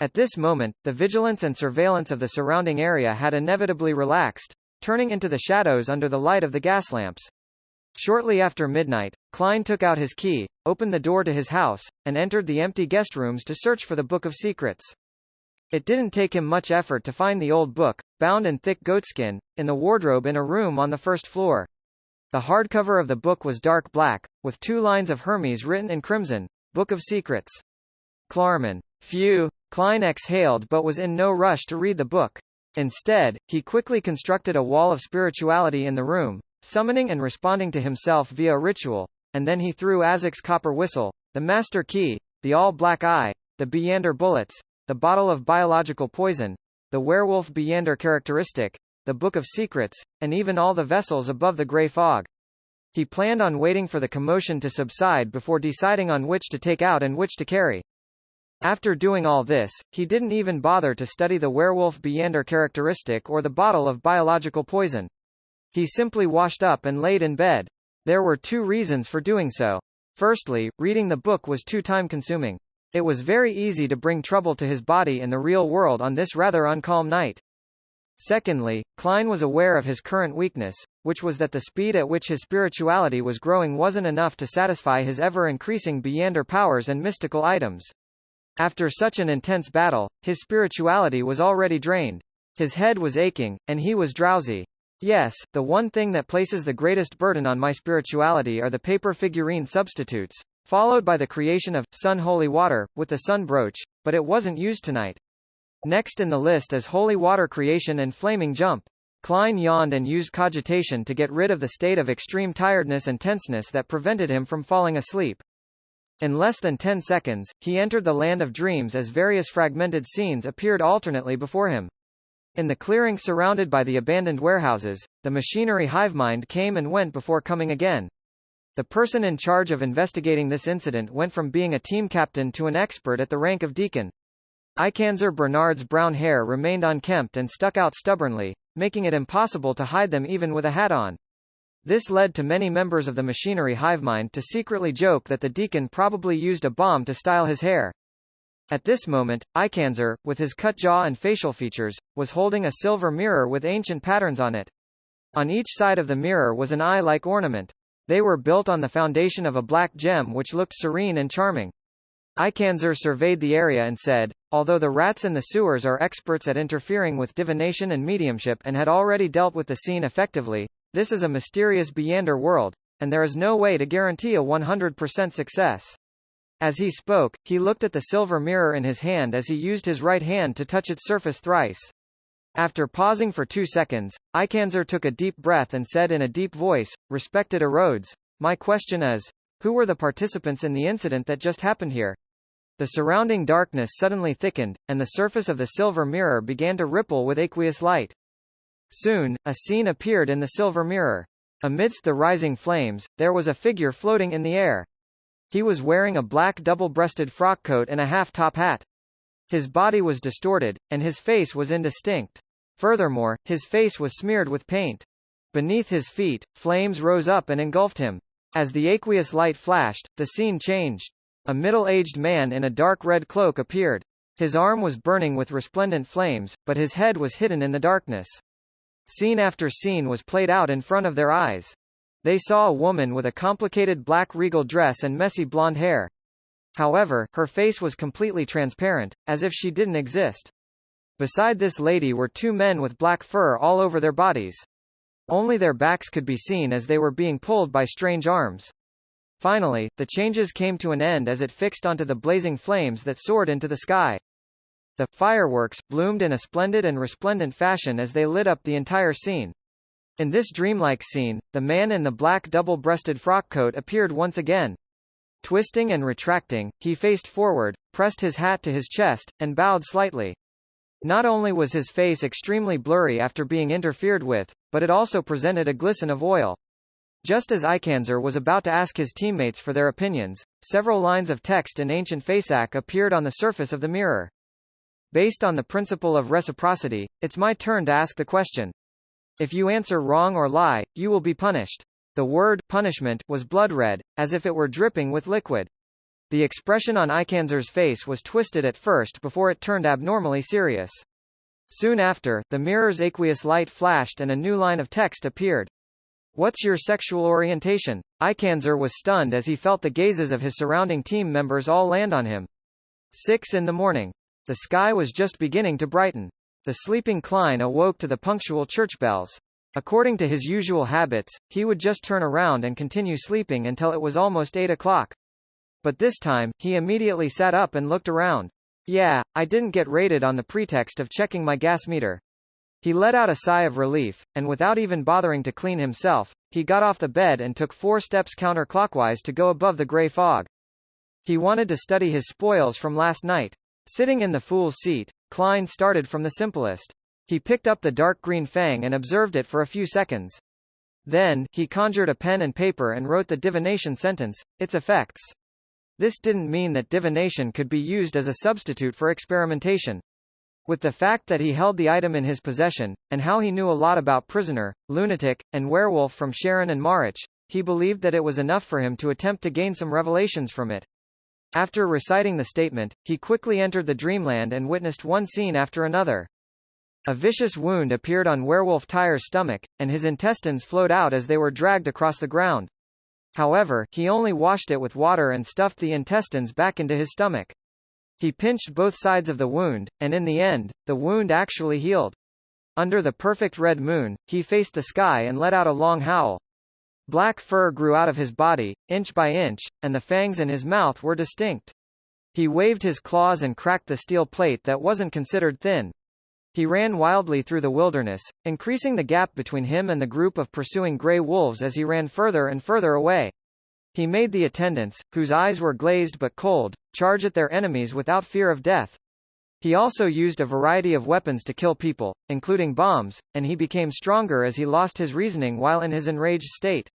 At this moment, the vigilance and surveillance of the surrounding area had inevitably relaxed, turning into the shadows under the light of the gas lamps. Shortly after midnight, Klein took out his key, opened the door to his house, and entered the empty guest rooms to search for the Book of Secrets. It didn't take him much effort to find the old book, bound in thick goatskin, in the wardrobe in a room on the first floor. The hardcover of the book was dark black, with 2 lines of Hermes written in crimson, Book of Secrets. Klarman. Phew, Klein exhaled but was in no rush to read the book. Instead, he quickly constructed a wall of spirituality in the room, summoning and responding to himself via ritual, and then he threw Azek's copper whistle, the master key, the all-black eye, the Beyonder bullets, the bottle of biological poison, the werewolf Beyonder characteristic, the Book of Secrets, and even all the vessels above the grey fog. He planned on waiting for the commotion to subside before deciding on which to take out and which to carry. After doing all this, he didn't even bother to study the werewolf Beyonder characteristic or the bottle of biological poison. He simply washed up and laid in bed. There were 2 reasons for doing so. Firstly, reading the book was too time-consuming. It was very easy to bring trouble to his body in the real world on this rather uncalm night. Secondly, Klein was aware of his current weakness, which was that the speed at which his spirituality was growing wasn't enough to satisfy his ever-increasing Beyonder powers and mystical items. After such an intense battle, his spirituality was already drained. His head was aching, and he was drowsy. Yes, the one thing that places the greatest burden on my spirituality are the paper figurine substitutes, followed by the creation of Sun Holy Water, with the sun brooch, but it wasn't used tonight. Next in the list is Holy Water Creation and Flaming Jump. Klein yawned and used cogitation to get rid of the state of extreme tiredness and tenseness that prevented him from falling asleep. In less than 10 seconds, he entered the land of dreams as various fragmented scenes appeared alternately before him. In the clearing surrounded by the abandoned warehouses, the machinery hivemind came and went before coming again. The person in charge of investigating this incident went from being a team captain to an expert at the rank of deacon. Ikanzer Bernard's brown hair remained unkempt and stuck out stubbornly, making it impossible to hide them even with a hat on. This led to many members of the machinery hivemind to secretly joke that the deacon probably used a bomb to style his hair. At this moment, Ikanzer, with his cut jaw and facial features, was holding a silver mirror with ancient patterns on it. On each side of the mirror was an eye-like ornament. They were built on the foundation of a black gem which looked serene and charming. Ikanzer surveyed the area and said, although the rats in the sewers are experts at interfering with divination and mediumship and had already dealt with the scene effectively, this is a mysterious Beyonder world, and there is no way to guarantee a 100% success. As he spoke, he looked at the silver mirror in his hand as he used his right hand to touch its surface thrice. After pausing for 2 seconds, Ikanzer took a deep breath and said in a deep voice, Respected Erodes, my question is, who were the participants in the incident that just happened here? The surrounding darkness suddenly thickened, and the surface of the silver mirror began to ripple with aqueous light. Soon, a scene appeared in the silver mirror. Amidst the rising flames, there was a figure floating in the air. He was wearing a black double-breasted frock coat and a half-top hat. His body was distorted, and his face was indistinct. Furthermore, his face was smeared with paint. Beneath his feet, flames rose up and engulfed him. As the aqueous light flashed, the scene changed. A middle-aged man in a dark red cloak appeared. His arm was burning with resplendent flames, but his head was hidden in the darkness. Scene after scene was played out in front of their eyes. They saw a woman with a complicated black regal dress and messy blonde hair. However, her face was completely transparent, as if she didn't exist. Beside this lady were two men with black fur all over their bodies. Only their backs could be seen as they were being pulled by strange arms. Finally, the changes came to an end as it fixed onto the blazing flames that soared into the sky. The fireworks bloomed in a splendid and resplendent fashion as they lit up the entire scene. In this dreamlike scene, the man in the black double-breasted frock coat appeared once again. Twisting and retracting, he faced forward, pressed his hat to his chest, and bowed slightly. Not only was his face extremely blurry after being interfered with, but it also presented a glisten of oil. Just as Ikanzer was about to ask his teammates for their opinions, several lines of text in ancient Fasak appeared on the surface of the mirror. Based on the principle of reciprocity, it's my turn to ask the question. If you answer wrong or lie, you will be punished. The word punishment was blood red, as if it were dripping with liquid. The expression on Ikanzer's face was twisted at first before it turned abnormally serious. Soon after, the mirror's aqueous light flashed and a new line of text appeared. What's your sexual orientation? Ikanzer was stunned as he felt the gazes of his surrounding team members all land on him. 6 in the morning. The sky was just beginning to brighten. The sleeping Klein awoke to the punctual church bells. According to his usual habits, he would just turn around and continue sleeping until it was almost 8 o'clock. But this time, he immediately sat up and looked around. Yeah, I didn't get raided on the pretext of checking my gas meter. He let out a sigh of relief, and without even bothering to clean himself, he got off the bed and took 4 steps counterclockwise to go above the gray fog. He wanted to study his spoils from last night. Sitting in the fool's seat, Klein started from the simplest. He picked up the dark green fang and observed it for a few seconds. Then, he conjured a pen and paper and wrote the divination sentence, its effects. This didn't mean that divination could be used as a substitute for experimentation. With the fact that he held the item in his possession, and how he knew a lot about prisoner, lunatic, and werewolf from Sharon and Marich, he believed that it was enough for him to attempt to gain some revelations from it. After reciting the statement, he quickly entered the dreamland and witnessed one scene after another. A vicious wound appeared on Werewolf Tyre's stomach, and his intestines flowed out as they were dragged across the ground. However, he only washed it with water and stuffed the intestines back into his stomach. He pinched both sides of the wound, and in the end, the wound actually healed. Under the perfect red moon, he faced the sky and let out a long howl. Black fur grew out of his body, inch by inch, and the fangs in his mouth were distinct. He waved his claws and cracked the steel plate that wasn't considered thin. He ran wildly through the wilderness, increasing the gap between him and the group of pursuing gray wolves as he ran further and further away. He made the attendants, whose eyes were glazed but cold, charge at their enemies without fear of death. He also used a variety of weapons to kill people, including bombs, and he became stronger as he lost his reasoning while in his enraged state.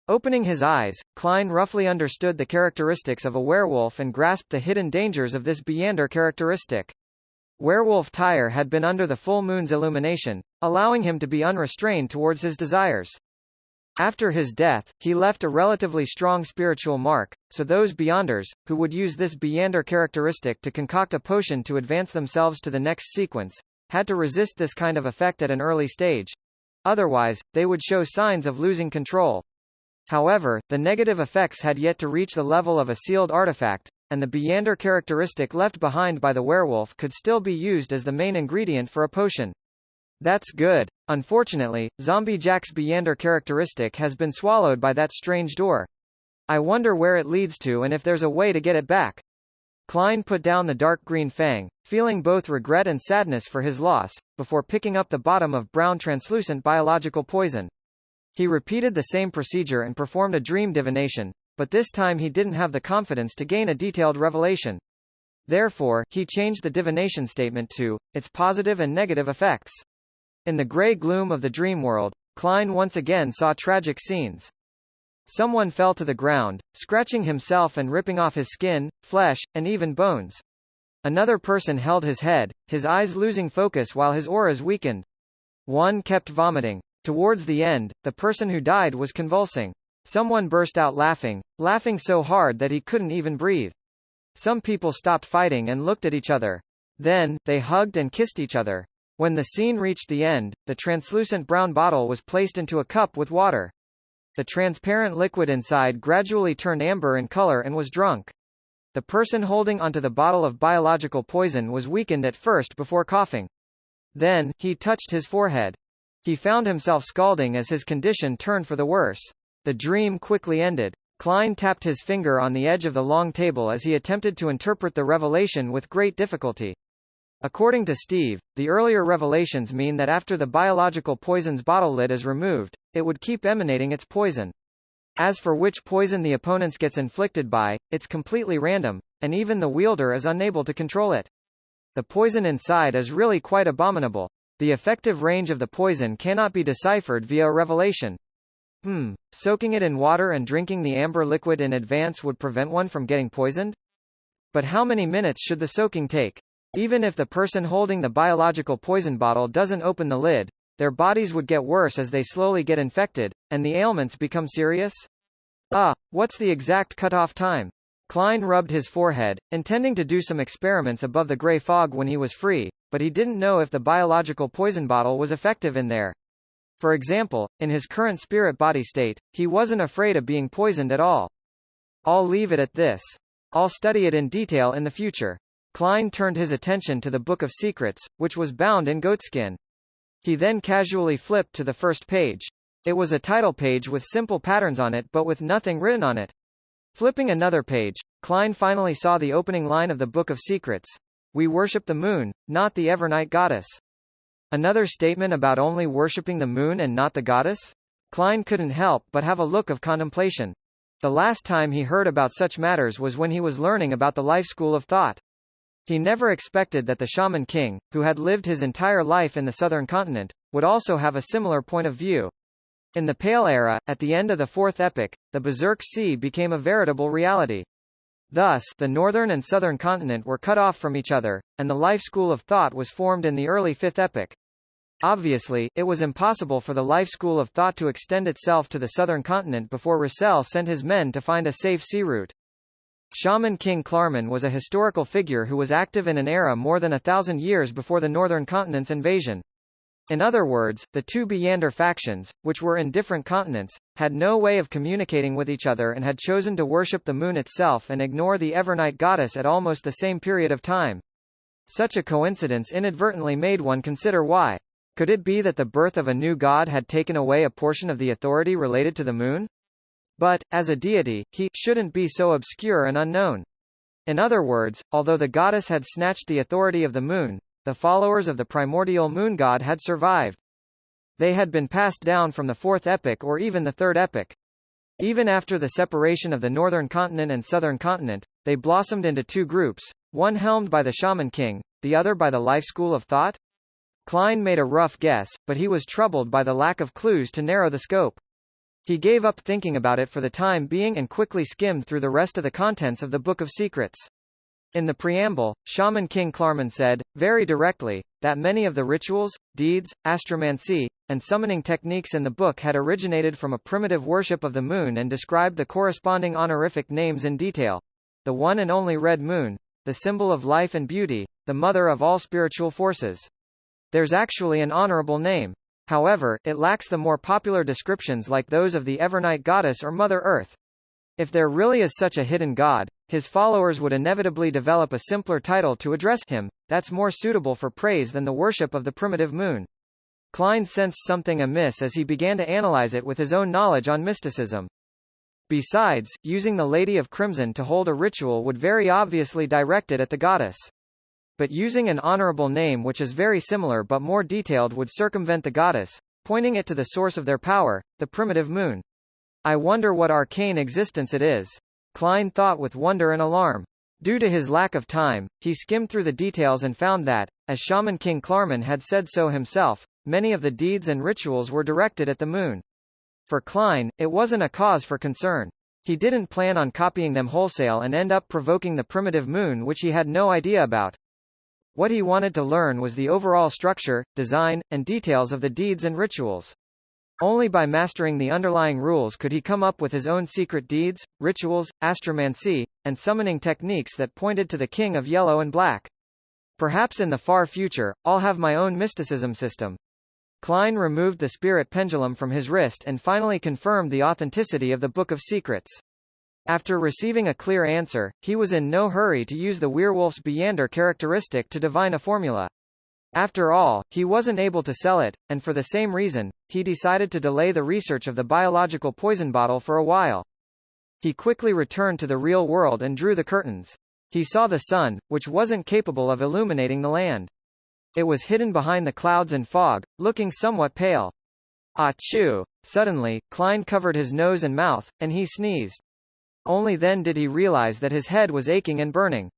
Opening his eyes, Klein roughly understood the characteristics of a werewolf and grasped the hidden dangers of this Beander characteristic. Werewolf Tyre had been under the full moon's illumination, allowing him to be unrestrained towards his desires. After his death, he left a relatively strong spiritual mark, so those Beyonders, who would use this Beander characteristic to concoct a potion to advance themselves to the next sequence, had to resist this kind of effect at an early stage. Otherwise, they would show signs of losing control. However, the negative effects had yet to reach the level of a sealed artifact, and the Beander characteristic left behind by the werewolf could still be used as the main ingredient for a potion. That's good. Unfortunately, Zombie Jack's Beander characteristic has been swallowed by that strange door. I wonder where it leads to and if there's a way to get it back. Klein put down the dark green fang, feeling both regret and sadness for his loss, before picking up the bottom of brown translucent biological poison. He repeated the same procedure and performed a dream divination, but this time he didn't have the confidence to gain a detailed revelation. Therefore, he changed the divination statement to, its positive and negative effects. In the gray gloom of the dream world, Klein once again saw tragic scenes. Someone fell to the ground, scratching himself and ripping off his skin, flesh, and even bones. Another person held his head, his eyes losing focus while his auras weakened. One kept vomiting. Towards the end, the person who died was convulsing. Someone burst out laughing so hard that he couldn't even breathe. Some people stopped fighting and looked at each other. Then, they hugged and kissed each other. When the scene reached the end, the translucent brown bottle was placed into a cup with water. The transparent liquid inside gradually turned amber in color and was drunk. the person holding onto the bottle of biological poison was weakened at first before coughing. Then, he touched his forehead. He found himself scalding as his condition turned for the worse. The dream quickly ended. Klein tapped his finger on the edge of the long table as he attempted to interpret the revelation with great difficulty. According to Steve, the earlier revelations mean that after the biological poison's bottle lid is removed, it would keep emanating its poison. As for which poison the opponent gets inflicted by, it's completely random, and even the wielder is unable to control it. The poison inside is really quite abominable. The effective range of the poison cannot be deciphered via a revelation. Soaking it in water and drinking the amber liquid in advance would prevent one from getting poisoned? But how many minutes should the soaking take? Even if the person holding the biological poison bottle doesn't open the lid, their bodies would get worse as they slowly get infected, and the ailments become serious? What's the exact cutoff time? Klein rubbed his forehead, intending to do some experiments above the gray fog when he was free, but he didn't know if the biological poison bottle was effective in there. For example, in his current spirit-body state, he wasn't afraid of being poisoned at all. I'll leave it at this. I'll study it in detail in the future. Klein turned his attention to the Book of Secrets, which was bound in goatskin. He then casually flipped to the first page. It was a title page with simple patterns on it but with nothing written on it. Flipping another page, Klein finally saw the opening line of the Book of Secrets. We worship the moon, not the Evernight goddess. Another statement about only worshipping the moon and not the goddess? Klein couldn't help but have a look of contemplation. The last time he heard about such matters was when he was learning about the life school of thought. He never expected that the Shaman King, who had lived his entire life in the southern continent, would also have a similar point of view. In the Pale Era, at the end of the Fourth Epoch, the Berserk Sea became a veritable reality. Thus, the northern and southern continent were cut off from each other, and the life school of thought was formed in the early Fifth Epoch. Obviously, it was impossible for the life school of thought to extend itself to the southern continent before Russell sent his men to find a safe sea route. Shaman King Klarman was a historical figure who was active in an era more than 1,000 years before the northern continent's invasion. In other words, the two Byander factions, which were in different continents, had no way of communicating with each other and had chosen to worship the moon itself and ignore the Evernight goddess at almost the same period of time. Such a coincidence inadvertently made one consider why. Could it be that the birth of a new god had taken away a portion of the authority related to the moon? But, as a deity, he shouldn't be so obscure and unknown. In other words, although the goddess had snatched the authority of the moon, the followers of the primordial moon god had survived. They had been passed down from the Fourth Epoch or even the Third Epoch. Even after the separation of the northern continent and southern continent, they blossomed into two groups, one helmed by the Shaman King, the other by the life school of thought? Klein made a rough guess, but he was troubled by the lack of clues to narrow the scope. He gave up thinking about it for the time being and quickly skimmed through the rest of the contents of the Book of Secrets. In the preamble, Shaman King Klarman said, very directly, that many of the rituals, deeds, astromancy, and summoning techniques in the book had originated from a primitive worship of the moon and described the corresponding honorific names in detail. The one and only red moon, the symbol of life and beauty, the mother of all spiritual forces. There's actually an honorable name. However, it lacks the more popular descriptions like those of the Evernight goddess or Mother Earth. If there really is such a hidden god, his followers would inevitably develop a simpler title to address him, that's more suitable for praise than the worship of the primitive moon. Klein sensed something amiss as he began to analyze it with his own knowledge on mysticism. Besides, using the Lady of Crimson to hold a ritual would very obviously direct it at the goddess. But using an honorable name which is very similar but more detailed would circumvent the goddess, pointing it to the source of their power, the primitive moon. I wonder what arcane existence it is. Klein thought with wonder and alarm. Due to his lack of time, he skimmed through the details and found that, as Shaman King Klarman had said so himself, many of the deeds and rituals were directed at the moon. For Klein, it wasn't a cause for concern. He didn't plan on copying them wholesale and end up provoking the primitive moon which he had no idea about. What he wanted to learn was the overall structure, design, and details of the deeds and rituals. Only by mastering the underlying rules could he come up with his own secret deeds, rituals, astromancy, and summoning techniques that pointed to the King of Yellow and Black. Perhaps in the far future, I'll have my own mysticism system. Klein removed the spirit pendulum from his wrist and finally confirmed the authenticity of the Book of Secrets. After receiving a clear answer, he was in no hurry to use the Weerwolf's Beander characteristic to divine a formula. After all, he wasn't able to sell it, and for the same reason, he decided to delay the research of the biological poison bottle for a while. He quickly returned to the real world and drew the curtains. He saw the sun, which wasn't capable of illuminating the land. It was hidden behind the clouds and fog, looking somewhat pale. Achoo! Suddenly, Klein covered his nose and mouth, and he sneezed. Only then did he realize that his head was aching and burning.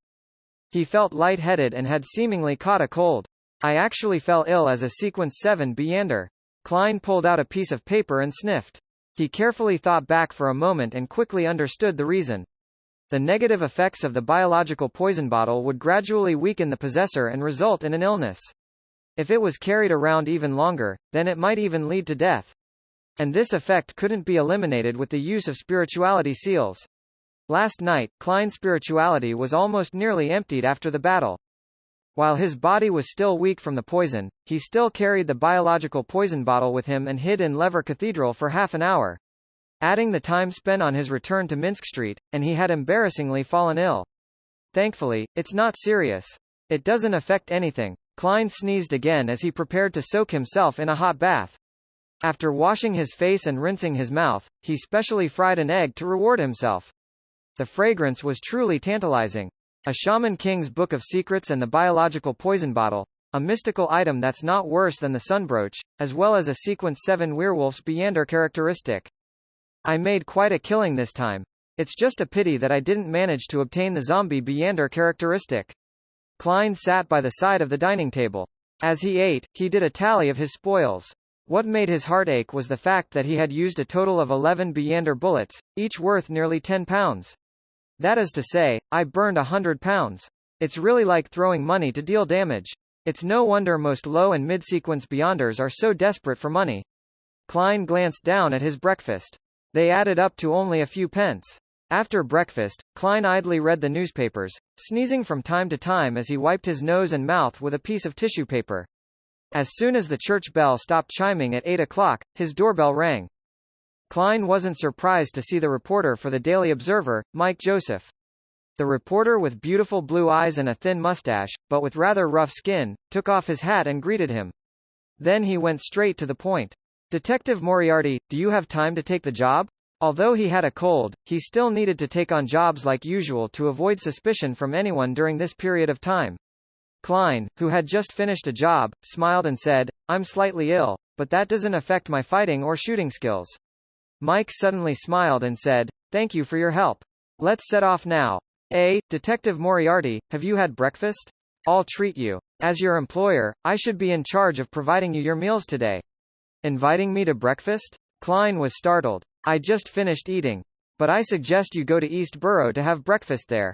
He felt lightheaded and had seemingly caught a cold. I actually fell ill as a Sequence 7 Beander. Klein pulled out a piece of paper and sniffed. He carefully thought back for a moment and quickly understood the reason. The negative effects of the biological poison bottle would gradually weaken the possessor and result in an illness. If it was carried around even longer, then it might even lead to death. And this effect couldn't be eliminated with the use of spirituality seals. Last night, Klein's spirituality was almost nearly emptied after the battle. While his body was still weak from the poison, he still carried the biological poison bottle with him and hid in Lever Cathedral for half an hour. Adding the time spent on his return to Minsk Street, and he had embarrassingly fallen ill. Thankfully, it's not serious. It doesn't affect anything. Klein sneezed again as he prepared to soak himself in a hot bath. After washing his face and rinsing his mouth, he specially fried an egg to reward himself. The fragrance was truly tantalizing. A Shaman King's Book of Secrets and the biological poison bottle, a mystical item that's not worse than the sunbrooch, as well as a Sequence 7 Weerwolf's Beander characteristic. I made quite a killing this time. It's just a pity that I didn't manage to obtain the zombie Beander characteristic. Klein sat by the side of the dining table. As he ate, he did a tally of his spoils. What made his heart ache was the fact that he had used a total of 11 Beander bullets, each worth nearly 10 pounds. That is to say, I burned 100 pounds. It's really like throwing money to deal damage. It's no wonder most low and mid-sequence Beanders are so desperate for money. Klein glanced down at his breakfast. They added up to only a few pence. After breakfast, Klein idly read the newspapers, sneezing from time to time as he wiped his nose and mouth with a piece of tissue paper. As soon as the church bell stopped chiming at 8 o'clock, his doorbell rang. Klein wasn't surprised to see the reporter for the Daily Observer, Mike Joseph. The reporter, with beautiful blue eyes and a thin mustache, but with rather rough skin, took off his hat and greeted him. Then he went straight to the point. Detective Moriarty, do you have time to take the job? Although he had a cold, he still needed to take on jobs like usual to avoid suspicion from anyone during this period of time. Klein, who had just finished a job, smiled and said, I'm slightly ill, but that doesn't affect my fighting or shooting skills. Mike suddenly smiled and said, thank you for your help. Let's set off now. Detective Moriarty, have you had breakfast? I'll treat you. As your employer, I should be in charge of providing you your meals today. Inviting me to breakfast? Klein was startled. I just finished eating. But I suggest you go to East Borough to have breakfast there.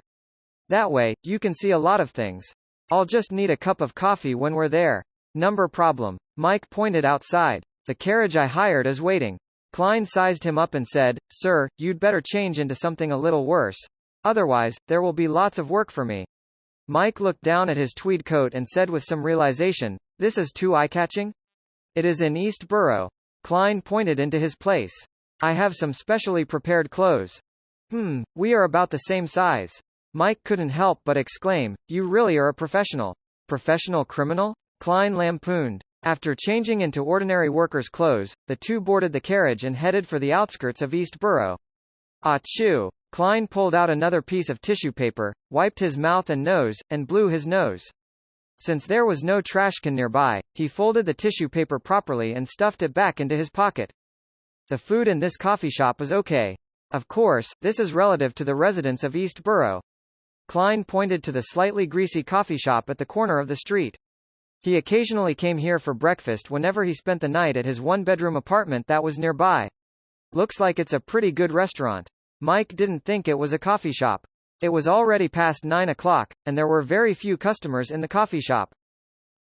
That way, you can see a lot of things. I'll just need a cup of coffee when we're there. Number problem. Mike pointed outside. The carriage I hired is waiting. Klein sized him up and said, Sir, you'd better change into something a little worse. Otherwise, there will be lots of work for me. Mike looked down at his tweed coat and said with some realization, this is too eye-catching? It is in East Borough. Klein pointed into his place. I have some specially prepared clothes. We are about the same size. Mike couldn't help but exclaim, you really are a professional. Professional criminal? Klein lampooned. After changing into ordinary workers' clothes, the two boarded the carriage and headed for the outskirts of East Borough. Achoo! Klein pulled out another piece of tissue paper, wiped his mouth and nose, and blew his nose. Since there was no trash can nearby, he folded the tissue paper properly and stuffed it back into his pocket. The food in this coffee shop is okay. Of course, this is relative to the residents of East Borough. Klein pointed to the slightly greasy coffee shop at the corner of the street. He occasionally came here for breakfast whenever he spent the night at his one-bedroom apartment that was nearby. Looks like it's a pretty good restaurant. Mike didn't think it was a coffee shop. It was already past 9 o'clock, and there were very few customers in the coffee shop.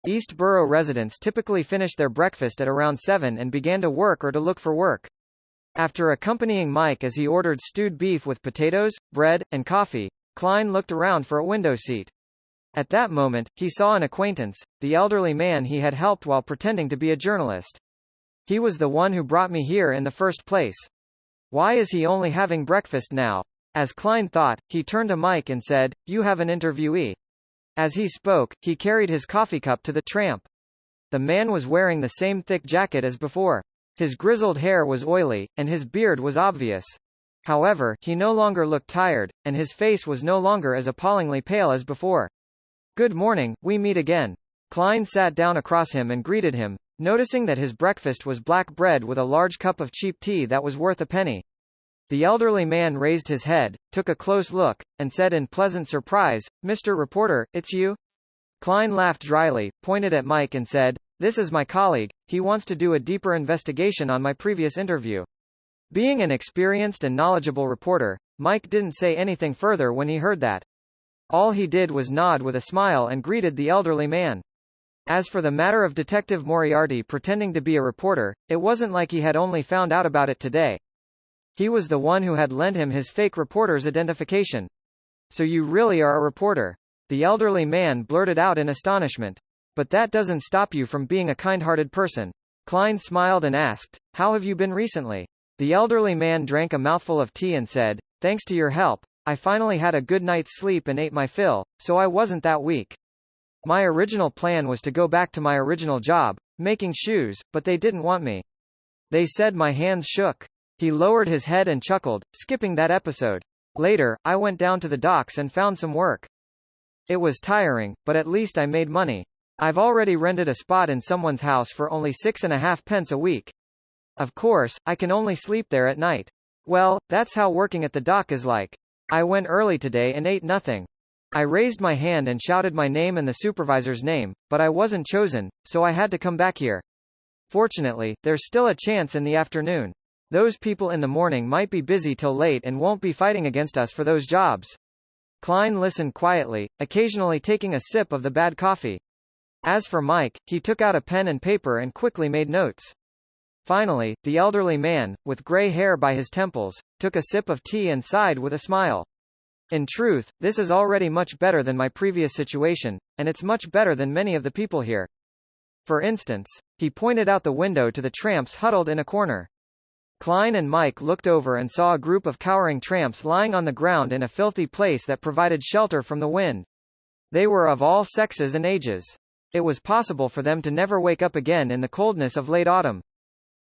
East Borough residents typically finished their breakfast at around 7 and began to work or to look for work. After accompanying Mike as he ordered stewed beef with potatoes, bread, and coffee, Klein looked around for a window seat. At that moment, he saw an acquaintance, the elderly man he had helped while pretending to be a journalist. He was the one who brought me here in the first place. Why is he only having breakfast now? As Klein thought, he turned to Mike and said, "You have an interviewee." As he spoke, he carried his coffee cup to the tramp. The man was wearing the same thick jacket as before. His grizzled hair was oily, and his beard was obvious. However, he no longer looked tired, and his face was no longer as appallingly pale as before. "Good morning, we meet again." Klein sat down across him and greeted him, noticing that his breakfast was black bread with a large cup of cheap tea that was worth a penny. The elderly man raised his head, took a close look, and said in pleasant surprise, "Mr. Reporter, it's you?" Klein laughed dryly, pointed at Mike and said, "This is my colleague, he wants to do a deeper investigation on my previous interview." Being an experienced and knowledgeable reporter, Mike didn't say anything further when he heard that. All he did was nod with a smile and greeted the elderly man. As for the matter of Detective Moriarty pretending to be a reporter, it wasn't like he had only found out about it today. He was the one who had lent him his fake reporter's identification. "So you really are a reporter?" the elderly man blurted out in astonishment. "But that doesn't stop you from being a kind-hearted person." Klein smiled and asked, "How have you been recently?" The elderly man drank a mouthful of tea and said, "Thanks to your help, I finally had a good night's sleep and ate my fill, so I wasn't that weak. My original plan was to go back to my original job, making shoes, but they didn't want me. They said my hands shook." He lowered his head and chuckled, skipping that episode. "Later, I went down to the docks and found some work. It was tiring, but at least I made money. I've already rented a spot in someone's house for only 6.5 pence a week. Of course, I can only sleep there at night. Well, that's how working at the dock is like. I went early today and ate nothing. I raised my hand and shouted my name and the supervisor's name, but I wasn't chosen, so I had to come back here. Fortunately, there's still a chance in the afternoon. Those people in the morning might be busy till late and won't be fighting against us for those jobs." Klein listened quietly, occasionally taking a sip of the bad coffee. As for Mike, he took out a pen and paper and quickly made notes. Finally, the elderly man, with gray hair by his temples, took a sip of tea and sighed with a smile. "In truth, this is already much better than my previous situation, and it's much better than many of the people here. For instance," he pointed out the window to the tramps huddled in a corner. Klein and Mike looked over and saw a group of cowering tramps lying on the ground in a filthy place that provided shelter from the wind. They were of all sexes and ages. It was possible for them to never wake up again in the coldness of late autumn.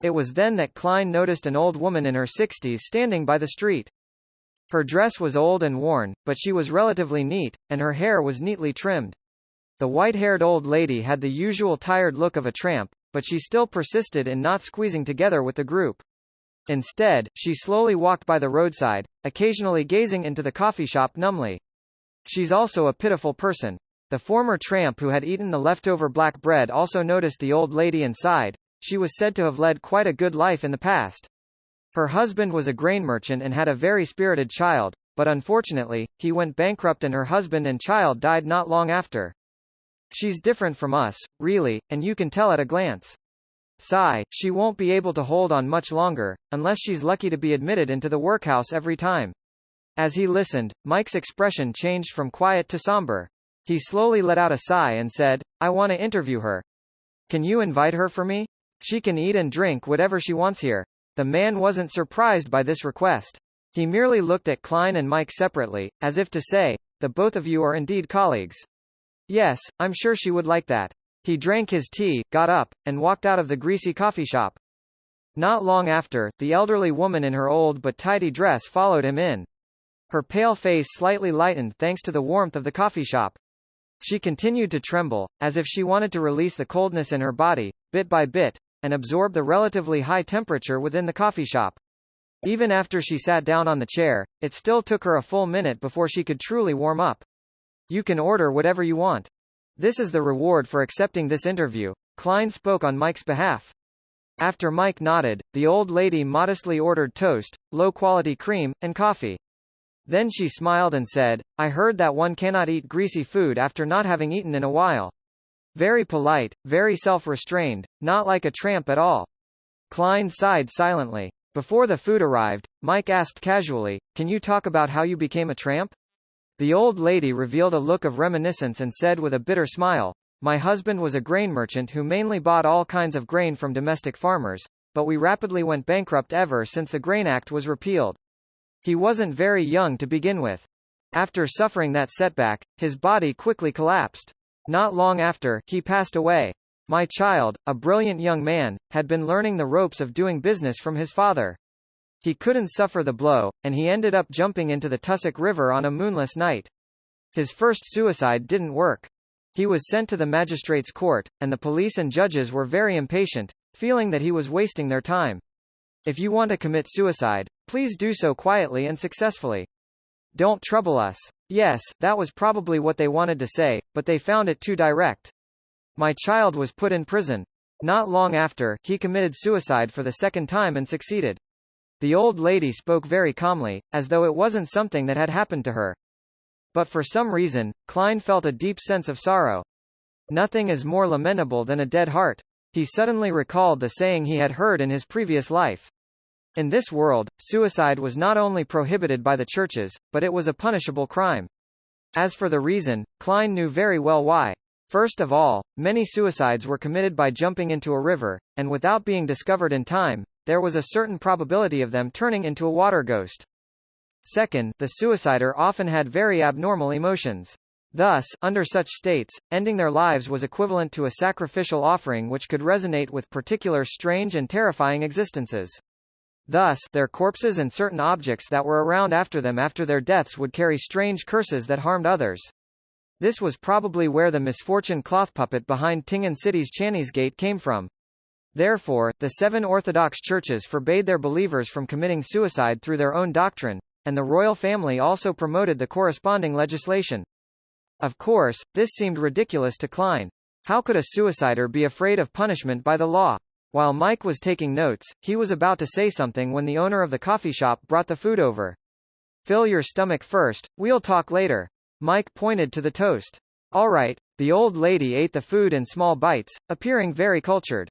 It was then that Klein noticed an old woman in her 60s standing by the street. Her dress was old and worn, but she was relatively neat, and her hair was neatly trimmed. The white-haired old lady had the usual tired look of a tramp, but she still persisted in not squeezing together with the group. Instead, she slowly walked by the roadside, occasionally gazing into the coffee shop numbly. "She's also a pitiful person." The former tramp who had eaten the leftover black bread also noticed the old lady and sighed. She was said to have led quite a good life in the past. Her husband was a grain merchant and had a very spirited child, but unfortunately, he went bankrupt and her husband and child died not long after. "She's different from us, really, and you can tell at a glance. Sigh, she won't be able to hold on much longer, unless she's lucky to be admitted into the workhouse every time." As he listened, Mike's expression changed from quiet to somber. He slowly let out a sigh and said, "I want to interview her. Can you invite her for me? She can eat and drink whatever she wants here." The man wasn't surprised by this request. He merely looked at Klein and Mike separately, as if to say, "The both of you are indeed colleagues. Yes, I'm sure she would like that." He drank his tea, got up, and walked out of the greasy coffee shop. Not long after, the elderly woman in her old but tidy dress followed him in. Her pale face slightly lightened thanks to the warmth of the coffee shop. She continued to tremble, as if she wanted to release the coldness in her body, bit by bit, and absorb the relatively high temperature within the coffee shop. Even after she sat down on the chair, it still took her a full minute before she could truly warm up. "You can order whatever you want. This is the reward for accepting this interview." Klein spoke on Mike's behalf. After Mike nodded, the old lady modestly ordered toast, low-quality cream, and coffee. Then she smiled and said, "I heard that one cannot eat greasy food after not having eaten in a while. Very polite, very self-restrained, not like a tramp at all." Klein sighed silently. Before the food arrived, Mike asked casually, "Can you talk about how you became a tramp?" The old lady revealed a look of reminiscence and said with a bitter smile, "My husband was a grain merchant who mainly bought all kinds of grain from domestic farmers, but we rapidly went bankrupt ever since the Grain Act was repealed. He wasn't very young to begin with. After suffering that setback, his body quickly collapsed. Not long after, he passed away. My child, a brilliant young man, had been learning the ropes of doing business from his father. He couldn't suffer the blow, and he ended up jumping into the Tussock River on a moonless night. His first suicide didn't work. He was sent to the magistrate's court, and the police and judges were very impatient, feeling that he was wasting their time. If you want to commit suicide, please do so quietly and successfully. Don't trouble us. Yes, that was probably what they wanted to say, but they found it too direct. My child was put in prison. Not long after, he committed suicide for the second time and succeeded. The old lady spoke very calmly, as though it wasn't something that had happened to her. But for some reason, Klein felt a deep sense of sorrow. Nothing is more lamentable than a dead heart. He suddenly recalled the saying he had heard in his previous life. In this world, suicide was not only prohibited by the churches, but it was a punishable crime. As for the reason, Klein knew very well why. First of all, many suicides were committed by jumping into a river, and without being discovered in time, there was a certain probability of them turning into a water ghost. Second, the suicider often had very abnormal emotions. Thus, under such states, ending their lives was equivalent to a sacrificial offering which could resonate with particular strange and terrifying existences. Thus, their corpses and certain objects that were around after them after their deaths would carry strange curses that harmed others. This was probably where the misfortune cloth puppet behind Tingen City's Channy's Gate came from. Therefore, the 7 Orthodox churches forbade their believers from committing suicide through their own doctrine, and the royal family also promoted the corresponding legislation. Of course, this seemed ridiculous to Klein. How could a suicider be afraid of punishment by the law? While Mike was taking notes, he was about to say something when the owner of the coffee shop brought the food over. Fill your stomach first, we'll talk later. Mike pointed to the toast. All right, the old lady ate the food in small bites, appearing very cultured.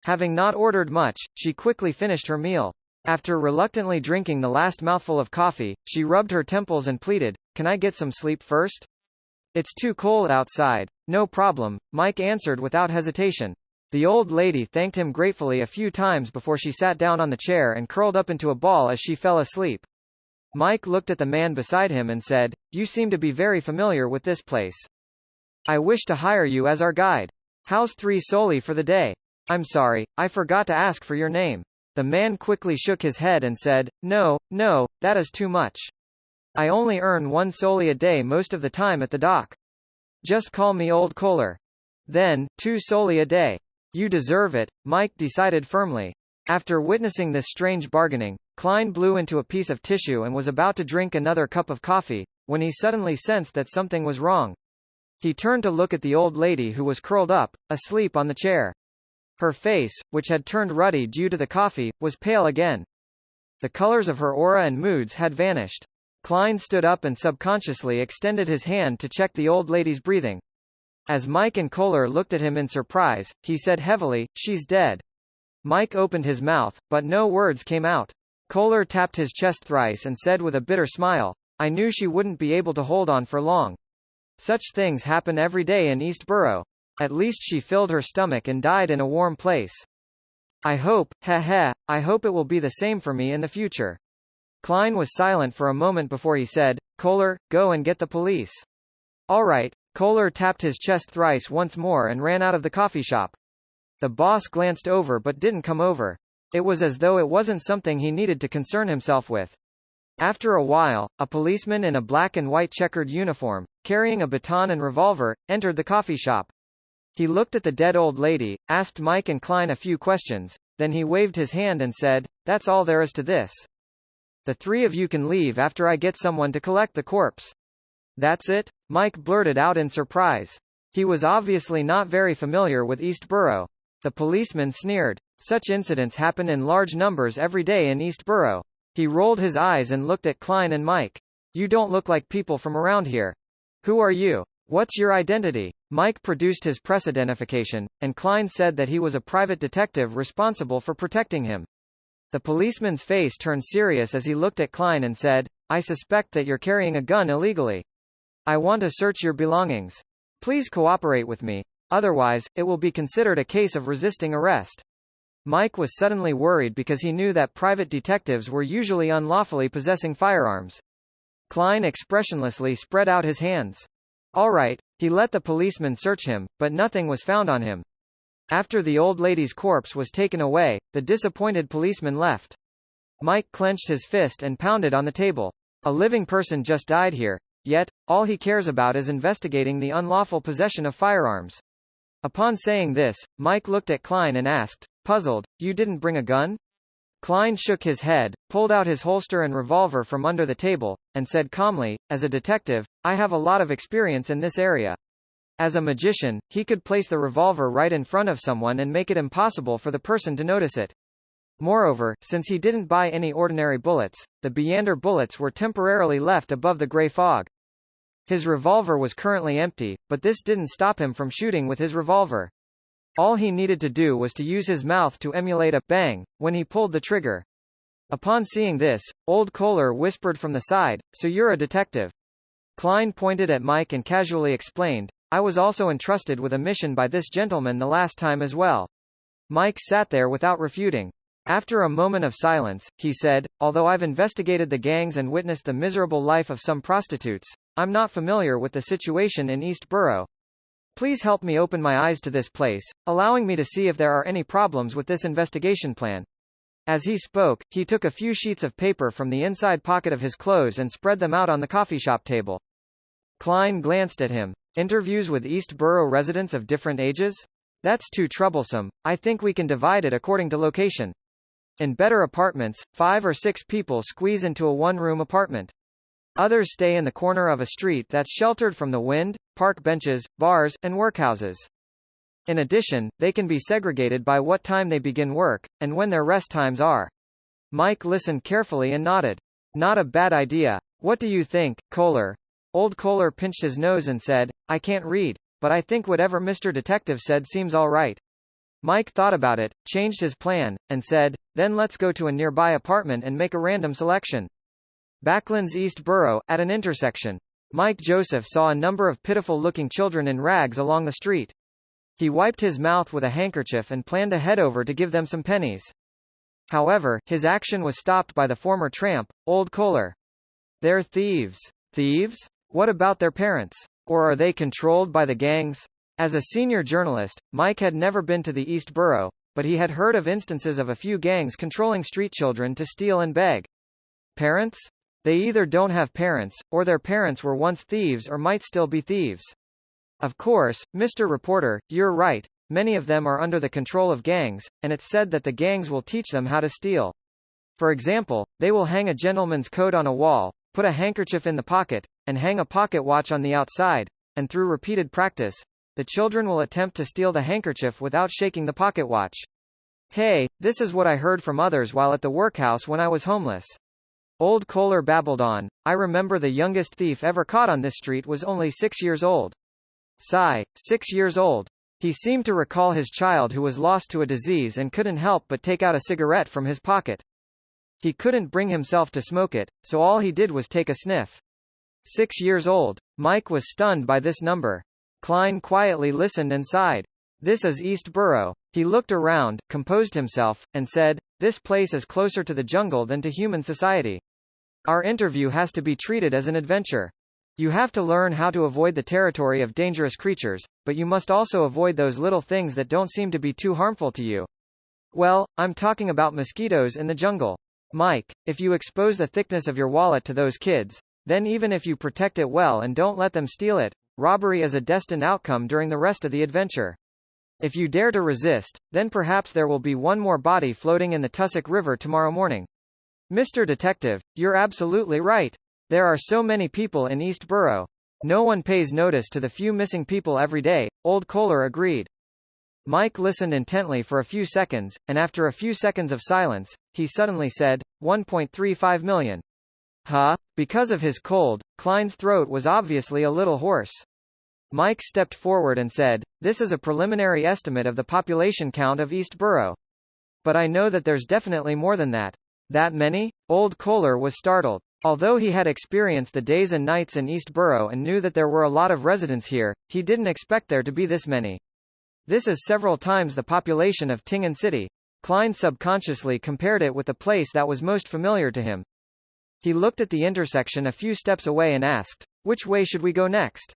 Having not ordered much, she quickly finished her meal. After reluctantly drinking the last mouthful of coffee, she rubbed her temples and pleaded, "Can I get some sleep first?" "It's too cold outside." "No problem," Mike answered without hesitation. The old lady thanked him gratefully a few times before she sat down on the chair and curled up into a ball as she fell asleep. Mike looked at the man beside him and said, "You seem to be very familiar with this place. I wish to hire you as our guide. How's 3 soldi for the day?" "I'm sorry, I forgot to ask for your name." The man quickly shook his head and said, No, that is too much. I only earn 1 soldi a day most of the time at the dock. Just call me Old Kohler. Then, 2 soldi a day. You deserve it, Mike decided firmly. After witnessing this strange bargaining, Klein blew into a piece of tissue and was about to drink another cup of coffee, when he suddenly sensed that something was wrong. He turned to look at the old lady who was curled up, asleep on the chair. Her face, which had turned ruddy due to the coffee, was pale again. The colors of her aura and moods had vanished. Klein stood up and subconsciously extended his hand to check the old lady's breathing. As Mike and Kohler looked at him in surprise, he said heavily, "She's dead." Mike opened his mouth, but no words came out. Kohler tapped his chest thrice and said with a bitter smile, "I knew she wouldn't be able to hold on for long. Such things happen every day in East Borough. At least she filled her stomach and died in a warm place. I hope it will be the same for me in the future." Klein was silent for a moment before he said, "Kohler, go and get the police." "All right." Kohler tapped his chest thrice once more and ran out of the coffee shop. The boss glanced over but didn't come over. It was as though it wasn't something he needed to concern himself with. After a while, a policeman in a black and white checkered uniform, carrying a baton and revolver, entered the coffee shop. He looked at the dead old lady, asked Mike and Klein a few questions, then he waved his hand and said, "That's all there is to this. The 3 of you can leave after I get someone to collect the corpse." "That's it?" Mike blurted out in surprise. He was obviously not very familiar with East Borough. The policeman sneered. Such incidents happen in large numbers every day in East Borough. He rolled his eyes and looked at Klein and Mike. "You don't look like people from around here. Who are you? What's your identity?" Mike produced his press identification, and Klein said that he was a private detective responsible for protecting him. The policeman's face turned serious as he looked at Klein and said, "I suspect that you're carrying a gun illegally. I want to search your belongings. Please cooperate with me. Otherwise, it will be considered a case of resisting arrest." Mike was suddenly worried because he knew that private detectives were usually unlawfully possessing firearms. Klein expressionlessly spread out his hands. All right, he let the policeman search him, but nothing was found on him. After the old lady's corpse was taken away, the disappointed policeman left. Mike clenched his fist and pounded on the table. A living person just died here, yet, all he cares about is investigating the unlawful possession of firearms. Upon saying this, Mike looked at Klein and asked, puzzled, "You didn't bring a gun?" Klein shook his head, pulled out his holster and revolver from under the table, and said calmly, "As a detective, I have a lot of experience in this area." As a magician, he could place the revolver right in front of someone and make it impossible for the person to notice it. Moreover, since he didn't buy any ordinary bullets, the Beyonder bullets were temporarily left above the gray fog. His revolver was currently empty, but this didn't stop him from shooting with his revolver. All he needed to do was to use his mouth to emulate a bang when he pulled the trigger. Upon seeing this, Old Kohler whispered from the side, "So you're a detective." Klein pointed at Mike and casually explained, "I was also entrusted with a mission by this gentleman the last time as well." Mike sat there without refuting. After a moment of silence, he said, "Although I've investigated the gangs and witnessed the miserable life of some prostitutes, I'm not familiar with the situation in East Borough. Please help me open my eyes to this place, allowing me to see if there are any problems with this investigation plan." As he spoke, he took a few sheets of paper from the inside pocket of his clothes and spread them out on the coffee shop table. Klein glanced at him. "Interviews with East Borough residents of different ages? That's too troublesome. I think we can divide it according to location. In better apartments, 5 or 6 people squeeze into a one-room apartment. Others stay in the corner of a street that's sheltered from the wind, park benches, bars, and workhouses. In addition, they can be segregated by what time they begin work, and when their rest times are." Mike listened carefully and nodded. "Not a bad idea. What do you think, Kohler?" Old Kohler pinched his nose and said, "I can't read, but I think whatever Mr. Detective said seems all right." Mike thought about it, changed his plan, and said, "Then let's go to a nearby apartment and make a random selection." Backlands East Borough, at an intersection. Mike Joseph saw a number of pitiful-looking children in rags along the street. He wiped his mouth with a handkerchief and planned to head over to give them some pennies. However, his action was stopped by the former tramp, Old Kohler. "They're thieves." "Thieves? What about their parents? Or are they controlled by the gangs?" As a senior journalist, Mike had never been to the East Borough, but he had heard of instances of a few gangs controlling street children to steal and beg. Parents? They either don't have parents, or their parents were once thieves or might still be thieves. Of course, Mr. Reporter, you're right. Many of them are under the control of gangs, and it's said that the gangs will teach them how to steal. For example, they will hang a gentleman's coat on a wall, put a handkerchief in the pocket, and hang a pocket watch on the outside, and through repeated practice, the children will attempt to steal the handkerchief without shaking the pocket watch. "Hey, this is what I heard from others while at the workhouse when I was homeless." Old Kohler babbled on, "I remember the youngest thief ever caught on this street was only 6 years old. Sigh, 6 years old. He seemed to recall his child who was lost to a disease and couldn't help but take out a cigarette from his pocket. He couldn't bring himself to smoke it, so all he did was take a sniff. 6 years old. Mike was stunned by this number. Klein quietly listened and sighed. "This is East Borough." He looked around, composed himself, and said, "This place is closer to the jungle than to human society. Our interview has to be treated as an adventure. You have to learn how to avoid the territory of dangerous creatures, but you must also avoid those little things that don't seem to be too harmful to you. Well, I'm talking about mosquitoes in the jungle. Mike, if you expose the thickness of your wallet to those kids, then even if you protect it well and don't let them steal it, robbery is a destined outcome during the rest of the adventure. If you dare to resist, then perhaps there will be one more body floating in the Tussock River tomorrow morning." "Mr. Detective, you're absolutely right. There are so many people in East Borough. No one pays notice to the few missing people every day," Old Kohler agreed. Mike listened intently for a few seconds, and after a few seconds of silence, he suddenly said, 1.35 million. Huh? Because of his cold, Klein's throat was obviously a little hoarse. Mike stepped forward and said, "This is a preliminary estimate of the population count of East Borough. But I know that there's definitely more than that." "That many?" Old Kohler was startled. Although he had experienced the days and nights in East Borough and knew that there were a lot of residents here, he didn't expect there to be this many. "This is several times the population of Tingen City." Klein subconsciously compared it with the place that was most familiar to him. He looked at the intersection a few steps away and asked, "Which way should we go next?"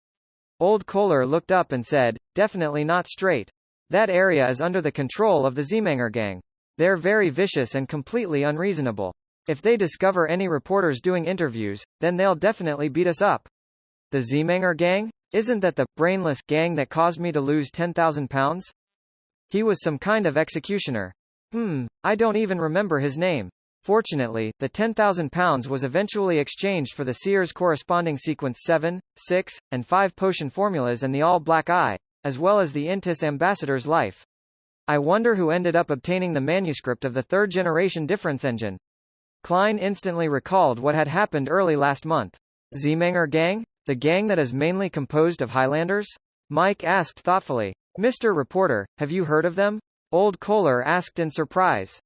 Old Kohler looked up and said, "Definitely not straight. That area is under the control of the Zeemanger gang. They're very vicious and completely unreasonable. If they discover any reporters doing interviews, then they'll definitely beat us up." "The Zeemanger gang? Isn't that the brainless gang that caused me to lose 10,000 pounds? He was some kind of executioner. I don't even remember his name." Fortunately, the 10,000 pounds was eventually exchanged for the Sears corresponding sequence 7, 6, and 5 potion formulas and the all-black eye, as well as the Intis ambassador's life. I wonder who ended up obtaining the manuscript of the third-generation difference engine. Klein instantly recalled what had happened early last month. Zeemanger gang? The gang that is mainly composed of Highlanders? Mike asked thoughtfully. "Mr. Reporter, have you heard of them?" Old Kohler asked in surprise.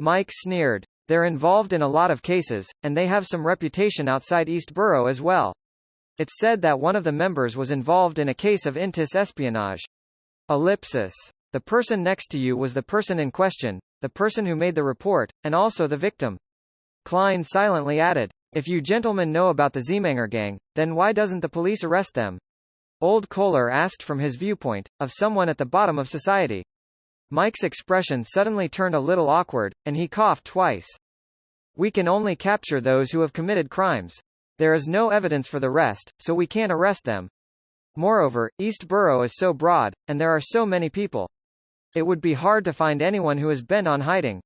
Mike sneered. "They're involved in a lot of cases, and they have some reputation outside Eastborough as well. It's said that one of the members was involved in a case of Intis espionage." Ellipsis. The person next to you was the person in question, the person who made the report, and also the victim. Klein silently added, "If you gentlemen know about the Zeemanger gang, then why doesn't the police arrest them?" Old Kohler asked from his viewpoint, of someone at the bottom of society. Mike's expression suddenly turned a little awkward, and he coughed twice. "We can only capture those who have committed crimes. There is no evidence for the rest, so we can't arrest them. Moreover, Eastborough is so broad, and there are so many people. It would be hard to find anyone who is bent on hiding."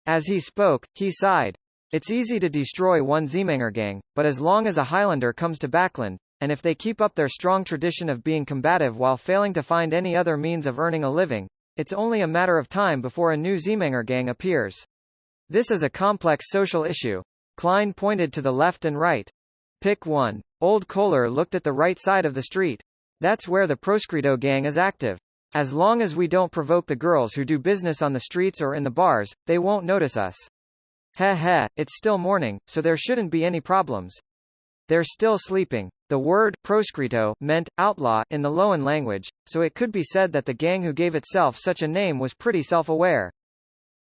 As he spoke, he sighed. It's easy to destroy one Zeemanger gang, but as long as a Highlander comes to Backland, and if they keep up their strong tradition of being combative while failing to find any other means of earning a living, it's only a matter of time before a new Zeemanger gang appears. This is a complex social issue. Klein pointed to the left and right. "Pick one." Old Kohler looked at the right side of the street. "That's where the Proscrito gang is active. As long as we don't provoke the girls who do business on the streets or in the bars, they won't notice us." Heh, it's still morning, so there shouldn't be any problems. They're still sleeping. The word proscrito meant outlaw in the Loan language, so it could be said that the gang who gave itself such a name was pretty self-aware.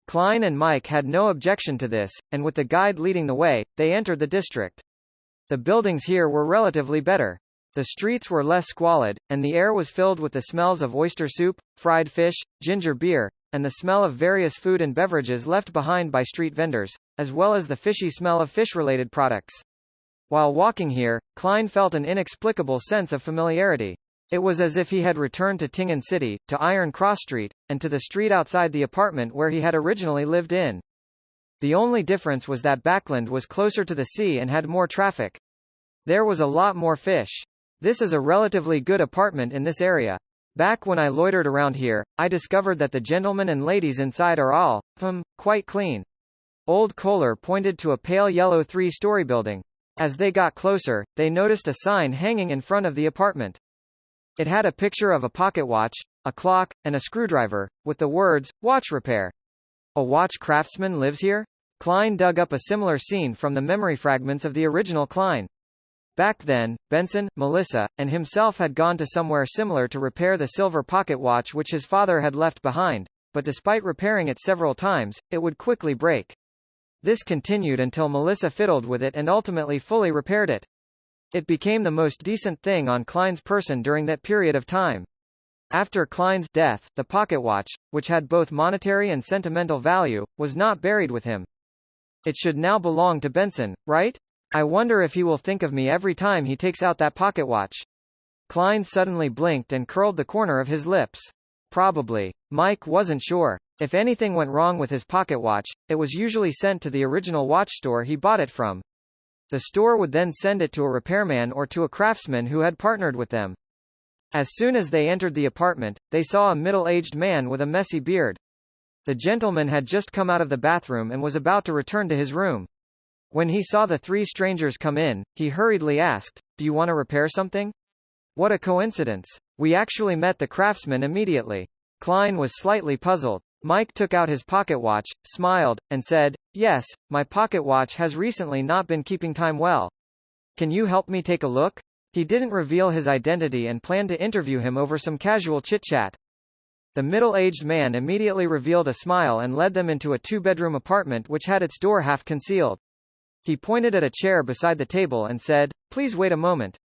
Klein and Mike had no objection to this, and with the guide leading the way, they entered the district. The buildings here were relatively better. The streets were less squalid, and the air was filled with the smells of oyster soup, fried fish, ginger beer, and the smell of various food and beverages left behind by street vendors, as well as the fishy smell of fish-related products. While walking here, Klein felt an inexplicable sense of familiarity. It was as if he had returned to Tingen City, to Iron Cross Street, and to the street outside the apartment where he had originally lived in. The only difference was that Backland was closer to the sea and had more traffic. There was a lot more fish. This is a relatively good apartment in this area. Back when I loitered around here, I discovered that the gentlemen and ladies inside are all, quite clean. Old Kohler pointed to a pale yellow 3-story building. As they got closer, they noticed a sign hanging in front of the apartment. It had a picture of a pocket watch, a clock, and a screwdriver, with the words, "Watch Repair." A watch craftsman lives here? Klein dug up a similar scene from the memory fragments of the original Klein. Back then, Benson, Melissa, and himself had gone to somewhere similar to repair the silver pocket watch which his father had left behind, but despite repairing it several times, it would quickly break. This continued until Melissa fiddled with it and ultimately fully repaired it. It became the most decent thing on Klein's person during that period of time. After Klein's death, the pocket watch, which had both monetary and sentimental value, was not buried with him. It should now belong to Benson, right? I wonder if he will think of me every time he takes out that pocket watch. Klein suddenly blinked and curled the corner of his lips. Probably. Mike wasn't sure. If anything went wrong with his pocket watch, it was usually sent to the original watch store he bought it from. The store would then send it to a repairman or to a craftsman who had partnered with them. As soon as they entered the apartment, they saw a middle-aged man with a messy beard. The gentleman had just come out of the bathroom and was about to return to his room. When he saw the 3 strangers come in, he hurriedly asked, "Do you want to repair something?" What a coincidence. We actually met the craftsman immediately. Klein was slightly puzzled. Mike took out his pocket watch, smiled, and said, "Yes, my pocket watch has recently not been keeping time well. Can you help me take a look?" He didn't reveal his identity and planned to interview him over some casual chit-chat. The middle-aged man immediately revealed a smile and led them into a two-bedroom apartment which had its door half concealed. He pointed at a chair beside the table and said, "Please wait a moment.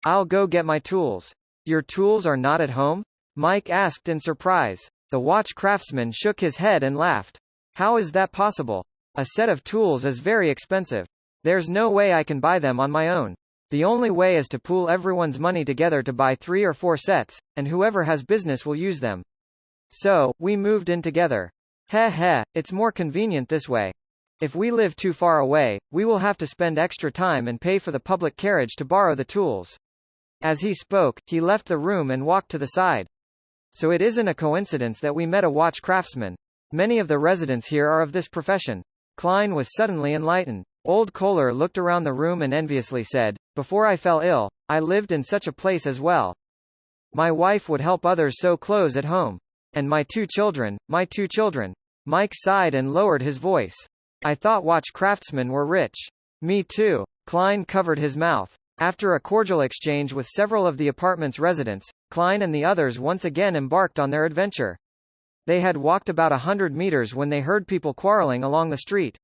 I'll go get my tools." "Your tools are not at home?" Mike asked in surprise. The watch craftsman shook his head and laughed. "How is that possible? A set of tools is very expensive. There's no way I can buy them on my own. The only way is to pool everyone's money together to buy 3 or 4 sets, and whoever has business will use them. So, we moved in together. Heh, it's more convenient this way. If we live too far away, we will have to spend extra time and pay for the public carriage to borrow the tools." As he spoke, he left the room and walked to the side. "So it isn't a coincidence that we met a watch craftsman. Many of the residents here are of this profession." Klein was suddenly enlightened. Old Kohler looked around the room and enviously said, "Before I fell ill, I lived in such a place as well. My wife would help others sew clothes at home. And my two children. Mike sighed and lowered his voice. "I thought watch craftsmen were rich." "Me too." Klein covered his mouth. After a cordial exchange with several of the apartment's residents, Klein and the others once again embarked on their adventure. They had walked about 100 meters when they heard people quarreling along the street.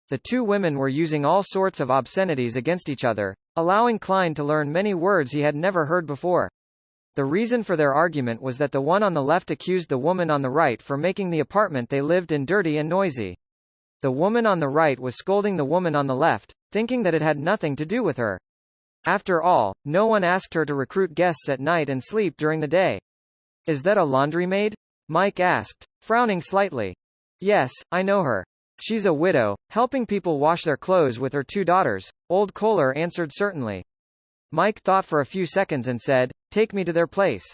The two women were using all sorts of obscenities against each other, allowing Klein to learn many words he had never heard before. The reason for their argument was that the one on the left accused the woman on the right for making the apartment they lived in dirty and noisy. The woman on the right was scolding the woman on the left, thinking that it had nothing to do with her. After all, no one asked her to recruit guests at night and sleep during the day. "Is that a laundry maid?" Mike asked, frowning slightly. "Yes, I know her. She's a widow, helping people wash their clothes with her 2 daughters, Old Kohler answered certainly. Mike thought for a few seconds and said, "Take me to their place."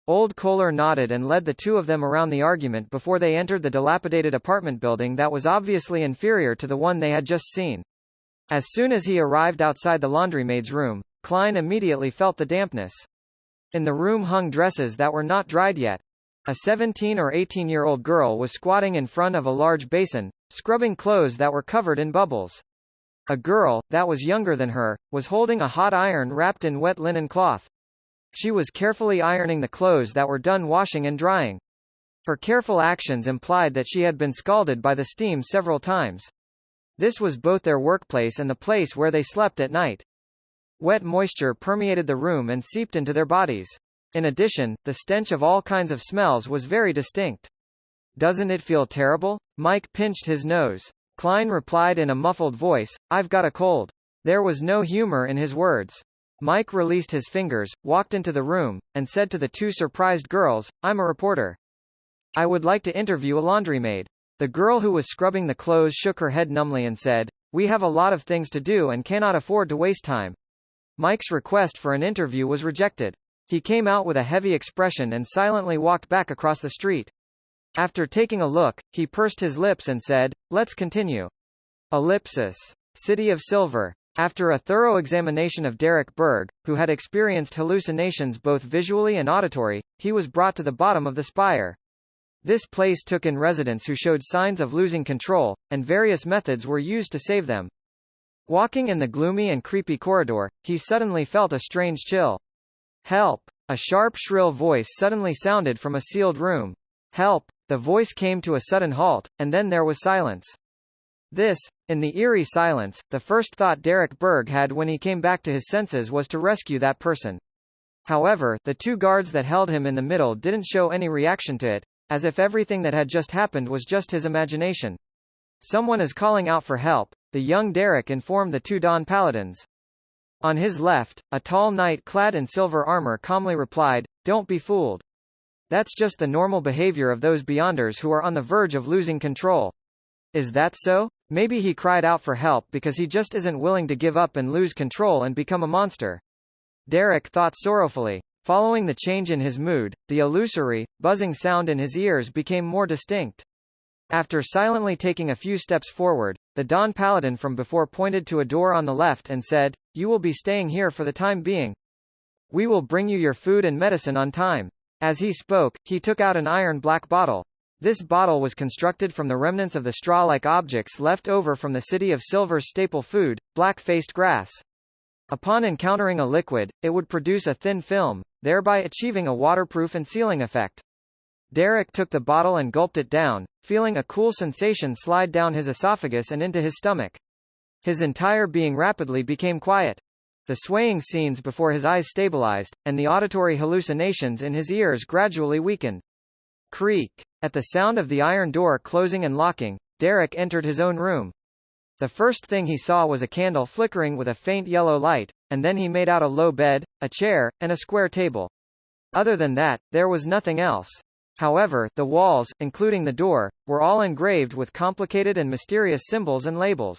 Old Kohler nodded and led the two of them around the argument before they entered the dilapidated apartment building that was obviously inferior to the one they had just seen. As soon as he arrived outside the laundrymaid's room, Klein immediately felt the dampness. In the room hung dresses that were not dried yet. A 17 or 18-year-old girl was squatting in front of a large basin, scrubbing clothes that were covered in bubbles. A girl, that was younger than her, was holding a hot iron wrapped in wet linen cloth. She was carefully ironing the clothes that were done washing and drying. Her careful actions implied that she had been scalded by the steam several times. This was both their workplace and the place where they slept at night. Wet moisture permeated the room and seeped into their bodies. In addition, the stench of all kinds of smells was very distinct. "Doesn't it feel terrible?" Mike pinched his nose. Klein replied in a muffled voice, "I've got a cold." There was no humor in his words. Mike released his fingers, walked into the room, and said to the two surprised girls, "I'm a reporter. I would like to interview a laundrymaid." The girl who was scrubbing the clothes shook her head numbly and said, "We have a lot of things to do and cannot afford to waste time." Mike's request for an interview was rejected. He came out with a heavy expression and silently walked back across the street. After taking a look, he pursed his lips and said, "Let's continue." Ellipsis. City of Silver. After a thorough examination of Derek Berg, who had experienced hallucinations both visually and auditory, he was brought to the bottom of the spire. This place took in residents who showed signs of losing control, and various methods were used to save them. Walking in the gloomy and creepy corridor, he suddenly felt a strange chill. "Help!" A sharp, shrill voice suddenly sounded from a sealed room. "Help!" The voice came to a sudden halt, and then there was silence. In the eerie silence, the first thought Derek Berg had when he came back to his senses was to rescue that person. However, the two guards that held him in the middle didn't show any reaction to it, as if everything that had just happened was just his imagination. "Someone is calling out for help," the young Derek informed the two Dawn Paladins. On his left, a tall knight clad in silver armor calmly replied, "Don't be fooled. That's just the normal behavior of those Beyonders who are on the verge of losing control." "Is that so? Maybe he cried out for help because he just isn't willing to give up and lose control and become a monster." Derek thought sorrowfully. Following the change in his mood, the illusory, buzzing sound in his ears became more distinct. After silently taking a few steps forward, the Dawn Paladin from before pointed to a door on the left and said, "You will be staying here for the time being. We will bring you your food and medicine on time." As he spoke, he took out an iron black bottle. This bottle was constructed from the remnants of the straw-like objects left over from the City of Silver's staple food, black-faced grass. Upon encountering a liquid, it would produce a thin film, thereby achieving a waterproof and sealing effect. Derek took the bottle and gulped it down, feeling a cool sensation slide down his esophagus and into his stomach. His entire being rapidly became quiet. The swaying scenes before his eyes stabilized, and the auditory hallucinations in his ears gradually weakened. Creak. At the sound of the iron door closing and locking, Derek entered his own room. The first thing he saw was a candle flickering with a faint yellow light, and then he made out a low bed, a chair, and a square table. Other than that, there was nothing else. However, the walls, including the door, were all engraved with complicated and mysterious symbols and labels.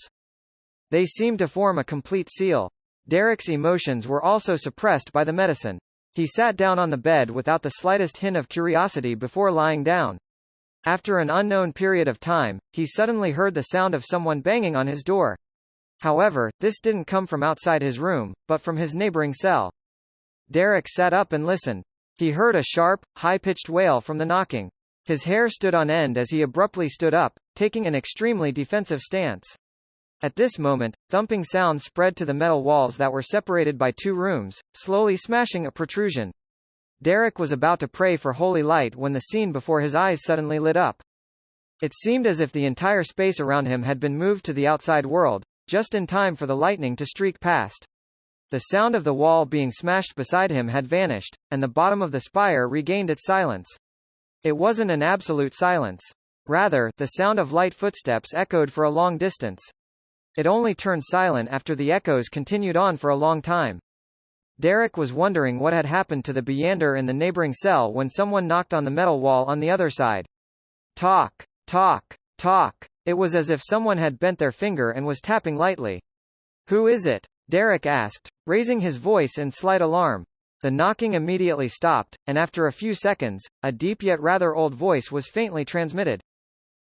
They seemed to form a complete seal. Derek's emotions were also suppressed by the medicine. He sat down on the bed without the slightest hint of curiosity before lying down. After an unknown period of time, he suddenly heard the sound of someone banging on his door. However, this didn't come from outside his room, but from his neighboring cell. Derek sat up and listened. He heard a sharp, high-pitched wail from the knocking. His hair stood on end as he abruptly stood up, taking an extremely defensive stance. At this moment, thumping sounds spread to the metal walls that were separated by two rooms, slowly smashing a protrusion. Derek was about to pray for holy light when the scene before his eyes suddenly lit up. It seemed as if the entire space around him had been moved to the outside world, just in time for the lightning to streak past. The sound of the wall being smashed beside him had vanished, and the bottom of the spire regained its silence. It wasn't an absolute silence. Rather, the sound of light footsteps echoed for a long distance. It only turned silent after the echoes continued on for a long time. Derek was wondering what had happened to the Beyonder in the neighboring cell when someone knocked on the metal wall on the other side. Talk, talk, talk. It was as if someone had bent their finger and was tapping lightly. Who is it? Derek asked, raising his voice in slight alarm. The knocking immediately stopped, and after a few seconds, a deep yet rather old voice was faintly transmitted.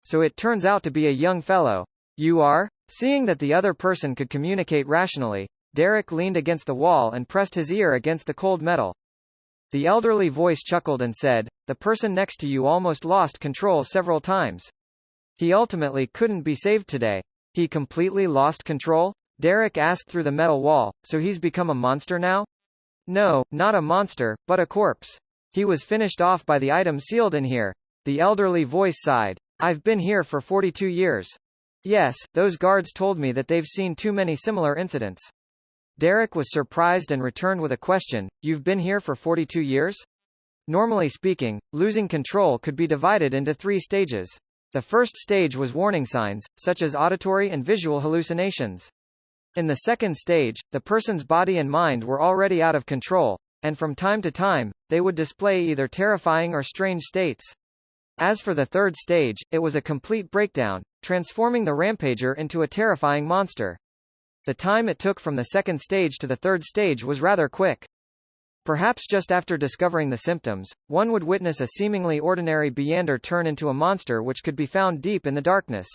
So it turns out to be a young fellow. You are? Seeing that the other person could communicate rationally, Derek leaned against the wall and pressed his ear against the cold metal. The elderly voice chuckled and said, "The person next to you almost lost control several times. He ultimately couldn't be saved today." He completely lost control? Derek asked through the metal wall, so he's become a monster now? No, not a monster, but a corpse. He was finished off by the item sealed in here. The elderly voice sighed. I've been here for 42 years. Yes, those guards told me that they've seen too many similar incidents. Derek was surprised and returned with a question, you've been here for 42 years? Normally speaking, losing control could be divided into 3 stages. The first stage was warning signs, such as auditory and visual hallucinations. In the second stage, the person's body and mind were already out of control, and from time to time, they would display either terrifying or strange states. As for the third stage, it was a complete breakdown, transforming the rampager into a terrifying monster. The time it took from the second stage to the third stage was rather quick. Perhaps just after discovering the symptoms, one would witness a seemingly ordinary Beyonder turn into a monster which could be found deep in the darkness.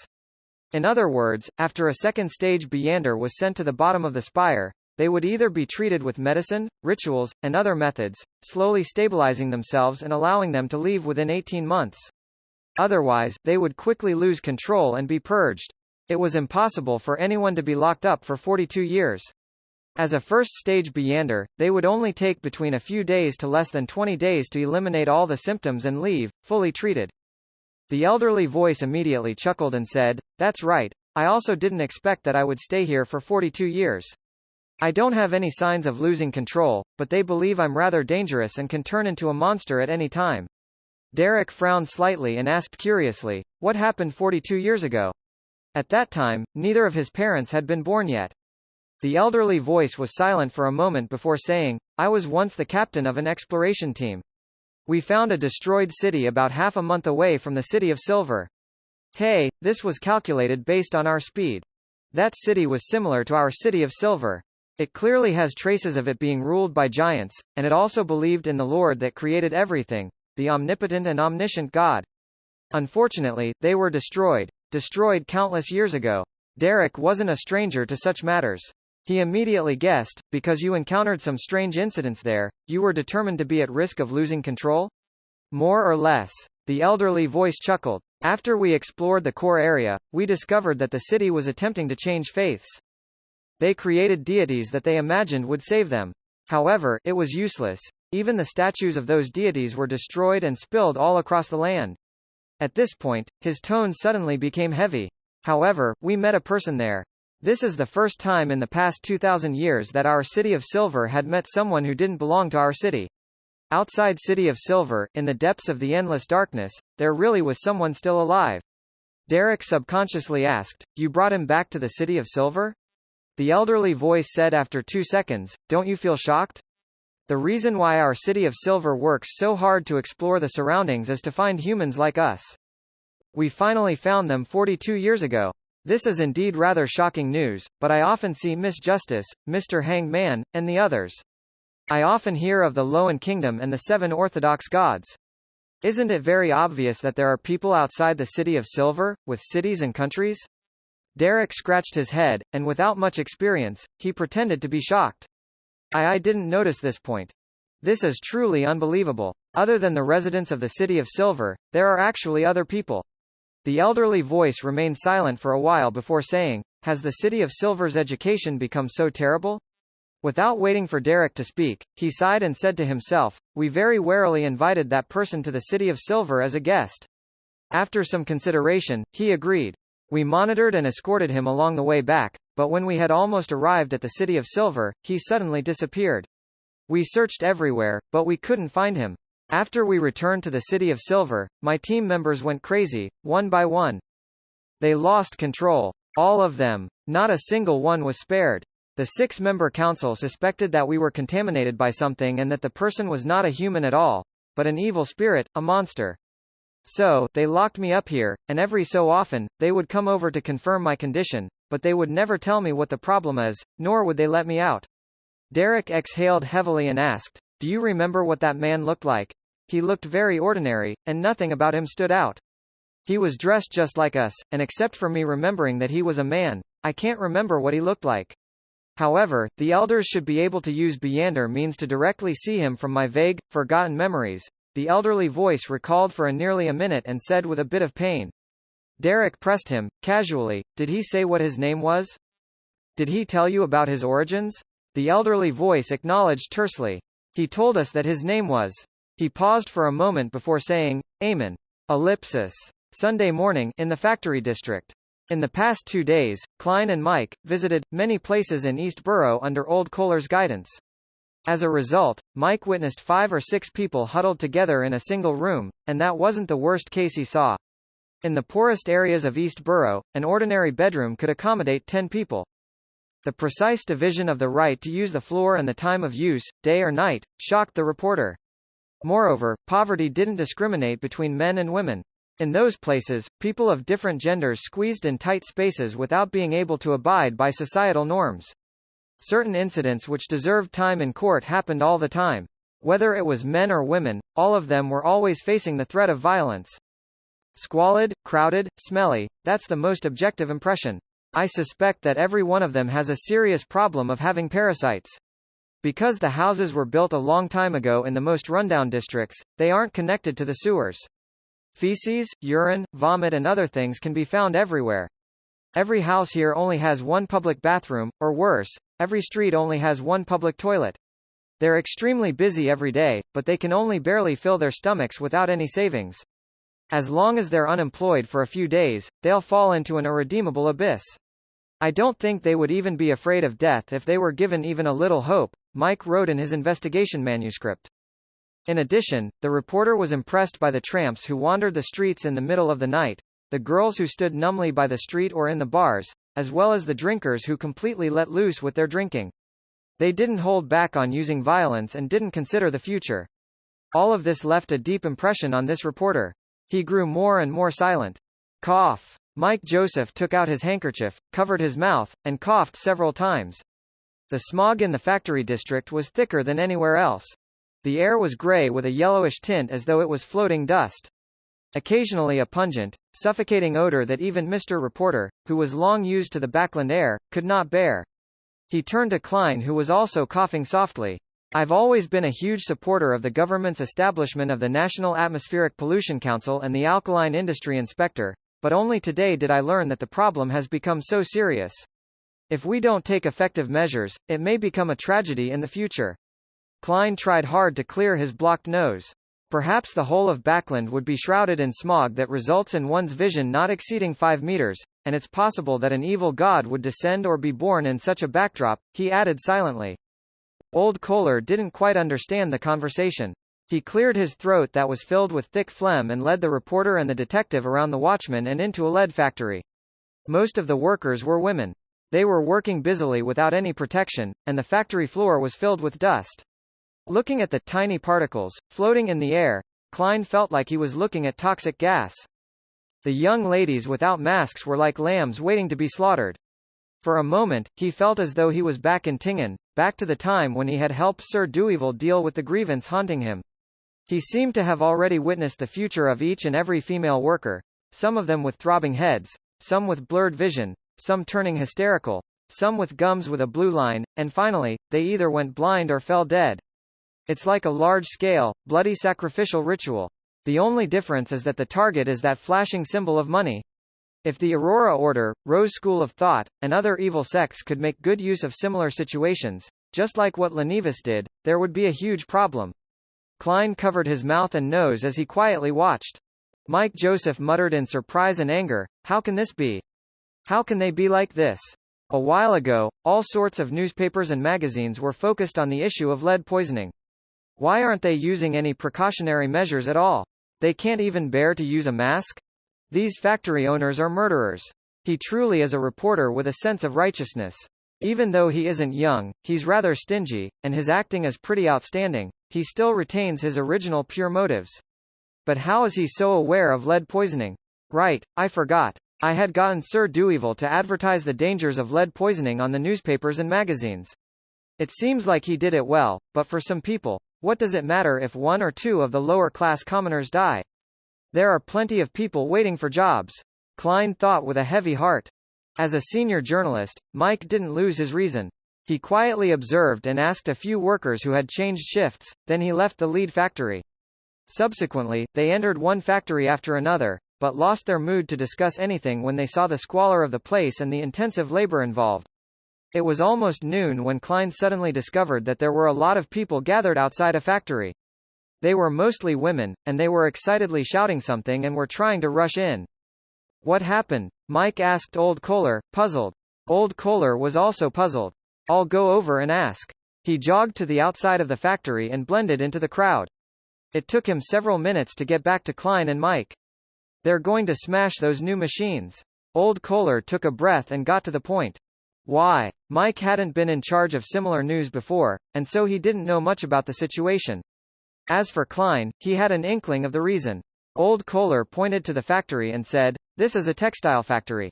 In other words, after a second stage Beyonder was sent to the bottom of the spire, they would either be treated with medicine, rituals, and other methods, slowly stabilizing themselves and allowing them to leave within 18 months. Otherwise, they would quickly lose control and be purged. It was impossible for anyone to be locked up for 42 years. As a first-stage Beyonder, they would only take between a few days to less than 20 days to eliminate all the symptoms and leave, fully treated. The elderly voice immediately chuckled and said, "That's right. I also didn't expect that I would stay here for 42 years. I don't have any signs of losing control, but they believe I'm rather dangerous and can turn into a monster at any time." Derek frowned slightly and asked curiously, "What happened 42 years ago?" At that time, neither of his parents had been born yet. The elderly voice was silent for a moment before saying, "I was once the captain of an exploration team. We found a destroyed city about half a month away from the City of Silver. Hey, this was calculated based on our speed. That city was similar to our City of Silver. It clearly has traces of it being ruled by giants, and it also believed in the Lord that created everything, the omnipotent and omniscient God. Unfortunately, they were destroyed countless years ago." Derek wasn't a stranger to such matters. He immediately guessed, because you encountered some strange incidents there, you were determined to be at risk of losing control? More or less. The elderly voice chuckled. After we explored the core area, we discovered that the city was attempting to change faiths. They created deities that they imagined would save them. However, it was useless. Even the statues of those deities were destroyed and spilled all across the land. At this point, his tone suddenly became heavy. However, we met a person there. This is the first time in the past 2,000 years that our City of Silver had met someone who didn't belong to our city. Outside City of Silver, in the depths of the endless darkness, there really was someone still alive. Derek subconsciously asked, "You brought him back to the City of Silver?" The elderly voice said after 2 seconds, "Don't you feel shocked? The reason why our City of Silver works so hard to explore the surroundings is to find humans like us. We finally found them 42 years ago. This is indeed rather shocking news, but I often see Miss Justice, Mr. Hanged Man, and the others. I often hear of the Loan Kingdom and the 7 Orthodox gods. Isn't it very obvious that there are people outside the City of Silver, with cities and countries?" Derek scratched his head, and without much experience, he pretended to be shocked. I didn't notice this point. This is truly unbelievable. Other than the residents of the City of Silver, there are actually other people. The elderly voice remained silent for a while before saying, "Has the City of Silver's education become so terrible?" Without waiting for Derek to speak, he sighed and said to himself, "We very warily invited that person to the City of Silver as a guest." After some consideration, he agreed. We monitored and escorted him along the way back, but when we had almost arrived at the City of Silver, he suddenly disappeared. We searched everywhere, but we couldn't find him. After we returned to the City of Silver, my team members went crazy, one by one. They lost control. All of them. Not a single one was spared. The 6-member council suspected that we were contaminated by something and that the person was not a human at all, but an evil spirit, a monster. So, they locked me up here, and every so often, they would come over to confirm my condition, but they would never tell me what the problem is, nor would they let me out. Derek exhaled heavily and asked, "Do you remember what that man looked like?" He looked very ordinary, and nothing about him stood out. He was dressed just like us, and except for me remembering that he was a man, I can't remember what he looked like. However, the elders should be able to use Beyonder means to directly see him from my vague, forgotten memories. The elderly voice recalled for nearly a minute and said with a bit of pain. Derek pressed him, casually, "Did he say what his name was? Did he tell you about his origins?" The elderly voice acknowledged tersely. "He told us that his name was." He paused for a moment before saying, "Amen. Ellipsis. Sunday morning, in the factory district." In the past 2 days, Klein and Mike visited many places in East Borough under Old Kohler's guidance. As a result, Mike witnessed 5 or 6 people huddled together in a single room, and that wasn't the worst case he saw. In the poorest areas of East Borough, an ordinary bedroom could accommodate 10 people. The precise division of the right to use the floor and the time of use, day or night, shocked the reporter. Moreover, poverty didn't discriminate between men and women. In those places, people of different genders squeezed in tight spaces without being able to abide by societal norms. Certain incidents which deserved time in court happened all the time. Whether it was men or women, all of them were always facing the threat of violence. Squalid, crowded, smelly, that's the most objective impression. I suspect that every one of them has a serious problem of having parasites. Because the houses were built a long time ago in the most rundown districts, they aren't connected to the sewers. Feces, urine, vomit and other things can be found everywhere. Every house here only has one public bathroom, or worse, every street only has one public toilet. They're extremely busy every day, but they can only barely fill their stomachs without any savings. As long as they're unemployed for a few days, they'll fall into an irredeemable abyss. I don't think they would even be afraid of death if they were given even a little hope, Mike wrote in his investigation manuscript. In addition, the reporter was impressed by the tramps who wandered the streets in the middle of the night, the girls who stood numbly by the street or in the bars, as well as the drinkers who completely let loose with their drinking. They didn't hold back on using violence and didn't consider the future. All of this left a deep impression on this reporter. He grew more and more silent. Cough. Mike Joseph took out his handkerchief, covered his mouth, and coughed several times. The smog in the factory district was thicker than anywhere else. The air was gray with a yellowish tint as though it was floating dust. Occasionally a pungent, suffocating odor that even Mr. Reporter, who was long used to the backland air, could not bear. He turned to Klein, who was also coughing softly. I've always been a huge supporter of the government's establishment of the National Atmospheric Pollution Council and the Alkaline Industry Inspector, but only today did I learn that the problem has become so serious. If we don't take effective measures, it may become a tragedy in the future. Klein tried hard to clear his blocked nose. Perhaps the whole of Backland would be shrouded in smog that results in one's vision not exceeding 5 meters, and it's possible that an evil god would descend or be born in such a backdrop, he added silently. Old Kohler didn't quite understand the conversation. He cleared his throat that was filled with thick phlegm and led the reporter and the detective around the watchman and into a lead factory. Most of the workers were women. They were working busily without any protection, and the factory floor was filled with dust. Looking at the tiny particles floating in the air, Klein felt like he was looking at toxic gas. The young ladies without masks were like lambs waiting to be slaughtered. For a moment, he felt as though he was back in Tingen, back to the time when he had helped Sir Deweyville deal with the grievance haunting him. He seemed to have already witnessed the future of each and every female worker, some of them with throbbing heads, some with blurred vision, some turning hysterical, some with gums with a blue line, and finally, they either went blind or fell dead. It's like a large-scale, bloody sacrificial ritual. The only difference is that the target is that flashing symbol of money. If the Aurora Order, Rose School of Thought, and other evil sects could make good use of similar situations, just like what Lenivus did, there would be a huge problem. Klein covered his mouth and nose as he quietly watched. Mike Joseph muttered in surprise and anger, "How can this be? How can they be like this?" A while ago, all sorts of newspapers and magazines were focused on the issue of lead poisoning. Why aren't they using any precautionary measures at all? They can't even bear to use a mask? These factory owners are murderers. He truly is a reporter with a sense of righteousness. Even though he isn't young, he's rather stingy, and his acting is pretty outstanding, he still retains his original pure motives. But how is he so aware of lead poisoning? Right, I forgot. I had gotten Sir Deweyville to advertise the dangers of lead poisoning on the newspapers and magazines. It seems like he did it well, but for some people, what does it matter if one or two of the lower-class commoners die? There are plenty of people waiting for jobs. Klein thought with a heavy heart. As a senior journalist, Mike didn't lose his reason. He quietly observed and asked a few workers who had changed shifts, then he left the lead factory. Subsequently, they entered one factory after another, but lost their mood to discuss anything when they saw the squalor of the place and the intensive labor involved. It was almost noon when Klein suddenly discovered that there were a lot of people gathered outside a factory. They were mostly women, and they were excitedly shouting something and were trying to rush in. What happened? Mike asked Old Kohler, puzzled. Old Kohler was also puzzled. I'll go over and ask. He jogged to the outside of the factory and blended into the crowd. It took him several minutes to get back to Klein and Mike. They're going to smash those new machines. Old Kohler took a breath and got to the point. Why? Mike hadn't been in charge of similar news before, and so he didn't know much about the situation. As for Klein, he had an inkling of the reason. Old Kohler pointed to the factory and said, "This is a textile factory.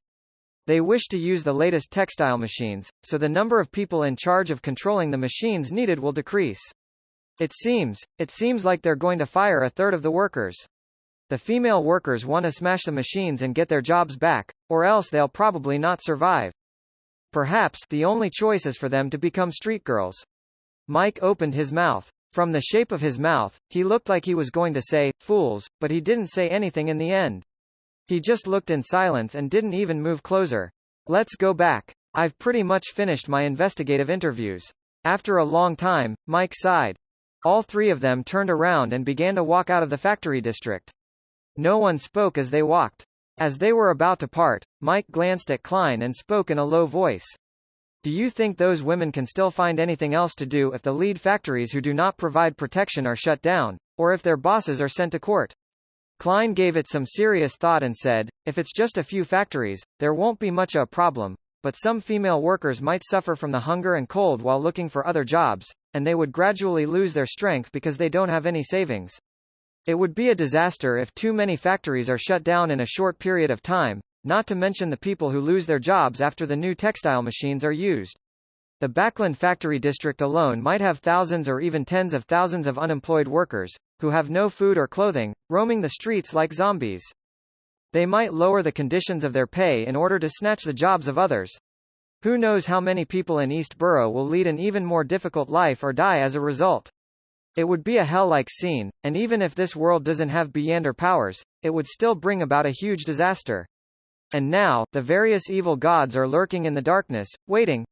They wish to use the latest textile machines, so the number of people in charge of controlling the machines needed will decrease. It seems like they're going to fire a third of the workers. The female workers want to smash the machines and get their jobs back, or else they'll probably not survive. Perhaps the only choice is for them to become street girls." Mike opened his mouth. From the shape of his mouth, he looked like he was going to say, "Fools," but he didn't say anything in the end. He just looked in silence and didn't even move closer. "Let's go back. I've pretty much finished my investigative interviews." After a long time, Mike sighed. All three of them turned around and began to walk out of the factory district. No one spoke as they walked. As they were about to part, Mike glanced at Klein and spoke in a low voice. "Do you think those women can still find anything else to do if the lead factories who do not provide protection are shut down, or if their bosses are sent to court?" Klein gave it some serious thought and said, "If it's just a few factories, there won't be much of a problem, but some female workers might suffer from the hunger and cold while looking for other jobs, and they would gradually lose their strength because they don't have any savings. It would be a disaster if too many factories are shut down in a short period of time, not to mention the people who lose their jobs after the new textile machines are used. The Backland factory district alone might have thousands or even tens of thousands of unemployed workers, who have no food or clothing, roaming the streets like zombies. They might lower the conditions of their pay in order to snatch the jobs of others. Who knows how many people in East Borough will lead an even more difficult life or die as a result. It would be a hell-like scene, and even if this world doesn't have Beyonder powers, it would still bring about a huge disaster. And now, the various evil gods are lurking in the darkness, waiting.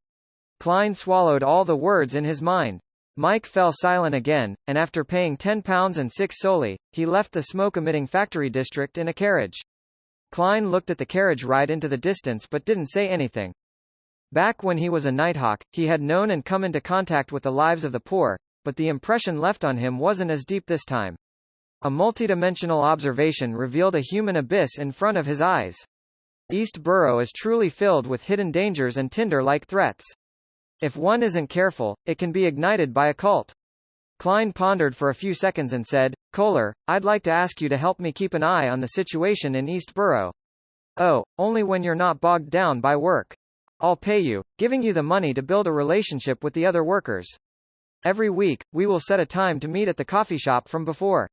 Klein swallowed all the words in his mind. Mike fell silent again, and after paying £10 and 6 soldi, he left the smoke-emitting factory district in a carriage. Klein looked at the carriage ride into the distance but didn't say anything. Back when he was a Nighthawk, he had known and come into contact with the lives of the poor, but the impression left on him wasn't as deep this time. A multidimensional observation revealed a human abyss in front of his eyes. East Borough is truly filled with hidden dangers and Tinder-like threats. If one isn't careful, it can be ignited by a cult. Klein pondered for a few seconds and said, "Kohler, I'd like to ask you to help me keep an eye on the situation in East Borough." "Oh, only when you're not bogged down by work. I'll pay you, giving you the money to build a relationship with the other workers. Every week, we will set a time to meet at the coffee shop from before."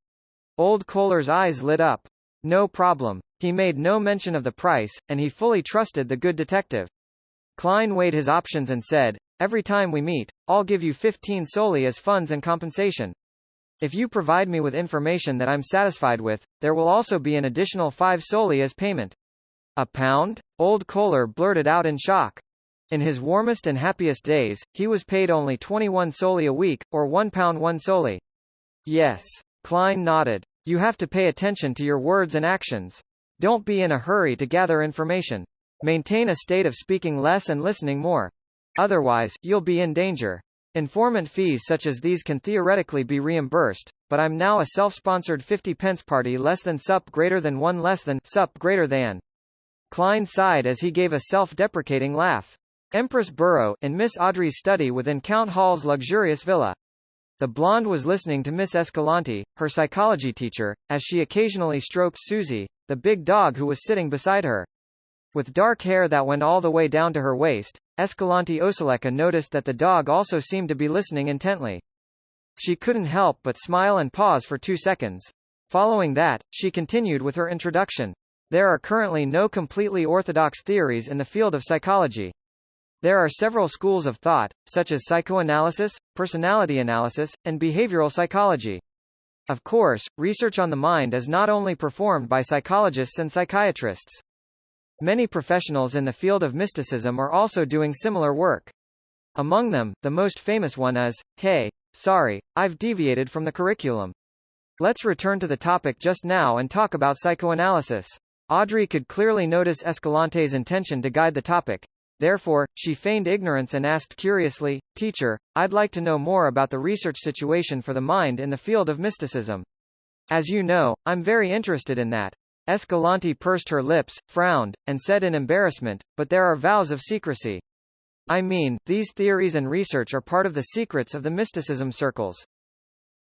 Old Kohler's eyes lit up. No problem. He made no mention of the price, and he fully trusted the good detective. Klein weighed his options and said, "Every time we meet, I'll give you 15 soldi as funds and compensation. If you provide me with information that I'm satisfied with, there will also be an additional 5 soldi as payment." "A pound?" Old Kohler blurted out in shock. In his warmest and happiest days, he was paid only 21 soldi a week, or £1 1 soldi. "Yes." Klein nodded. "You have to pay attention to your words and actions. Don't be in a hurry to gather information. Maintain a state of speaking less and listening more. Otherwise, you'll be in danger. Informant fees such as these can theoretically be reimbursed, but I'm now a self-sponsored 50 pence party less than sup greater than 1 less than sup greater than." Klein sighed as he gave a self-deprecating laugh. Empress Borough, in Miss Audrey's study within Count Hall's luxurious villa. The blonde was listening to Miss Escalante, her psychology teacher, as she occasionally stroked Susie, the big dog who was sitting beside her. With dark hair that went all the way down to her waist, Escalante Oseleka noticed that the dog also seemed to be listening intently. She couldn't help but smile and pause for 2 seconds. Following that, she continued with her introduction. There are currently no completely orthodox theories in the field of psychology. There are several schools of thought, such as psychoanalysis, personality analysis, and behavioral psychology. Of course, research on the mind is not only performed by psychologists and psychiatrists. Many professionals in the field of mysticism are also doing similar work. Among them, the most famous one is, "Hey, sorry, I've deviated from the curriculum. Let's return to the topic just now and talk about psychoanalysis." Audrey could clearly notice Escalante's intention to guide the topic. Therefore, she feigned ignorance and asked curiously, "Teacher, I'd like to know more about the research situation for the mind in the field of mysticism. As you know, I'm very interested in that." Escalante pursed her lips, frowned, and said in embarrassment, "But there are vows of secrecy. I mean, these theories and research are part of the secrets of the mysticism circles.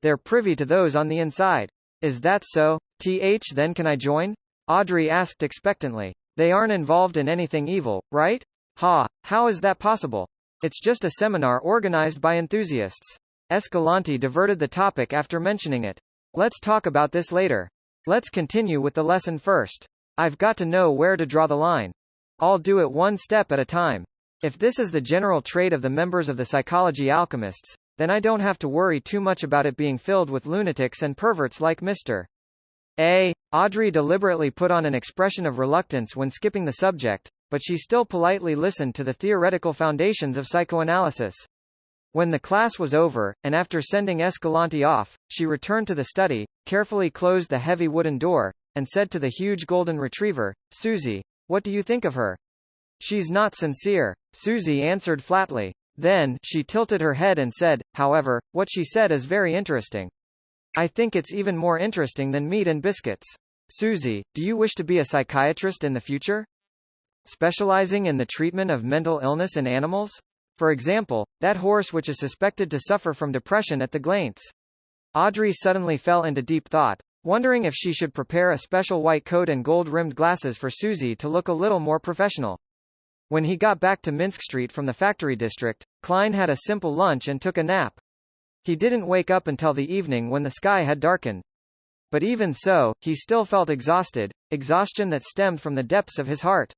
They're privy to those on the inside." "Is that so? Then can I join?" Audrey asked expectantly. "They aren't involved in anything evil, right?" "Ha, how is that possible? It's just a seminar organized by enthusiasts." Escalante diverted the topic after mentioning it. "Let's talk about this later. Let's continue with the lesson first. I've got to know where to draw the line. I'll do it one step at a time. If this is the general trait of the members of the Psychology Alchemists, then I don't have to worry too much about it being filled with lunatics and perverts like Mr. A." Audrey deliberately put on an expression of reluctance when skipping the subject, but she still politely listened to the theoretical foundations of psychoanalysis. When the class was over, and after sending Escalante off, she returned to the study, carefully closed the heavy wooden door, and said to the huge golden retriever, "Susie, what do you think of her?" "She's not sincere," Susie answered flatly. Then, she tilted her head and said, "However, what she said is very interesting. I think it's even more interesting than meat and biscuits." "Susie, do you wish to be a psychiatrist in the future? Specializing in the treatment of mental illness in animals? For example, that horse which is suspected to suffer from depression at the Glaints." Audrey suddenly fell into deep thought, wondering if she should prepare a special white coat and gold-rimmed glasses for Susie to look a little more professional. When he got back to Minsk Street from the factory district, Klein had a simple lunch and took a nap. He didn't wake up until the evening when the sky had darkened. But even so, he still felt exhausted, exhaustion that stemmed from the depths of his heart.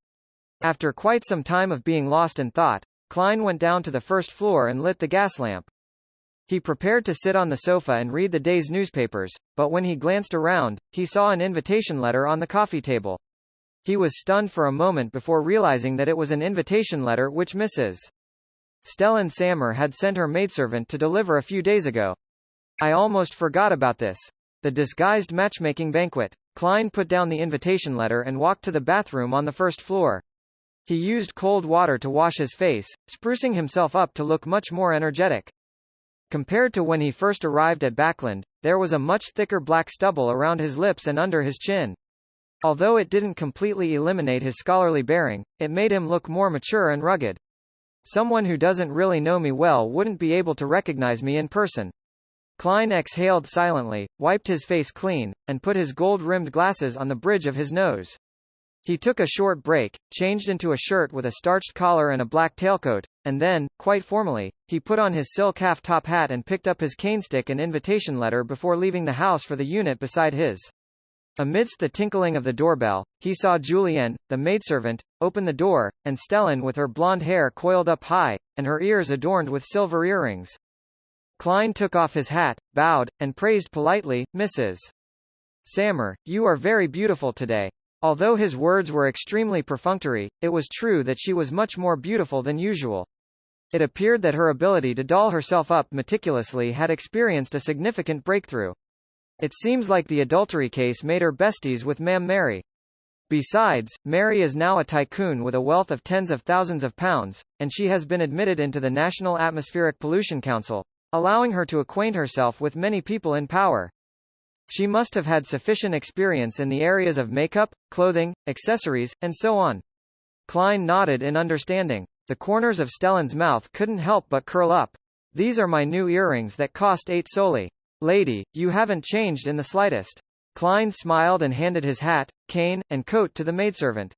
After quite some time of being lost in thought, Klein went down to the first floor and lit the gas lamp. He prepared to sit on the sofa and read the day's newspapers, but when he glanced around, he saw an invitation letter on the coffee table. He was stunned for a moment before realizing that it was an invitation letter which Mrs. Stellan Sammer had sent her maidservant to deliver a few days ago. I almost forgot about this. The disguised matchmaking banquet. Klein put down the invitation letter and walked to the bathroom on the first floor. He used cold water to wash his face, sprucing himself up to look much more energetic. Compared to when he first arrived at Backland, there was a much thicker black stubble around his lips and under his chin. Although it didn't completely eliminate his scholarly bearing, it made him look more mature and rugged. Someone who doesn't really know me well wouldn't be able to recognize me in person. Klein exhaled silently, wiped his face clean, and put his gold-rimmed glasses on the bridge of his nose. He took a short break, changed into a shirt with a starched collar and a black tailcoat, and then, quite formally, he put on his silk half-top hat and picked up his canestick and invitation letter before leaving the house for the unit beside his. Amidst the tinkling of the doorbell, he saw Julienne, the maidservant, open the door, and Stellan with her blonde hair coiled up high, and her ears adorned with silver earrings. Klein took off his hat, bowed, and praised politely, "Mrs. Sammer, you are very beautiful today." Although his words were extremely perfunctory, it was true that she was much more beautiful than usual. It appeared that her ability to doll herself up meticulously had experienced a significant breakthrough. It seems like the adultery case made her besties with Ma'am Mary. Besides, Mary is now a tycoon with a wealth of tens of thousands of pounds, and she has been admitted into the National Atmospheric Pollution Council, allowing her to acquaint herself with many people in power. She must have had sufficient experience in the areas of makeup, clothing, accessories, and so on. Klein nodded in understanding. The corners of Stellan's mouth couldn't help but curl up. "These are my new earrings that cost 8 soldi. Lady, you haven't changed in the slightest." Klein smiled and handed his hat, cane, and coat to the maidservant.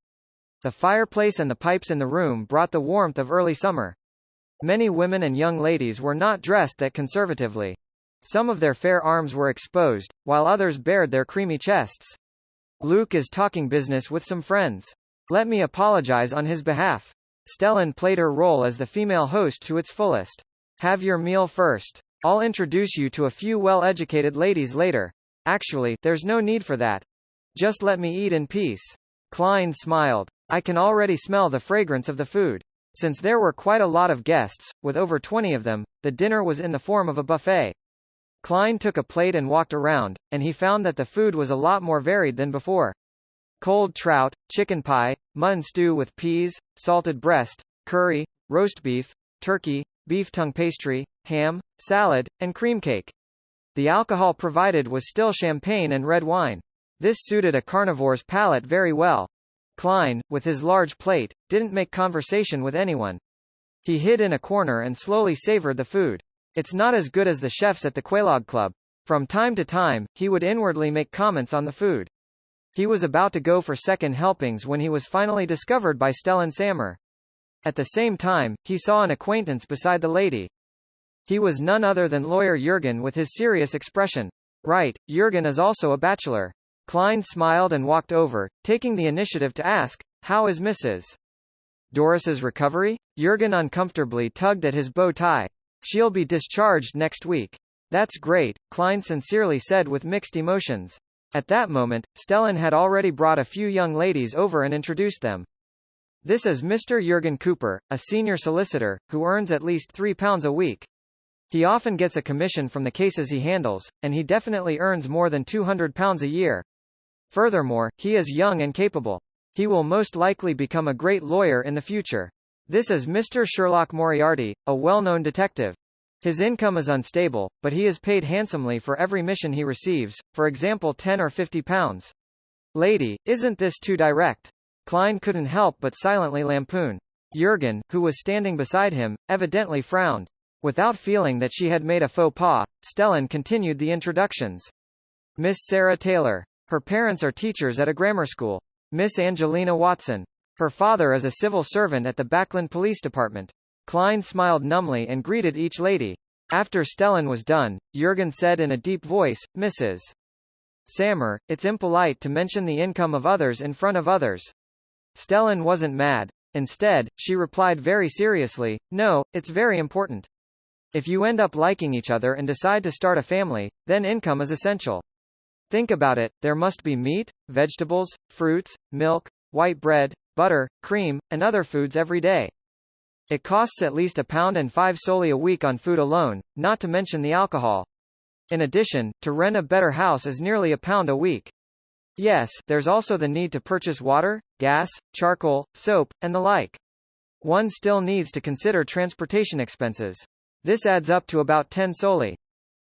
The fireplace and the pipes in the room brought the warmth of early summer. Many women and young ladies were not dressed that conservatively. Some of their fair arms were exposed, while others bared their creamy chests. "Luke is talking business with some friends. Let me apologize on his behalf." Stellan played her role as the female host to its fullest. "Have your meal first. I'll introduce you to a few well-educated ladies later. Actually, there's no need for that. Just let me eat in peace." Klein smiled. "I can already smell the fragrance of the food." Since there were quite a lot of guests, with over 20 of them, the dinner was in the form of a buffet. Klein took a plate and walked around, and he found that the food was a lot more varied than before. Cold trout, chicken pie, mutton stew with peas, salted breast, curry, roast beef, turkey, beef tongue pastry, ham, salad, and cream cake. The alcohol provided was still champagne and red wine. This suited a carnivore's palate very well. Klein, with his large plate, didn't make conversation with anyone. He hid in a corner and slowly savored the food. It's not as good as the chefs at the Quelaag Club. From time to time, he would inwardly make comments on the food. He was about to go for second helpings when he was finally discovered by Stellan Sammer. At the same time, he saw an acquaintance beside the lady. He was none other than lawyer Jürgen with his serious expression. "Right, Jürgen is also a bachelor." Klein smiled and walked over, taking the initiative to ask, "How is Mrs. Doris's recovery?" Jürgen uncomfortably tugged at his bow tie. "She'll be discharged next week." "That's great," Klein sincerely said with mixed emotions. At that moment, Stellan had already brought a few young ladies over and introduced them. "This is Mr. Jürgen Cooper, a senior solicitor, who earns at least £3 a week. He often gets a commission from the cases he handles, and he definitely earns more than £200 a year. Furthermore, he is young and capable. He will most likely become a great lawyer in the future. This is Mr. Sherlock Moriarty, a well-known detective. His income is unstable, but he is paid handsomely for every mission he receives, for example £10 or £50. Lady, isn't this too direct?" Klein couldn't help but silently lampoon. Jürgen, who was standing beside him, evidently frowned. Without feeling that she had made a faux pas, Stellan continued the introductions. "Miss Sarah Taylor. Her parents are teachers at a grammar school. Miss Angelina Watson. Her father is a civil servant at the Backland Police Department." Klein smiled numbly and greeted each lady. After Stellan was done, Jürgen said in a deep voice, "Mrs. Sammer, it's impolite to mention the income of others in front of others." Stellan wasn't mad. Instead, she replied very seriously, "No, it's very important. If you end up liking each other and decide to start a family, then income is essential. Think about it, there must be meat, vegetables, fruits, milk, white bread, butter, cream, and other foods every day. It costs at least £1.05 a week on food alone, not to mention the alcohol. In addition, to rent a better house is nearly £1 a week. Yes, there's also the need to purchase water, gas, charcoal, soap, and the like. One still needs to consider transportation expenses. This adds up to about 10 soldi.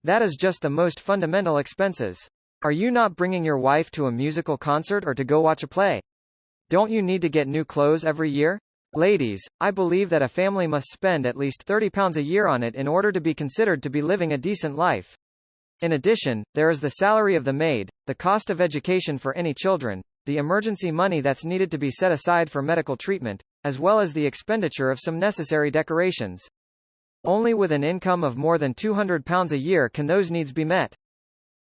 That is just the most fundamental expenses. Are you not bringing your wife to a musical concert or to go watch a play? Don't you need to get new clothes every year? Ladies, I believe that a family must spend at least £30 a year on it in order to be considered to be living a decent life. In addition, there is the salary of the maid, the cost of education for any children, the emergency money that's needed to be set aside for medical treatment, as well as the expenditure of some necessary decorations. Only with an income of more than £200 a year can those needs be met.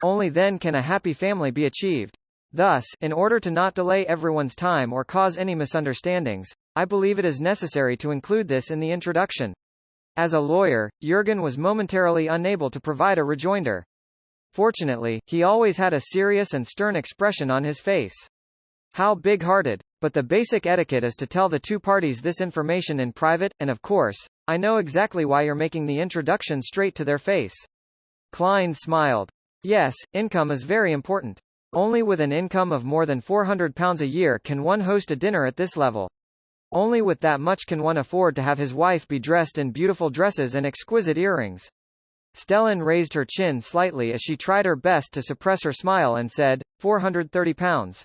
Only then can a happy family be achieved. Thus, in order to not delay everyone's time or cause any misunderstandings, I believe it is necessary to include this in the introduction. As a lawyer, Jürgen was momentarily unable to provide a rejoinder. Fortunately, he always had a serious and stern expression on his face. How big-hearted. But the basic etiquette is to tell the two parties this information in private, and of course, I know exactly why you're making the introduction straight to their face. Klein smiled. Yes, income is very important. Only with an income of more than £400 a year can one host a dinner at this level. Only with that much can one afford to have his wife be dressed in beautiful dresses and exquisite earrings. Stellan raised her chin slightly as she tried her best to suppress her smile and said, £430.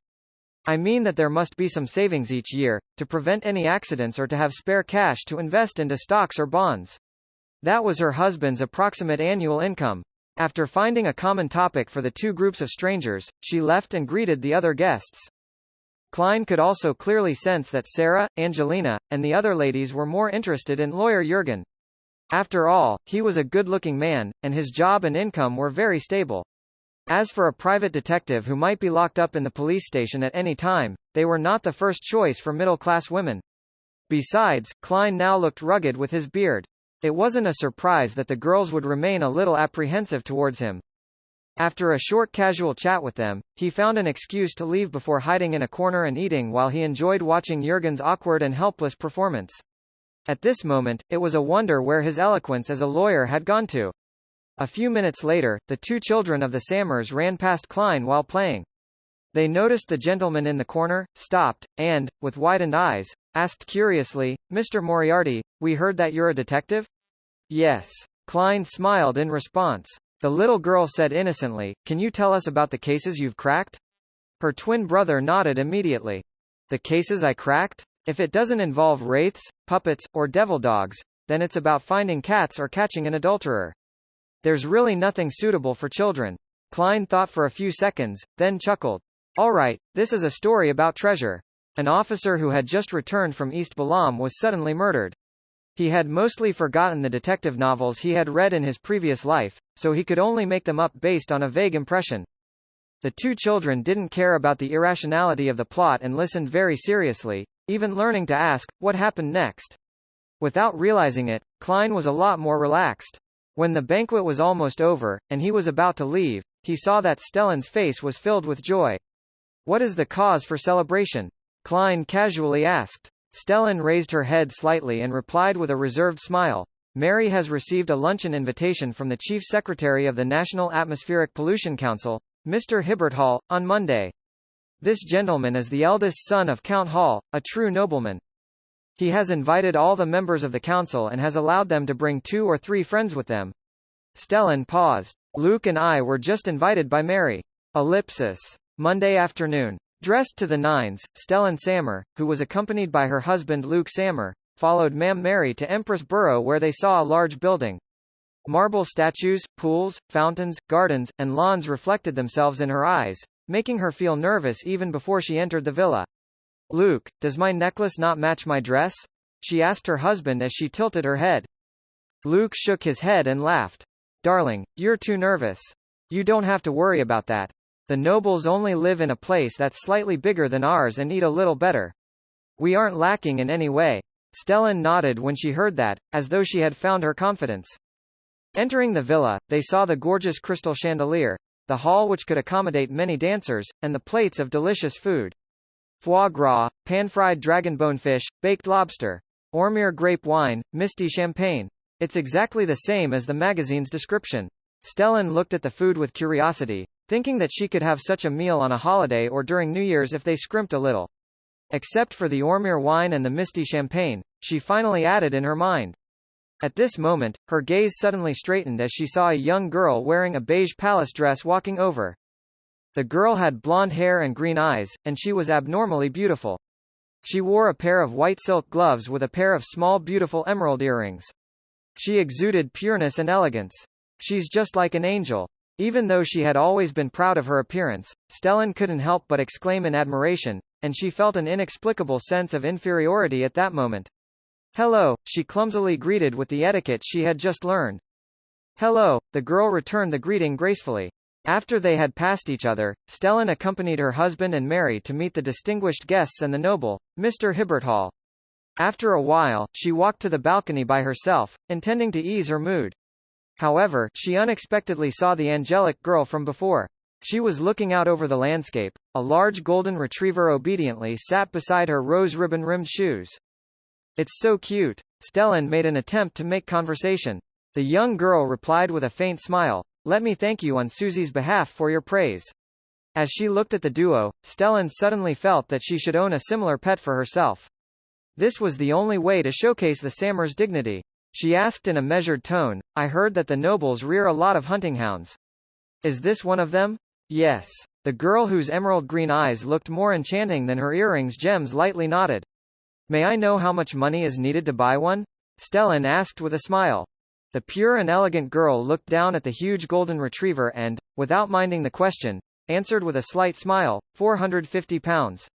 I mean that there must be some savings each year, to prevent any accidents or to have spare cash to invest into stocks or bonds. That was her husband's approximate annual income. After finding a common topic for the two groups of strangers, she left and greeted the other guests. Klein could also clearly sense that Sarah, Angelina, and the other ladies were more interested in lawyer Jürgen. After all, he was a good-looking man, and his job and income were very stable. As for a private detective who might be locked up in the police station at any time, they were not the first choice for middle-class women. Besides, Klein now looked rugged with his beard. It wasn't a surprise that the girls would remain a little apprehensive towards him. After a short casual chat with them, he found an excuse to leave before hiding in a corner and eating while he enjoyed watching Jürgen's awkward and helpless performance. At this moment, it was a wonder where his eloquence as a lawyer had gone to. A few minutes later, the two children of the Sammers ran past Klein while playing. They noticed the gentleman in the corner, stopped, and, with widened eyes, asked curiously, "Mr. Moriarty, we heard that you're a detective?" "Yes." Klein smiled in response. The little girl said innocently, "Can you tell us about the cases you've cracked?" Her twin brother nodded immediately. "The cases I cracked? If it doesn't involve wraiths, puppets, or devil dogs, then it's about finding cats or catching an adulterer. There's really nothing suitable for children." Klein thought for a few seconds, then chuckled. "All right, this is a story about treasure. An officer who had just returned from East Balam was suddenly murdered. He had mostly forgotten the detective novels he had read in his previous life, so he could only make them up based on a vague impression." The two children didn't care about the irrationality of the plot and listened very seriously, even learning to ask, what happened next. Without realizing it, Klein was a lot more relaxed. When the banquet was almost over, and he was about to leave, he saw that Stellan's face was filled with joy. "What is the cause for celebration?" Klein casually asked. Stellan raised her head slightly and replied with a reserved smile. "Mary has received a luncheon invitation from the Chief Secretary of the National Atmospheric Pollution Council, Mr. Hibbert Hall, on Monday. This gentleman is the eldest son of Count Hall, a true nobleman. He has invited all the members of the council and has allowed them to bring 2 or 3 friends with them." Stellan paused. "Luke and I were just invited by Mary." Ellipsis. Monday afternoon. Dressed to the nines, Stellan Sammer, who was accompanied by her husband Luke Sammer, followed Ma'am Mary to Empress Borough where they saw a large building. Marble statues, pools, fountains, gardens, and lawns reflected themselves in her eyes, making her feel nervous even before she entered the villa. "Luke, does my necklace not match my dress?" she asked her husband as she tilted her head. Luke shook his head and laughed. "Darling, you're too nervous. You don't have to worry about that. The nobles only live in a place that's slightly bigger than ours and eat a little better. We aren't lacking in any way." Stellan nodded when she heard that, as though she had found her confidence. Entering the villa, they saw the gorgeous crystal chandelier, the hall which could accommodate many dancers, and the plates of delicious food. Foie gras, pan-fried dragon bonefish, baked lobster. Ormir grape wine, misty champagne. It's exactly the same as the magazine's description. Stellan looked at the food with curiosity, thinking that she could have such a meal on a holiday or during New Year's if they scrimped a little. Except for the Ormir wine and the misty champagne, she finally added in her mind. At this moment, her gaze suddenly straightened as she saw a young girl wearing a beige palace dress walking over. The girl had blonde hair and green eyes, and she was abnormally beautiful. She wore a pair of white silk gloves with a pair of small beautiful emerald earrings. She exuded pureness and elegance. She's just like an angel. Even though she had always been proud of her appearance, Stellan couldn't help but exclaim in admiration, and she felt an inexplicable sense of inferiority at that moment. Hello, she clumsily greeted with the etiquette she had just learned. Hello, the girl returned the greeting gracefully. After they had passed each other, Stellan accompanied her husband and Mary to meet the distinguished guests and the noble, Mr. Hibberthal. After a while, she walked to the balcony by herself, intending to ease her mood. However, she unexpectedly saw the angelic girl from before. She was looking out over the landscape. A large golden retriever obediently sat beside her rose ribbon-rimmed shoes. It's so cute. Stellan made an attempt to make conversation. The young girl replied with a faint smile, "Let me thank you on Susie's behalf for your praise." As she looked at the duo, Stellan suddenly felt that she should own a similar pet for herself. This was the only way to showcase the Samur's dignity. She asked in a measured tone, "I heard that the nobles rear a lot of hunting hounds. Is this one of them?" "Yes." The girl whose emerald green eyes looked more enchanting than her earrings gems lightly nodded. "May I know how much money is needed to buy one?" Stellan asked with a smile. The pure and elegant girl looked down at the huge golden retriever and, without minding the question, answered with a slight smile, 450 pounds.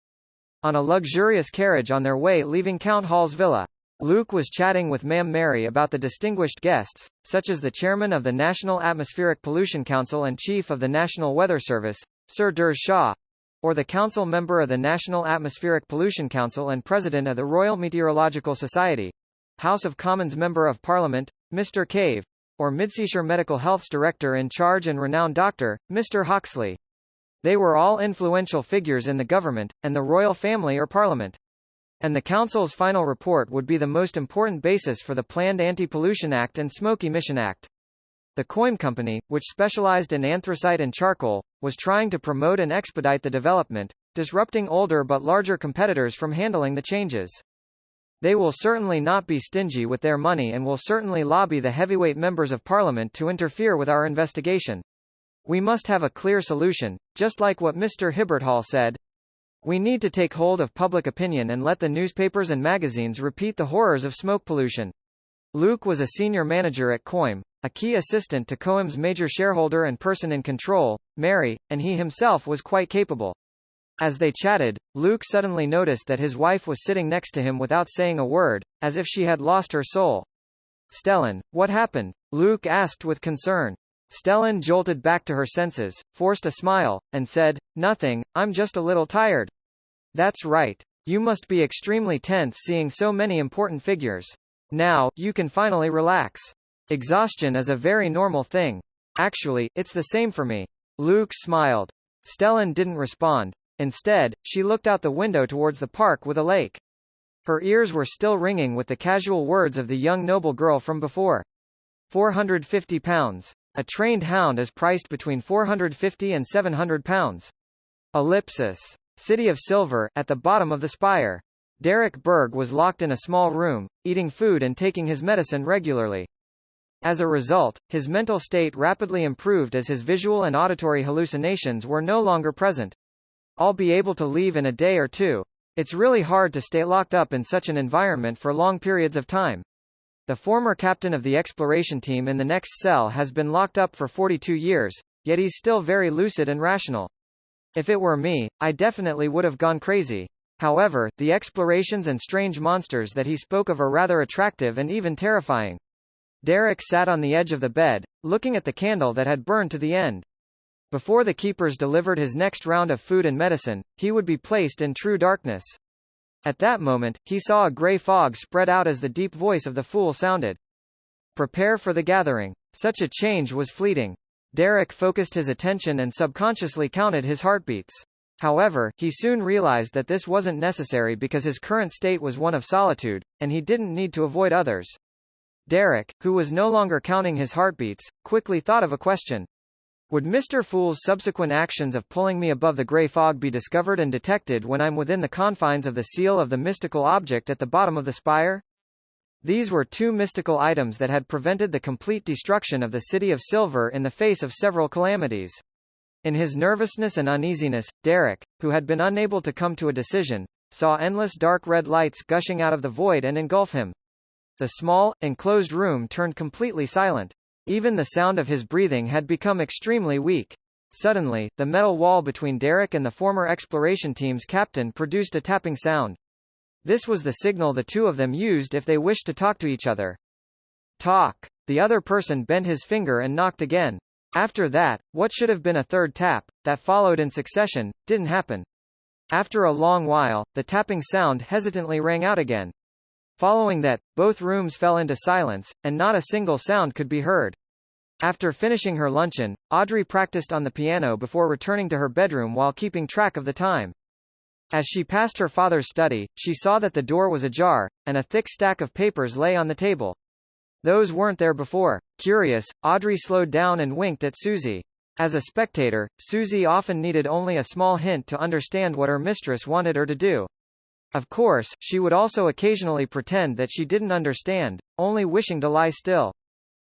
On a luxurious carriage on their way leaving Count Hall's villa, Luke was chatting with Ma'am Mary about the distinguished guests, such as the chairman of the National Atmospheric Pollution Council and chief of the National Weather Service, Sir Durz Shaw, or the council member of the National Atmospheric Pollution Council and president of the Royal Meteorological Society, House of Commons Member of Parliament, Mr. Cave, or Midseashire Medical Health's director in charge and renowned doctor, Mr. Hawksley. They were all influential figures in the government, and the royal family or parliament. And the council's final report would be the most important basis for the planned Anti-Pollution Act and Smoke Emission Act. The Coim Company, which specialized in anthracite and charcoal, was trying to promote and expedite the development, disrupting older but larger competitors from handling the changes. They will certainly not be stingy with their money and will certainly lobby the heavyweight members of parliament to interfere with our investigation. We must have a clear solution, just like what Mr. Hibberthal said. We need to take hold of public opinion and let the newspapers and magazines repeat the horrors of smoke pollution. Luke was a senior manager at Coim, a key assistant to Coim's major shareholder and person in control, Mary, and he himself was quite capable. As they chatted, Luke suddenly noticed that his wife was sitting next to him without saying a word, as if she had lost her soul. "Stellan, what happened?" Luke asked with concern. Stellan jolted back to her senses, forced a smile, and said, "Nothing, I'm just a little tired." "That's right. You must be extremely tense seeing so many important figures. Now, you can finally relax. Exhaustion is a very normal thing. Actually, it's the same for me." Luke smiled. Stellan didn't respond. Instead, she looked out the window towards the park with a lake. Her ears were still ringing with the casual words of the young noble girl from before. 450 pounds. A trained hound is priced between 450 and 700 pounds. Ellipsis. City of Silver, at the bottom of the spire. Derek Berg was locked in a small room, eating food and taking his medicine regularly. As a result, his mental state rapidly improved as his visual and auditory hallucinations were no longer present. "I'll be able to leave in a day or two. It's really hard to stay locked up in such an environment for long periods of time. The former captain of the exploration team in the next cell has been locked up for 42 years, yet he's still very lucid and rational. If it were me, I definitely would have gone crazy. However, the explorations and strange monsters that he spoke of are rather attractive and even terrifying." Derek sat on the edge of the bed, looking at the candle that had burned to the end. Before the keepers delivered his next round of food and medicine, he would be placed in true darkness. At that moment, he saw a grey fog spread out as the deep voice of the fool sounded. "Prepare for the gathering." Such a change was fleeting. Derek focused his attention and subconsciously counted his heartbeats. However, he soon realized that this wasn't necessary because his current state was one of solitude, and he didn't need to avoid others. Derek, who was no longer counting his heartbeats, quickly thought of a question. Would Mr. Fool's subsequent actions of pulling me above the grey fog be discovered and detected when I'm within the confines of the seal of the mystical object at the bottom of the spire? These were two mystical items that had prevented the complete destruction of the City of Silver in the face of several calamities. In his nervousness and uneasiness, Derek, who had been unable to come to a decision, saw endless dark red lights gushing out of the void and engulf him. The small, enclosed room turned completely silent. Even the sound of his breathing had become extremely weak. Suddenly, the metal wall between Derek and the former exploration team's captain produced a tapping sound. This was the signal the two of them used if they wished to talk to each other. Talk. The other person bent his finger and knocked again. After that, what should have been a third tap, that followed in succession, didn't happen. After a long while, the tapping sound hesitantly rang out again. Following that, both rooms fell into silence, and not a single sound could be heard. After finishing her luncheon, Audrey practiced on the piano before returning to her bedroom while keeping track of the time. As she passed her father's study, she saw that the door was ajar, and a thick stack of papers lay on the table. Those weren't there before. Curious, Audrey slowed down and winked at Susie. As a spectator, Susie often needed only a small hint to understand what her mistress wanted her to do. Of course, she would also occasionally pretend that she didn't understand, only wishing to lie still.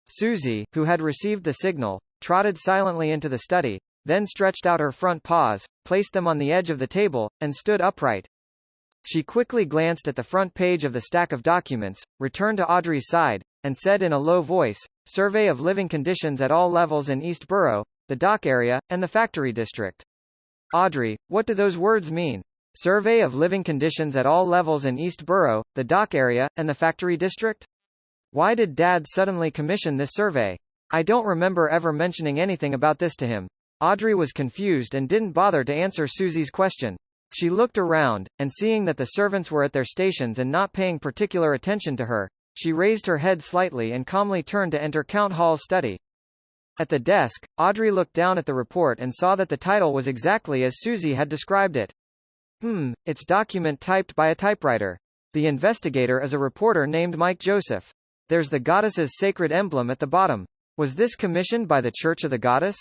Susie, who had received the signal, trotted silently into the study, then stretched out her front paws, placed them on the edge of the table, and stood upright. She quickly glanced at the front page of the stack of documents, returned to Audrey's side, and said in a low voice, "Survey of living conditions at all levels in East Borough, the dock area, and the factory district." Audrey, what do those words mean? Survey of living conditions at all levels in East Borough, the dock area, and the factory district? Why did Dad suddenly commission this survey? I don't remember ever mentioning anything about this to him. Audrey was confused and didn't bother to answer Susie's question. She looked around, and seeing that the servants were at their stations and not paying particular attention to her, she raised her head slightly and calmly turned to enter Count Hall's study. At the desk, Audrey looked down at the report and saw that the title was exactly as Susie had described it. It's document typed by a typewriter. The investigator is a reporter named Mike Joseph. There's the goddess's sacred emblem at the bottom. Was this commissioned by the Church of the Goddess?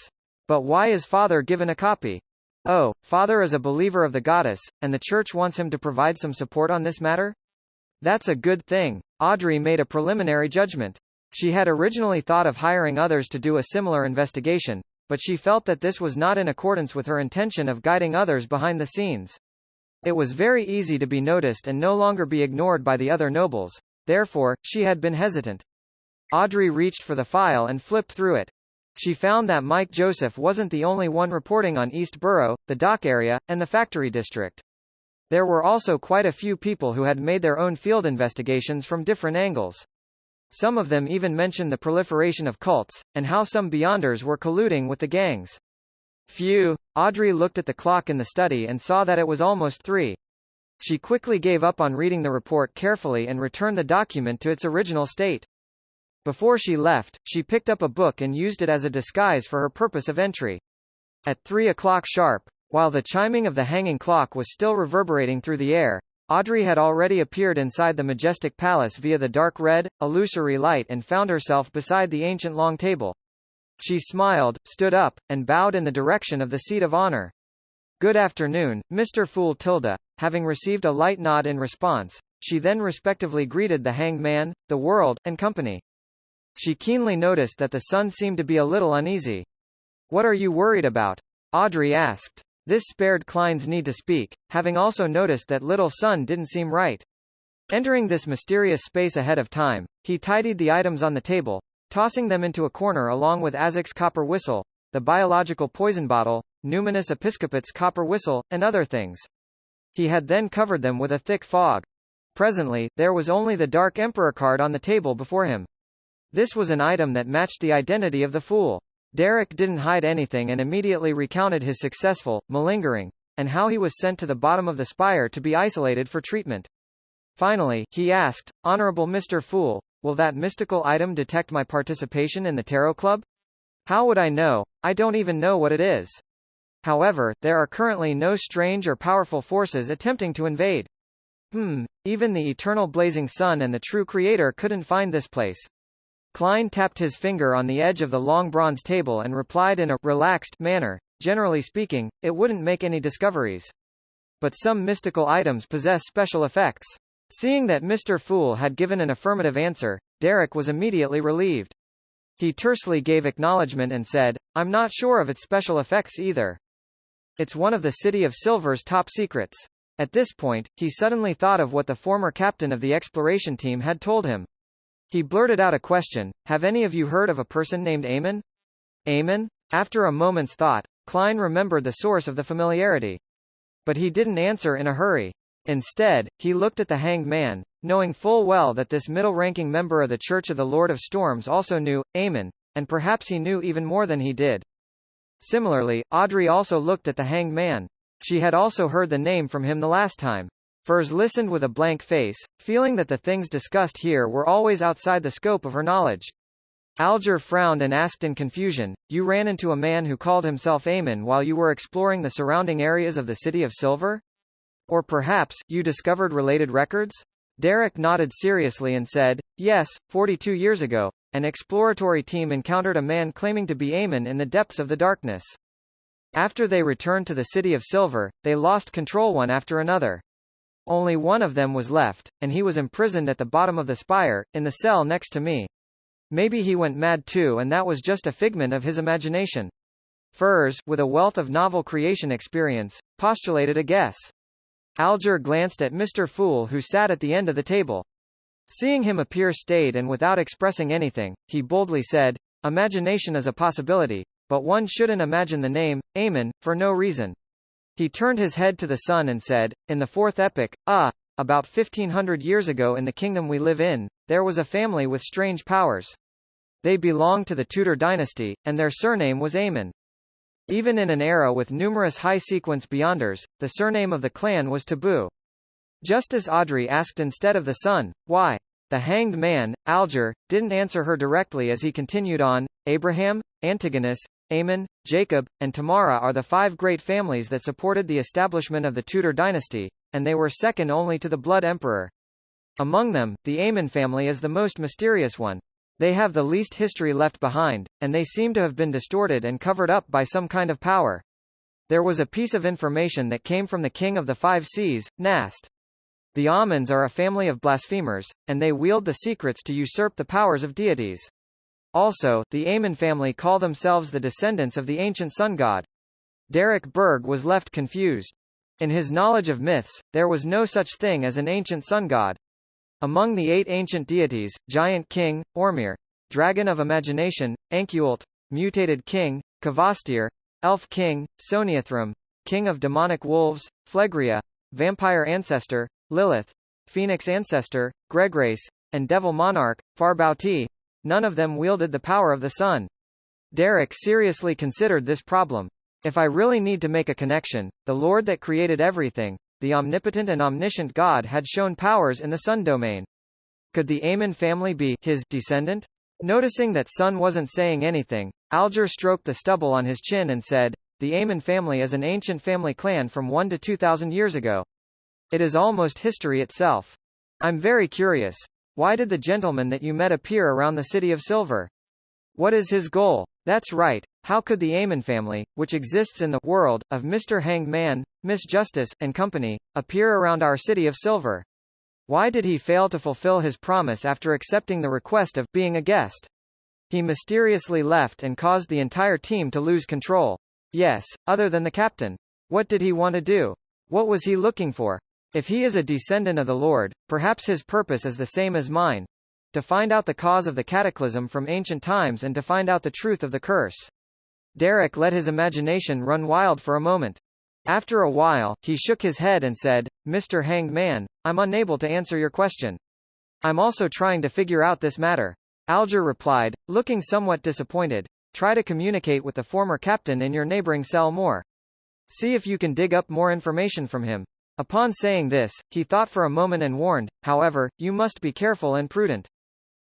But why is Father given a copy? Oh, Father is a believer of the goddess, and the Church wants him to provide some support on this matter? That's a good thing. Audrey made a preliminary judgment. She had originally thought of hiring others to do a similar investigation, but she felt that this was not in accordance with her intention of guiding others behind the scenes. It was very easy to be noticed and no longer be ignored by the other nobles. Therefore, she had been hesitant. Audrey reached for the file and flipped through it. She found that Mike Joseph wasn't the only one reporting on East Borough, the dock area, and the factory district. There were also quite a few people who had made their own field investigations from different angles. Some of them even mentioned the proliferation of cults, and how some Beyonders were colluding with the gangs. Phew. Audrey looked at the clock in the study and saw that it was almost 3. She quickly gave up on reading the report carefully and returned the document to its original state. Before she left, she picked up a book and used it as a disguise for her purpose of entry. At 3 o'clock sharp, while the chiming of the hanging clock was still reverberating through the air, Audrey had already appeared inside the majestic palace via the dark red, illusory light and found herself beside the ancient long table. She smiled, stood up, and bowed in the direction of the seat of honor. "Good afternoon, Mr. Fool Tilda." Having received a light nod in response, she then respectively greeted the Hanged Man, the World, and company. She keenly noticed that the son seemed to be a little uneasy. "What are you worried about?" Audrey asked. This spared Klein's need to speak, having also noticed that little son didn't seem right. Entering this mysterious space ahead of time, he tidied the items on the table, tossing them into a corner along with Azek's copper whistle, the biological poison bottle, Numinous Episcopat's copper whistle, and other things. He had then covered them with a thick fog. Presently, there was only the Dark Emperor card on the table before him. This was an item that matched the identity of the fool. Derek didn't hide anything and immediately recounted his successful malingering, and how he was sent to the bottom of the spire to be isolated for treatment. Finally, he asked, "Honorable Mr. Fool, will that mystical item detect my participation in the Tarot Club?" "How would I know? I don't even know what it is." However, there are currently no strange or powerful forces attempting to invade. Even the eternal blazing sun and the true creator couldn't find this place. Klein tapped his finger on the edge of the long bronze table and replied in a relaxed manner, generally speaking, it wouldn't make any discoveries. But some mystical items possess special effects. Seeing that Mr. Fool had given an affirmative answer, Derek was immediately relieved. He tersely gave acknowledgement and said, I'm not sure of its special effects either. It's one of the City of Silver's top secrets. At this point, he suddenly thought of what the former captain of the exploration team had told him. He blurted out a question, have any of you heard of a person named Aemon? Aemon? After a moment's thought, Klein remembered the source of the familiarity. But he didn't answer in a hurry. Instead, he looked at the Hanged Man, knowing full well that this middle-ranking member of the Church of the Lord of Storms also knew Aemon, and perhaps he knew even more than he did. Similarly, Audrey also looked at the Hanged Man. She had also heard the name from him the last time. Furs listened with a blank face, feeling that the things discussed here were always outside the scope of her knowledge. Alger frowned and asked in confusion, you ran into a man who called himself Aemon while you were exploring the surrounding areas of the City of Silver? Or perhaps, you discovered related records? Derek nodded seriously and said, yes, 42 years ago, an exploratory team encountered a man claiming to be Aemon in the depths of the darkness. After they returned to the City of Silver, they lost control one after another. Only one of them was left, and he was imprisoned at the bottom of the spire, in the cell next to me. Maybe he went mad too and that was just a figment of his imagination. Furs, with a wealth of novel creation experience, postulated a guess. Alger glanced at Mr. Fool who sat at the end of the table. Seeing him appear staid and without expressing anything, he boldly said, imagination is a possibility, but one shouldn't imagine the name, Aemon, for no reason. He turned his head to the sun and said, in the fourth epoch, about 1500 years ago in the kingdom we live in, there was a family with strange powers. They belonged to the Tudor dynasty, and their surname was Aemon. Even in an era with numerous high-sequence Beyonders, the surname of the clan was taboo. Just as Audrey asked instead of the sun, why? The Hanged Man, Alger, didn't answer her directly as he continued on, Abraham, Antigonus, Aemon, Jacob, and Tamara are the 5 great families that supported the establishment of the Tudor dynasty, and they were second only to the Blood Emperor. Among them, the Aemon family is the most mysterious one. They have the least history left behind, and they seem to have been distorted and covered up by some kind of power. There was a piece of information that came from the King of the 5 Seas, Nast. The Aemons are a family of blasphemers, and they wield the secrets to usurp the powers of deities. Also, the Aemon family call themselves the descendants of the ancient sun god. Derek Berg was left confused. In his knowledge of myths, there was no such thing as an ancient sun god. Among the 8 ancient deities, Giant King, Ormir, Dragon of Imagination, Ancualt, Mutated King, Kvastir, Elf King, Soniathram, King of Demonic Wolves, Phlegria, Vampire Ancestor, Lilith, Phoenix Ancestor, Gregrace, and Devil Monarch, Farbauti, none of them wielded the power of the sun. Derek seriously considered this problem. If I really need to make a connection, the Lord that created everything, the omnipotent and omniscient God had shown powers in the sun domain. Could the Aemon family be his descendant? Noticing that Sun wasn't saying anything, Alger stroked the stubble on his chin and said, the Aemon family is an ancient family clan from 1 to 2,000 years ago. It is almost history itself. I'm very curious. Why did the gentleman that you met appear around the City of Silver? What is his goal? That's right. How could the Aemon family, which exists in the world of Mr. Hanged Man, Miss Justice, and company, appear around our City of Silver? Why did he fail to fulfill his promise after accepting the request of being a guest? He mysteriously left and caused the entire team to lose control. Yes, other than the captain. What did he want to do? What was he looking for? If he is a descendant of the Lord, perhaps his purpose is the same as mine. To find out the cause of the cataclysm from ancient times and to find out the truth of the curse. Derek let his imagination run wild for a moment. After a while, he shook his head and said, Mr. Hanged Man, I'm unable to answer your question. I'm also trying to figure out this matter. Alger replied, looking somewhat disappointed. Try to communicate with the former captain in your neighboring cell more. See if you can dig up more information from him. Upon saying this, he thought for a moment and warned, however, you must be careful and prudent.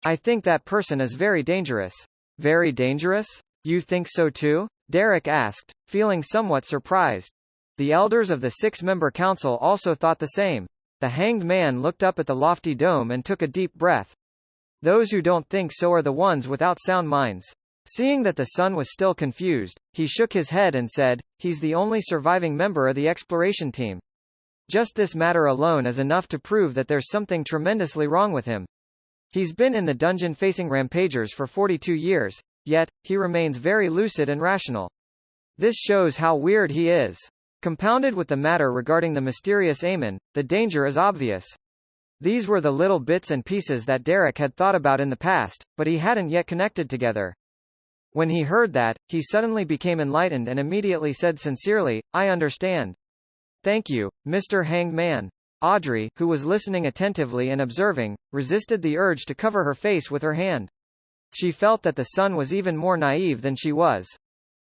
I think that person is very dangerous. Very dangerous? You think so too? Derek asked, feeling somewhat surprised. The elders of the six-member council also thought the same. The hanged man looked up at the lofty dome and took a deep breath. Those who don't think so are the ones without sound minds. Seeing that the son was still confused, he shook his head and said, he's the only surviving member of the exploration team. Just this matter alone is enough to prove that there's something tremendously wrong with him. He's been in the dungeon facing rampagers for 42 years, yet, he remains very lucid and rational. This shows how weird he is. Compounded with the matter regarding the mysterious Amon, the danger is obvious. These were the little bits and pieces that Derek had thought about in the past, but he hadn't yet connected together. When he heard that, he suddenly became enlightened and immediately said sincerely, I understand. Thank you, Mr. Hanged Man. Audrey, who was listening attentively and observing, resisted the urge to cover her face with her hand. She felt that the son was even more naive than she was.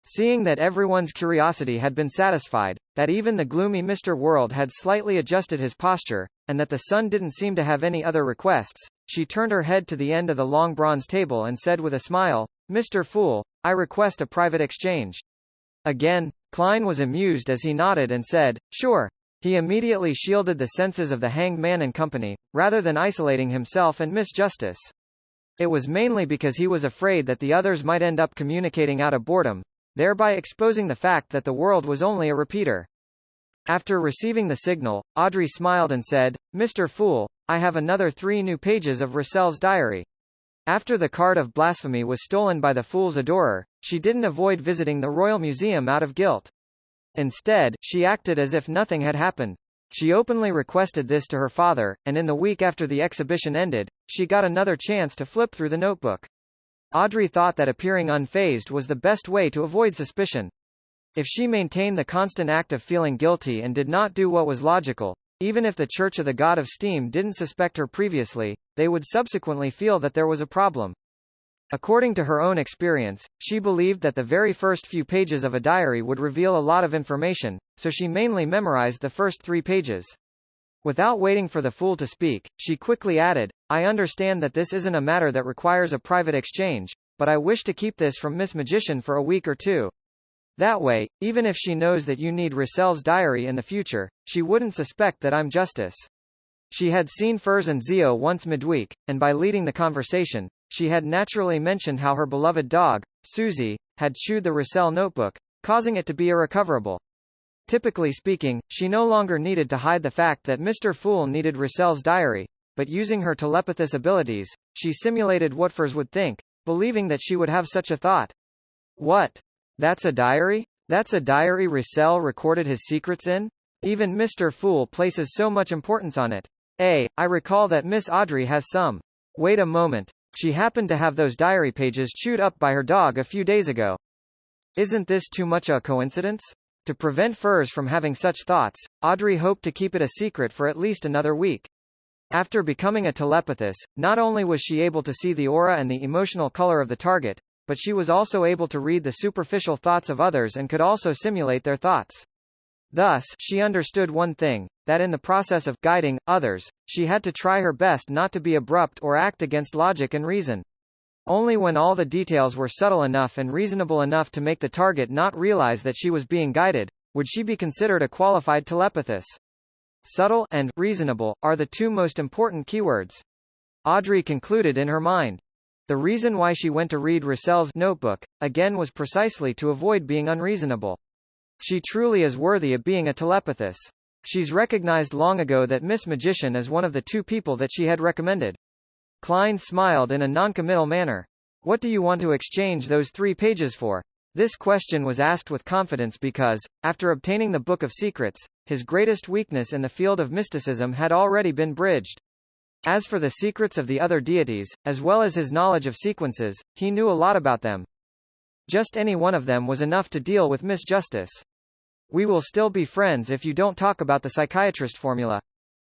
Seeing that everyone's curiosity had been satisfied, that even the gloomy Mr. World had slightly adjusted his posture, and that the son didn't seem to have any other requests, she turned her head to the end of the long bronze table and said with a smile, Mr. Fool, I request a private exchange. Again, Klein was amused as he nodded and said, sure. He immediately shielded the senses of the hanged man and company, rather than isolating himself and Miss Justice. It was mainly because he was afraid that the others might end up communicating out of boredom, thereby exposing the fact that the world was only a repeater. After receiving the signal, Audrey smiled and said, Mr. Fool, I have another 3 new pages of Roussel's diary. After the card of blasphemy was stolen by the fool's adorer, she didn't avoid visiting the Royal Museum out of guilt. Instead, she acted as if nothing had happened. She openly requested this to her father, and in the week after the exhibition ended, she got another chance to flip through the notebook. Audrey thought that appearing unfazed was the best way to avoid suspicion. If she maintained the constant act of feeling guilty and did not do what was logical, even if the Church of the God of Steam didn't suspect her previously, they would subsequently feel that there was a problem. According to her own experience, she believed that the very first few pages of a diary would reveal a lot of information, so she mainly memorized the first 3 pages. Without waiting for the fool to speak, she quickly added, I understand that this isn't a matter that requires a private exchange, but I wish to keep this from Miss Magician for a week or 2. That way, even if she knows that you need Roussel's diary in the future, she wouldn't suspect that I'm Justice. She had seen Furs and Zio once midweek, and by leading the conversation, she had naturally mentioned how her beloved dog, Susie, had chewed the Roussel notebook, causing it to be irrecoverable. Typically speaking, she no longer needed to hide the fact that Mr. Fool needed Roussel's diary, but using her telepathous abilities, she simulated what Furs would think, believing that she would have such a thought. What? That's a diary? That's a diary Roussel recorded his secrets in? Even Mr. Fool places so much importance on it. I recall that Miss Audrey has some. Wait a moment. She happened to have those diary pages chewed up by her dog a few days ago. Isn't this too much a coincidence? To prevent Furs from having such thoughts, Audrey hoped to keep it a secret for at least another week. After becoming a telepathist, not only was she able to see the aura and the emotional color of the target, but she was also able to read the superficial thoughts of others and could also simulate their thoughts. Thus, she understood one thing, that in the process of guiding others, she had to try her best not to be abrupt or act against logic and reason. Only when all the details were subtle enough and reasonable enough to make the target not realize that she was being guided, would she be considered a qualified telepathist. Subtle and reasonable are the 2 most important keywords. Audrey concluded in her mind. The reason why she went to read Roussel's notebook, again, was precisely to avoid being unreasonable. She truly is worthy of being a telepathist. She's recognized long ago that Miss Magician is one of the 2 people that she had recommended. Klein smiled in a noncommittal manner. What do you want to exchange those 3 pages for? This question was asked with confidence because, after obtaining the Book of Secrets, his greatest weakness in the field of mysticism had already been bridged. As for the secrets of the other deities, as well as his knowledge of sequences, he knew a lot about them. Just any one of them was enough to deal with Miss Justice. We will still be friends if you don't talk about the psychiatrist formula.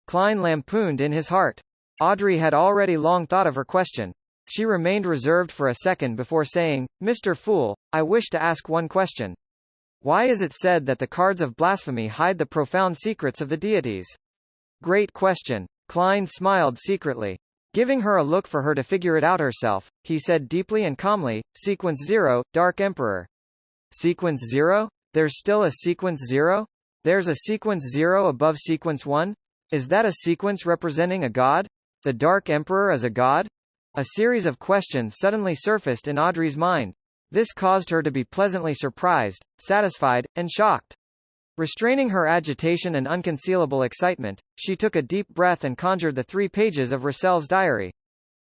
Klein lampooned in his heart. Audrey had already long thought of her question. She remained reserved for a second before saying, Mr. Fool, I wish to ask one question. Why is it said that the cards of blasphemy hide the profound secrets of the deities? Great question. Klein smiled secretly. Giving her a look for her to figure it out herself, he said deeply and calmly, Sequence 0, Dark Emperor. Sequence 0? There's still a sequence 0? There's a sequence 0 above sequence 1? Is that a sequence representing a god? The Dark Emperor is a god? A series of questions suddenly surfaced in Audrey's mind. This caused her to be pleasantly surprised, satisfied, and shocked. Restraining her agitation and unconcealable excitement, she took a deep breath and conjured the 3 pages of Russell's diary.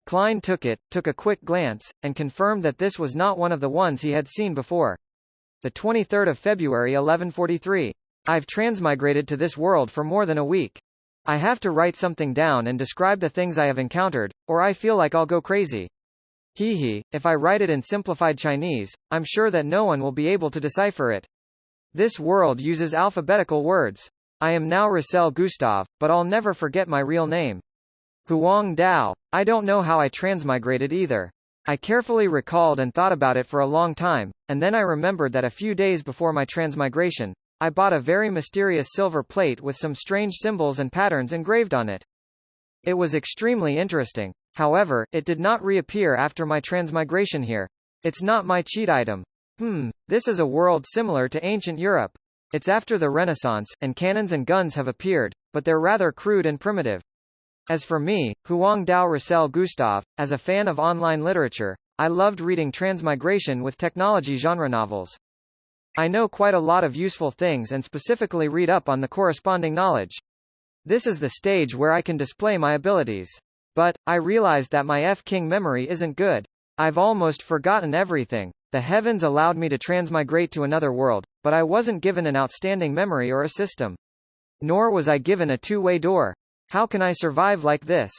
Klein took it, took a quick glance, and confirmed that this was not one of the ones he had seen before. The 23rd of February 1143. I've transmigrated to this world for more than a week. I have to write something down and describe the things I have encountered, or I feel like I'll go crazy. If I write it in simplified Chinese, I'm sure that no one will be able to decipher it. This world uses alphabetical words. I am now Russell Gustav, but I'll never forget my real name. Huang Dao. I don't know how I transmigrated either. I carefully recalled and thought about it for a long time, and then I remembered that a few days before my transmigration, I bought a very mysterious silver plate with some strange symbols and patterns engraved on it. It was extremely interesting. However, it did not reappear after my transmigration here. It's not my cheat item. This is a world similar to ancient Europe. It's after the Renaissance, and cannons and guns have appeared, but they're rather crude and primitive. As for me, Huang Dao Russell Gustav, as a fan of online literature, I loved reading transmigration with technology genre novels. I know quite a lot of useful things and specifically read up on the corresponding knowledge. This is the stage where I can display my abilities. But, I realized that my F-King memory isn't good. I've almost forgotten everything. The heavens allowed me to transmigrate to another world, but I wasn't given an outstanding memory or a system. Nor was I given a two-way door. How can I survive like this?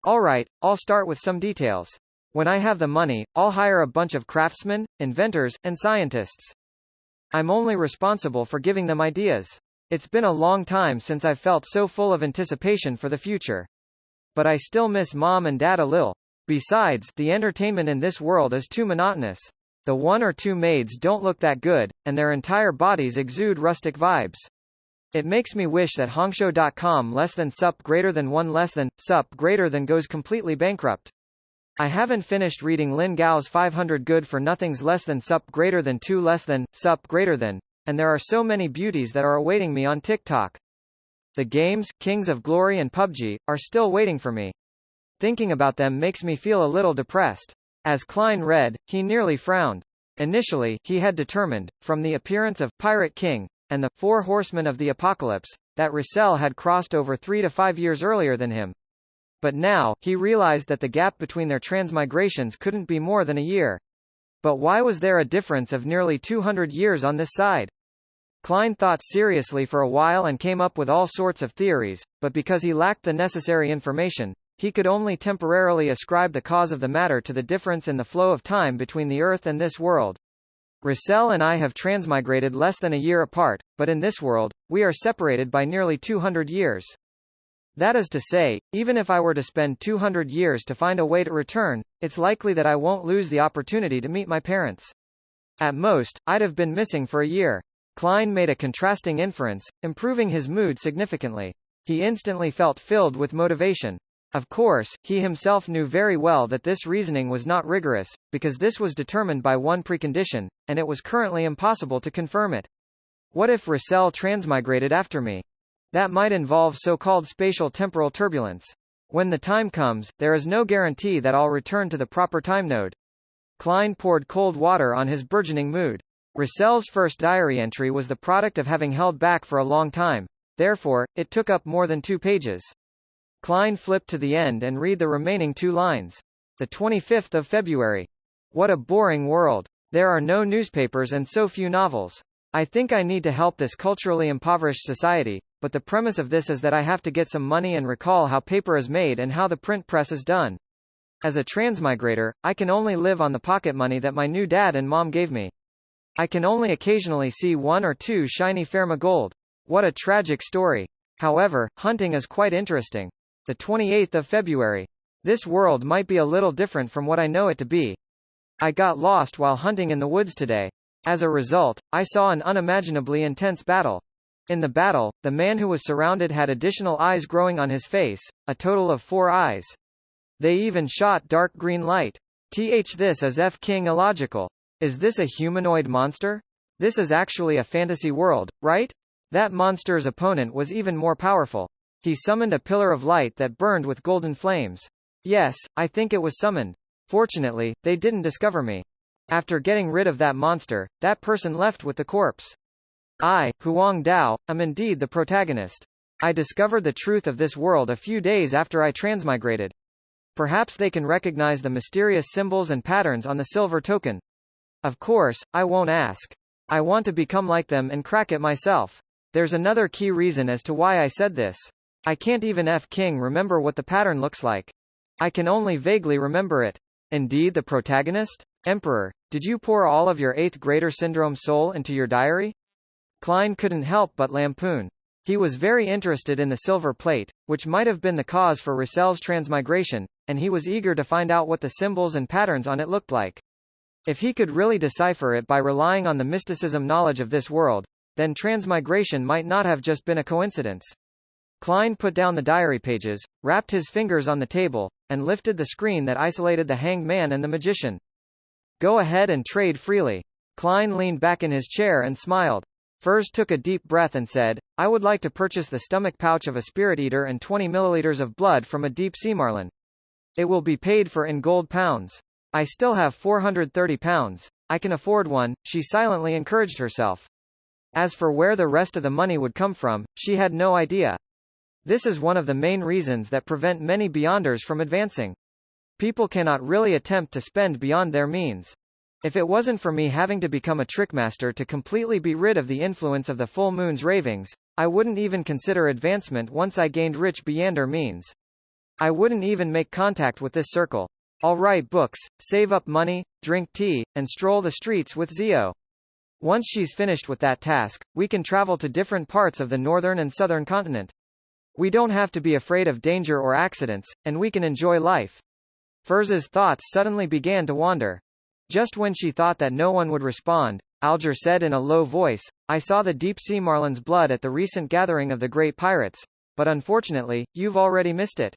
Alright, I'll start with some details. When I have the money, I'll hire a bunch of craftsmen, inventors, and scientists. I'm only responsible for giving them ideas. It's been a long time since I've felt so full of anticipation for the future. But I still miss Mom and Dad a little. Besides, the entertainment in this world is too monotonous. The 1 or 2 maids don't look that good, and their entire bodies exude rustic vibes. It makes me wish that Hongsho.com less than sup greater than 1 less than sup greater than goes completely bankrupt. I haven't finished reading Lin Gao's 500 good for nothings less than sup greater than 2 less than sup greater than, and there are so many beauties that are awaiting me on TikTok. The games, Kings of Glory and PUBG, are still waiting for me. Thinking about them makes me feel a little depressed. As Klein read, he nearly frowned. Initially, he had determined, from the appearance of Pirate King and the 4 Horsemen of the Apocalypse, that Russell had crossed over 3 to 5 years earlier than him. But now, he realized that the gap between their transmigrations couldn't be more than a year. But why was there a difference of nearly 200 years on this side? Klein thought seriously for a while and came up with all sorts of theories, but because he lacked the necessary information, he could only temporarily ascribe the cause of the matter to the difference in the flow of time between the Earth and this world. Russell and I have transmigrated less than a year apart, but in this world, we are separated by nearly 200 years. That is to say, even if I were to spend 200 years to find a way to return, it's likely that I won't lose the opportunity to meet my parents. At most, I'd have been missing for a year. Klein made a contrasting inference, improving his mood significantly. He instantly felt filled with motivation. Of course, he himself knew very well that this reasoning was not rigorous, because this was determined by one precondition, and it was currently impossible to confirm it. What if Russell transmigrated after me? That might involve so-called spatial temporal turbulence. When the time comes, there is no guarantee that I'll return to the proper time node. Klein poured cold water on his burgeoning mood. Russell's first diary entry was the product of having held back for a long time. Therefore, it took up more than 2 pages. Klein flipped to the end and read the remaining 2 lines. The 25th of February. What a boring world. There are no newspapers and so few novels. I think I need to help this culturally impoverished society, but the premise of this is that I have to get some money and recall how paper is made and how the print press is done. As a transmigrator, I can only live on the pocket money that my new dad and mom gave me. I can only occasionally see 1 or 2 shiny Fermagold. What a tragic story. However, hunting is quite interesting. The 28th of February. This world might be a little different from what I know it to be. I got lost while hunting in the woods today. As a result, I saw an unimaginably intense battle. In the battle, the man who was surrounded had additional eyes growing on his face, a total of 4 eyes. They even shot dark green light. This is F-King illogical. Is this a humanoid monster? This is actually a fantasy world, right? That monster's opponent was even more powerful. He summoned a pillar of light that burned with golden flames. Yes, I think it was summoned. Fortunately, they didn't discover me. After getting rid of that monster, that person left with the corpse. I, Huang Dao, am indeed the protagonist. I discovered the truth of this world a few days after I transmigrated. Perhaps they can recognize the mysterious symbols and patterns on the silver token. Of course, I won't ask. I want to become like them and crack it myself. There's another key reason as to why I said this. I can't even King remember what the pattern looks like. I can only vaguely remember it. Indeed the protagonist? Emperor, did you pour all of your 8th grader syndrome soul into your diary? Klein couldn't help but lampoon. He was very interested in the silver plate, which might have been the cause for Russell's transmigration, and he was eager to find out what the symbols and patterns on it looked like. If he could really decipher it by relying on the mysticism knowledge of this world, then transmigration might not have just been a coincidence. Klein put down the diary pages, wrapped his fingers on the table, and lifted the screen that isolated the hanged man and the magician. Go ahead and trade freely. Klein leaned back in his chair and smiled. Furs took a deep breath and said, I would like to purchase the stomach pouch of a spirit eater and 20 milliliters of blood from a deep sea marlin. It will be paid for in gold pounds. I still have 430 pounds. I can afford one, she silently encouraged herself. As for where the rest of the money would come from, she had no idea. This is one of the main reasons that prevent many Beyonders from advancing. People cannot really attempt to spend beyond their means. If it wasn't for me having to become a trickmaster to completely be rid of the influence of the full moon's ravings, I wouldn't even consider advancement once I gained rich Beyonder means. I wouldn't even make contact with this circle. I'll write books, save up money, drink tea, and stroll the streets with Zio. Once she's finished with that task, we can travel to different parts of the northern and southern continent. We don't have to be afraid of danger or accidents, and we can enjoy life. Furz's thoughts suddenly began to wander. Just when she thought that no one would respond, Alger said in a low voice, I saw the deep sea marlin's blood at the recent gathering of the great pirates, but unfortunately, you've already missed it.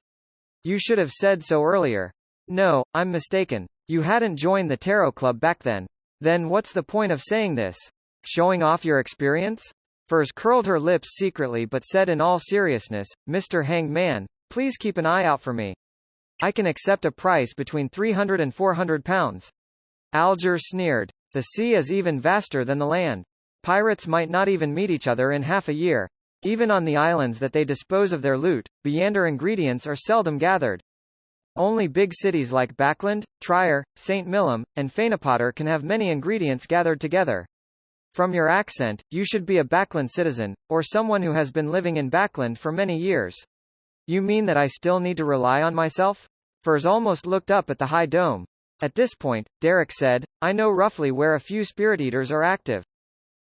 You should have said so earlier. No, I'm mistaken. You hadn't joined the Tarot Club back then. Then what's the point of saying this? Showing off your experience? Furs curled her lips secretly but said in all seriousness, Mr. Hanged Man, please keep an eye out for me. I can accept a price between 300 and 400 pounds. Alger sneered. The sea is even vaster than the land. Pirates might not even meet each other in half a year. Even on the islands that they dispose of their loot, Beyonder ingredients are seldom gathered. Only big cities like Backland, Trier, St. Millom, and Fainapotter can have many ingredients gathered together. From your accent, you should be a Backland citizen, or someone who has been living in Backland for many years. You mean that I still need to rely on myself? Furs almost looked up at the high dome. At this point, Derek said, I know roughly where a few spirit eaters are active.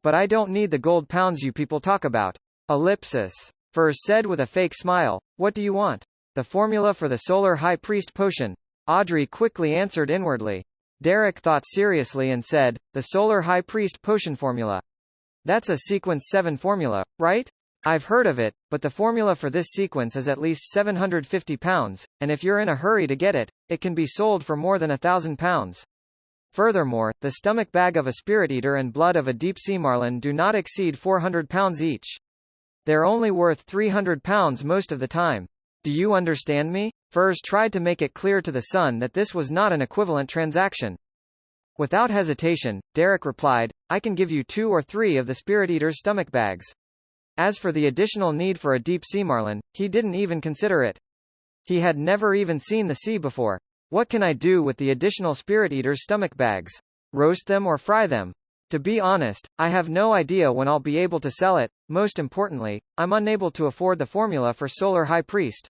But I don't need the gold pounds you people talk about. Ellipsis. Furs said with a fake smile, what do you want? The formula for the Solar High Priest potion. Audrey quickly answered inwardly. Derek thought seriously and said, the Solar High Priest potion formula. That's a sequence 7 formula, right? I've heard of it, but the formula for this sequence is at least 750 pounds, and if you're in a hurry to get it, it can be sold for more than 1,000 pounds. Furthermore, the stomach bag of a spirit eater and blood of a deep sea marlin do not exceed 400 pounds each. They're only worth 300 pounds most of the time. Do you understand me? Furs tried to make it clear to the son that this was not an equivalent transaction. Without hesitation, Derek replied, I can give you 2 or 3 of the spirit eater's stomach bags. As for the additional need for a deep sea marlin, he didn't even consider it. He had never even seen the sea before. What can I do with the additional spirit eater's stomach bags? Roast them or fry them? To be honest, I have no idea when I'll be able to sell it. Most importantly, I'm unable to afford the formula for Solar High Priest.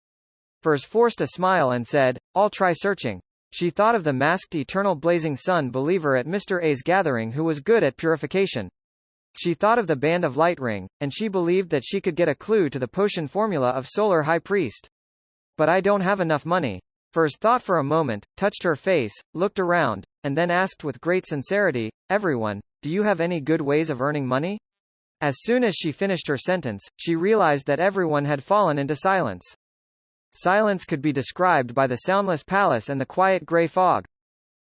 Furs forced a smile and said, I'll try searching. She thought of the masked eternal blazing sun believer at Mr. A's gathering who was good at purification. She thought of the Band of Light Ring, and she believed that she could get a clue to the potion formula of Solar High Priest. But I don't have enough money. Furs thought for a moment, touched her face, looked around, and then asked with great sincerity, everyone, do you have any good ways of earning money? As soon as she finished her sentence, she realized that everyone had fallen into silence. Silence could be described by the soundless palace and the quiet gray fog.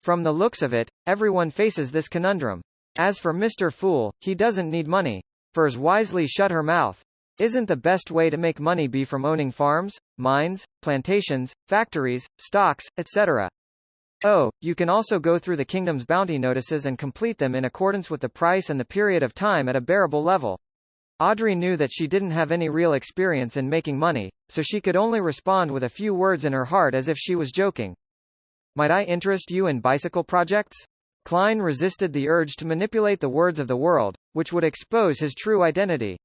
From the looks of it, everyone faces this conundrum. As for Mr. Fool, he doesn't need money. Furs wisely shut her mouth. Isn't the best way to make money be from owning farms, mines, plantations, factories, stocks, etc.? Oh, you can also go through the kingdom's bounty notices and complete them in accordance with the price and the period of time at a bearable level. Audrey knew that she didn't have any real experience in making money, so she could only respond with a few words in her heart as if she was joking. Might I interest you in bicycle projects? Klein resisted the urge to manipulate the words of the world, which would expose his true identity.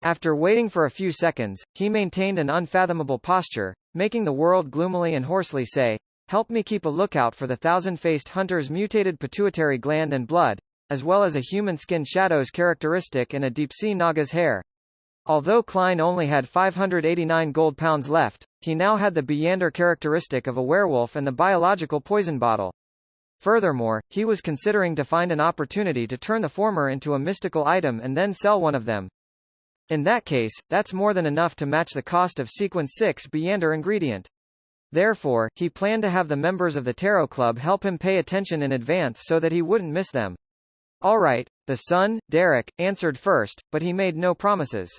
After waiting for a few seconds, he maintained an unfathomable posture, making the world gloomily and hoarsely say, "Help me keep a lookout for the thousand-faced hunter's mutated pituitary gland and blood, as well as a human skin shadow's characteristic in a deep-sea naga's hair." Although Klein only had 589 gold pounds left, he now had the Beyonder characteristic of a werewolf and the biological poison bottle. Furthermore, he was considering to find an opportunity to turn the former into a mystical item and then sell one of them. In that case, that's more than enough to match the cost of Sequence 6 Beyonder ingredient. Therefore, he planned to have the members of the Tarot Club help him pay attention in advance so that he wouldn't miss them. All right, the son, Derek, answered first, but he made no promises.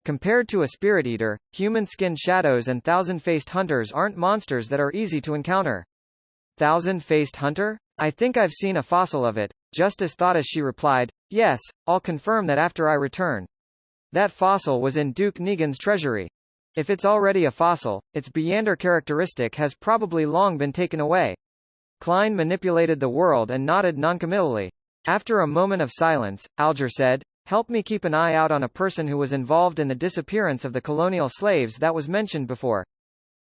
Compared to a spirit eater, human skin shadows and thousand-faced hunters aren't monsters that are easy to encounter. Thousand-faced hunter? I think I've seen a fossil of it, Justice thought as she replied, yes, I'll confirm that after I return. That fossil was in Duke Negan's treasury. If it's already a fossil, its Beyonder characteristic has probably long been taken away. Klein manipulated the world and nodded noncommittally. After a moment of silence, Alger said, "Help me keep an eye out on a person who was involved in the disappearance of the colonial slaves that was mentioned before.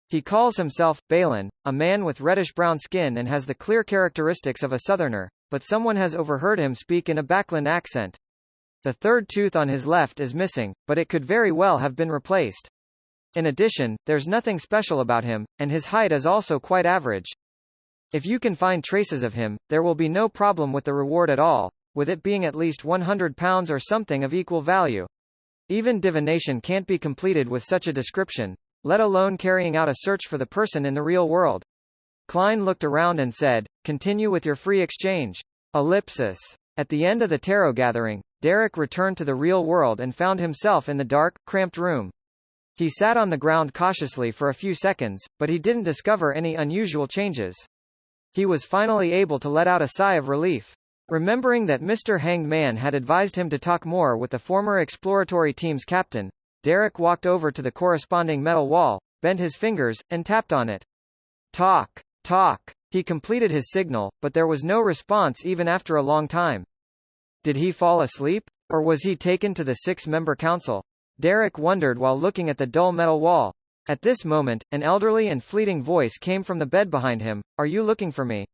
He calls himself Balin, a man with reddish-brown skin and has the clear characteristics of a southerner, but someone has overheard him speak in a Backland accent. The third tooth on his left is missing, but it could very well have been replaced. In addition, there's nothing special about him, and his height is also quite average. If you can find traces of him, there will be no problem with the reward at all, with it being at least 100 pounds or something of equal value. Even divination can't be completed with such a description, let alone carrying out a search for the person in the real world." Klein looked around and said, "Continue with your free exchange." Ellipsis. At the end of the tarot gathering, Derek returned to the real world and found himself in the dark, cramped room. He sat on the ground cautiously for a few seconds, but he didn't discover any unusual changes. He was finally able to let out a sigh of relief. Remembering that Mr. Hanged Man had advised him to talk more with the former exploratory team's captain, Derek walked over to the corresponding metal wall, bent his fingers, and tapped on it. Talk, talk. He completed his signal, but there was no response even after a long time. Did he fall asleep? Or was he taken to the six-member council? Derek wondered while looking at the dull metal wall. At this moment, an elderly and fleeting voice came from the bed behind him. "Are you looking for me?"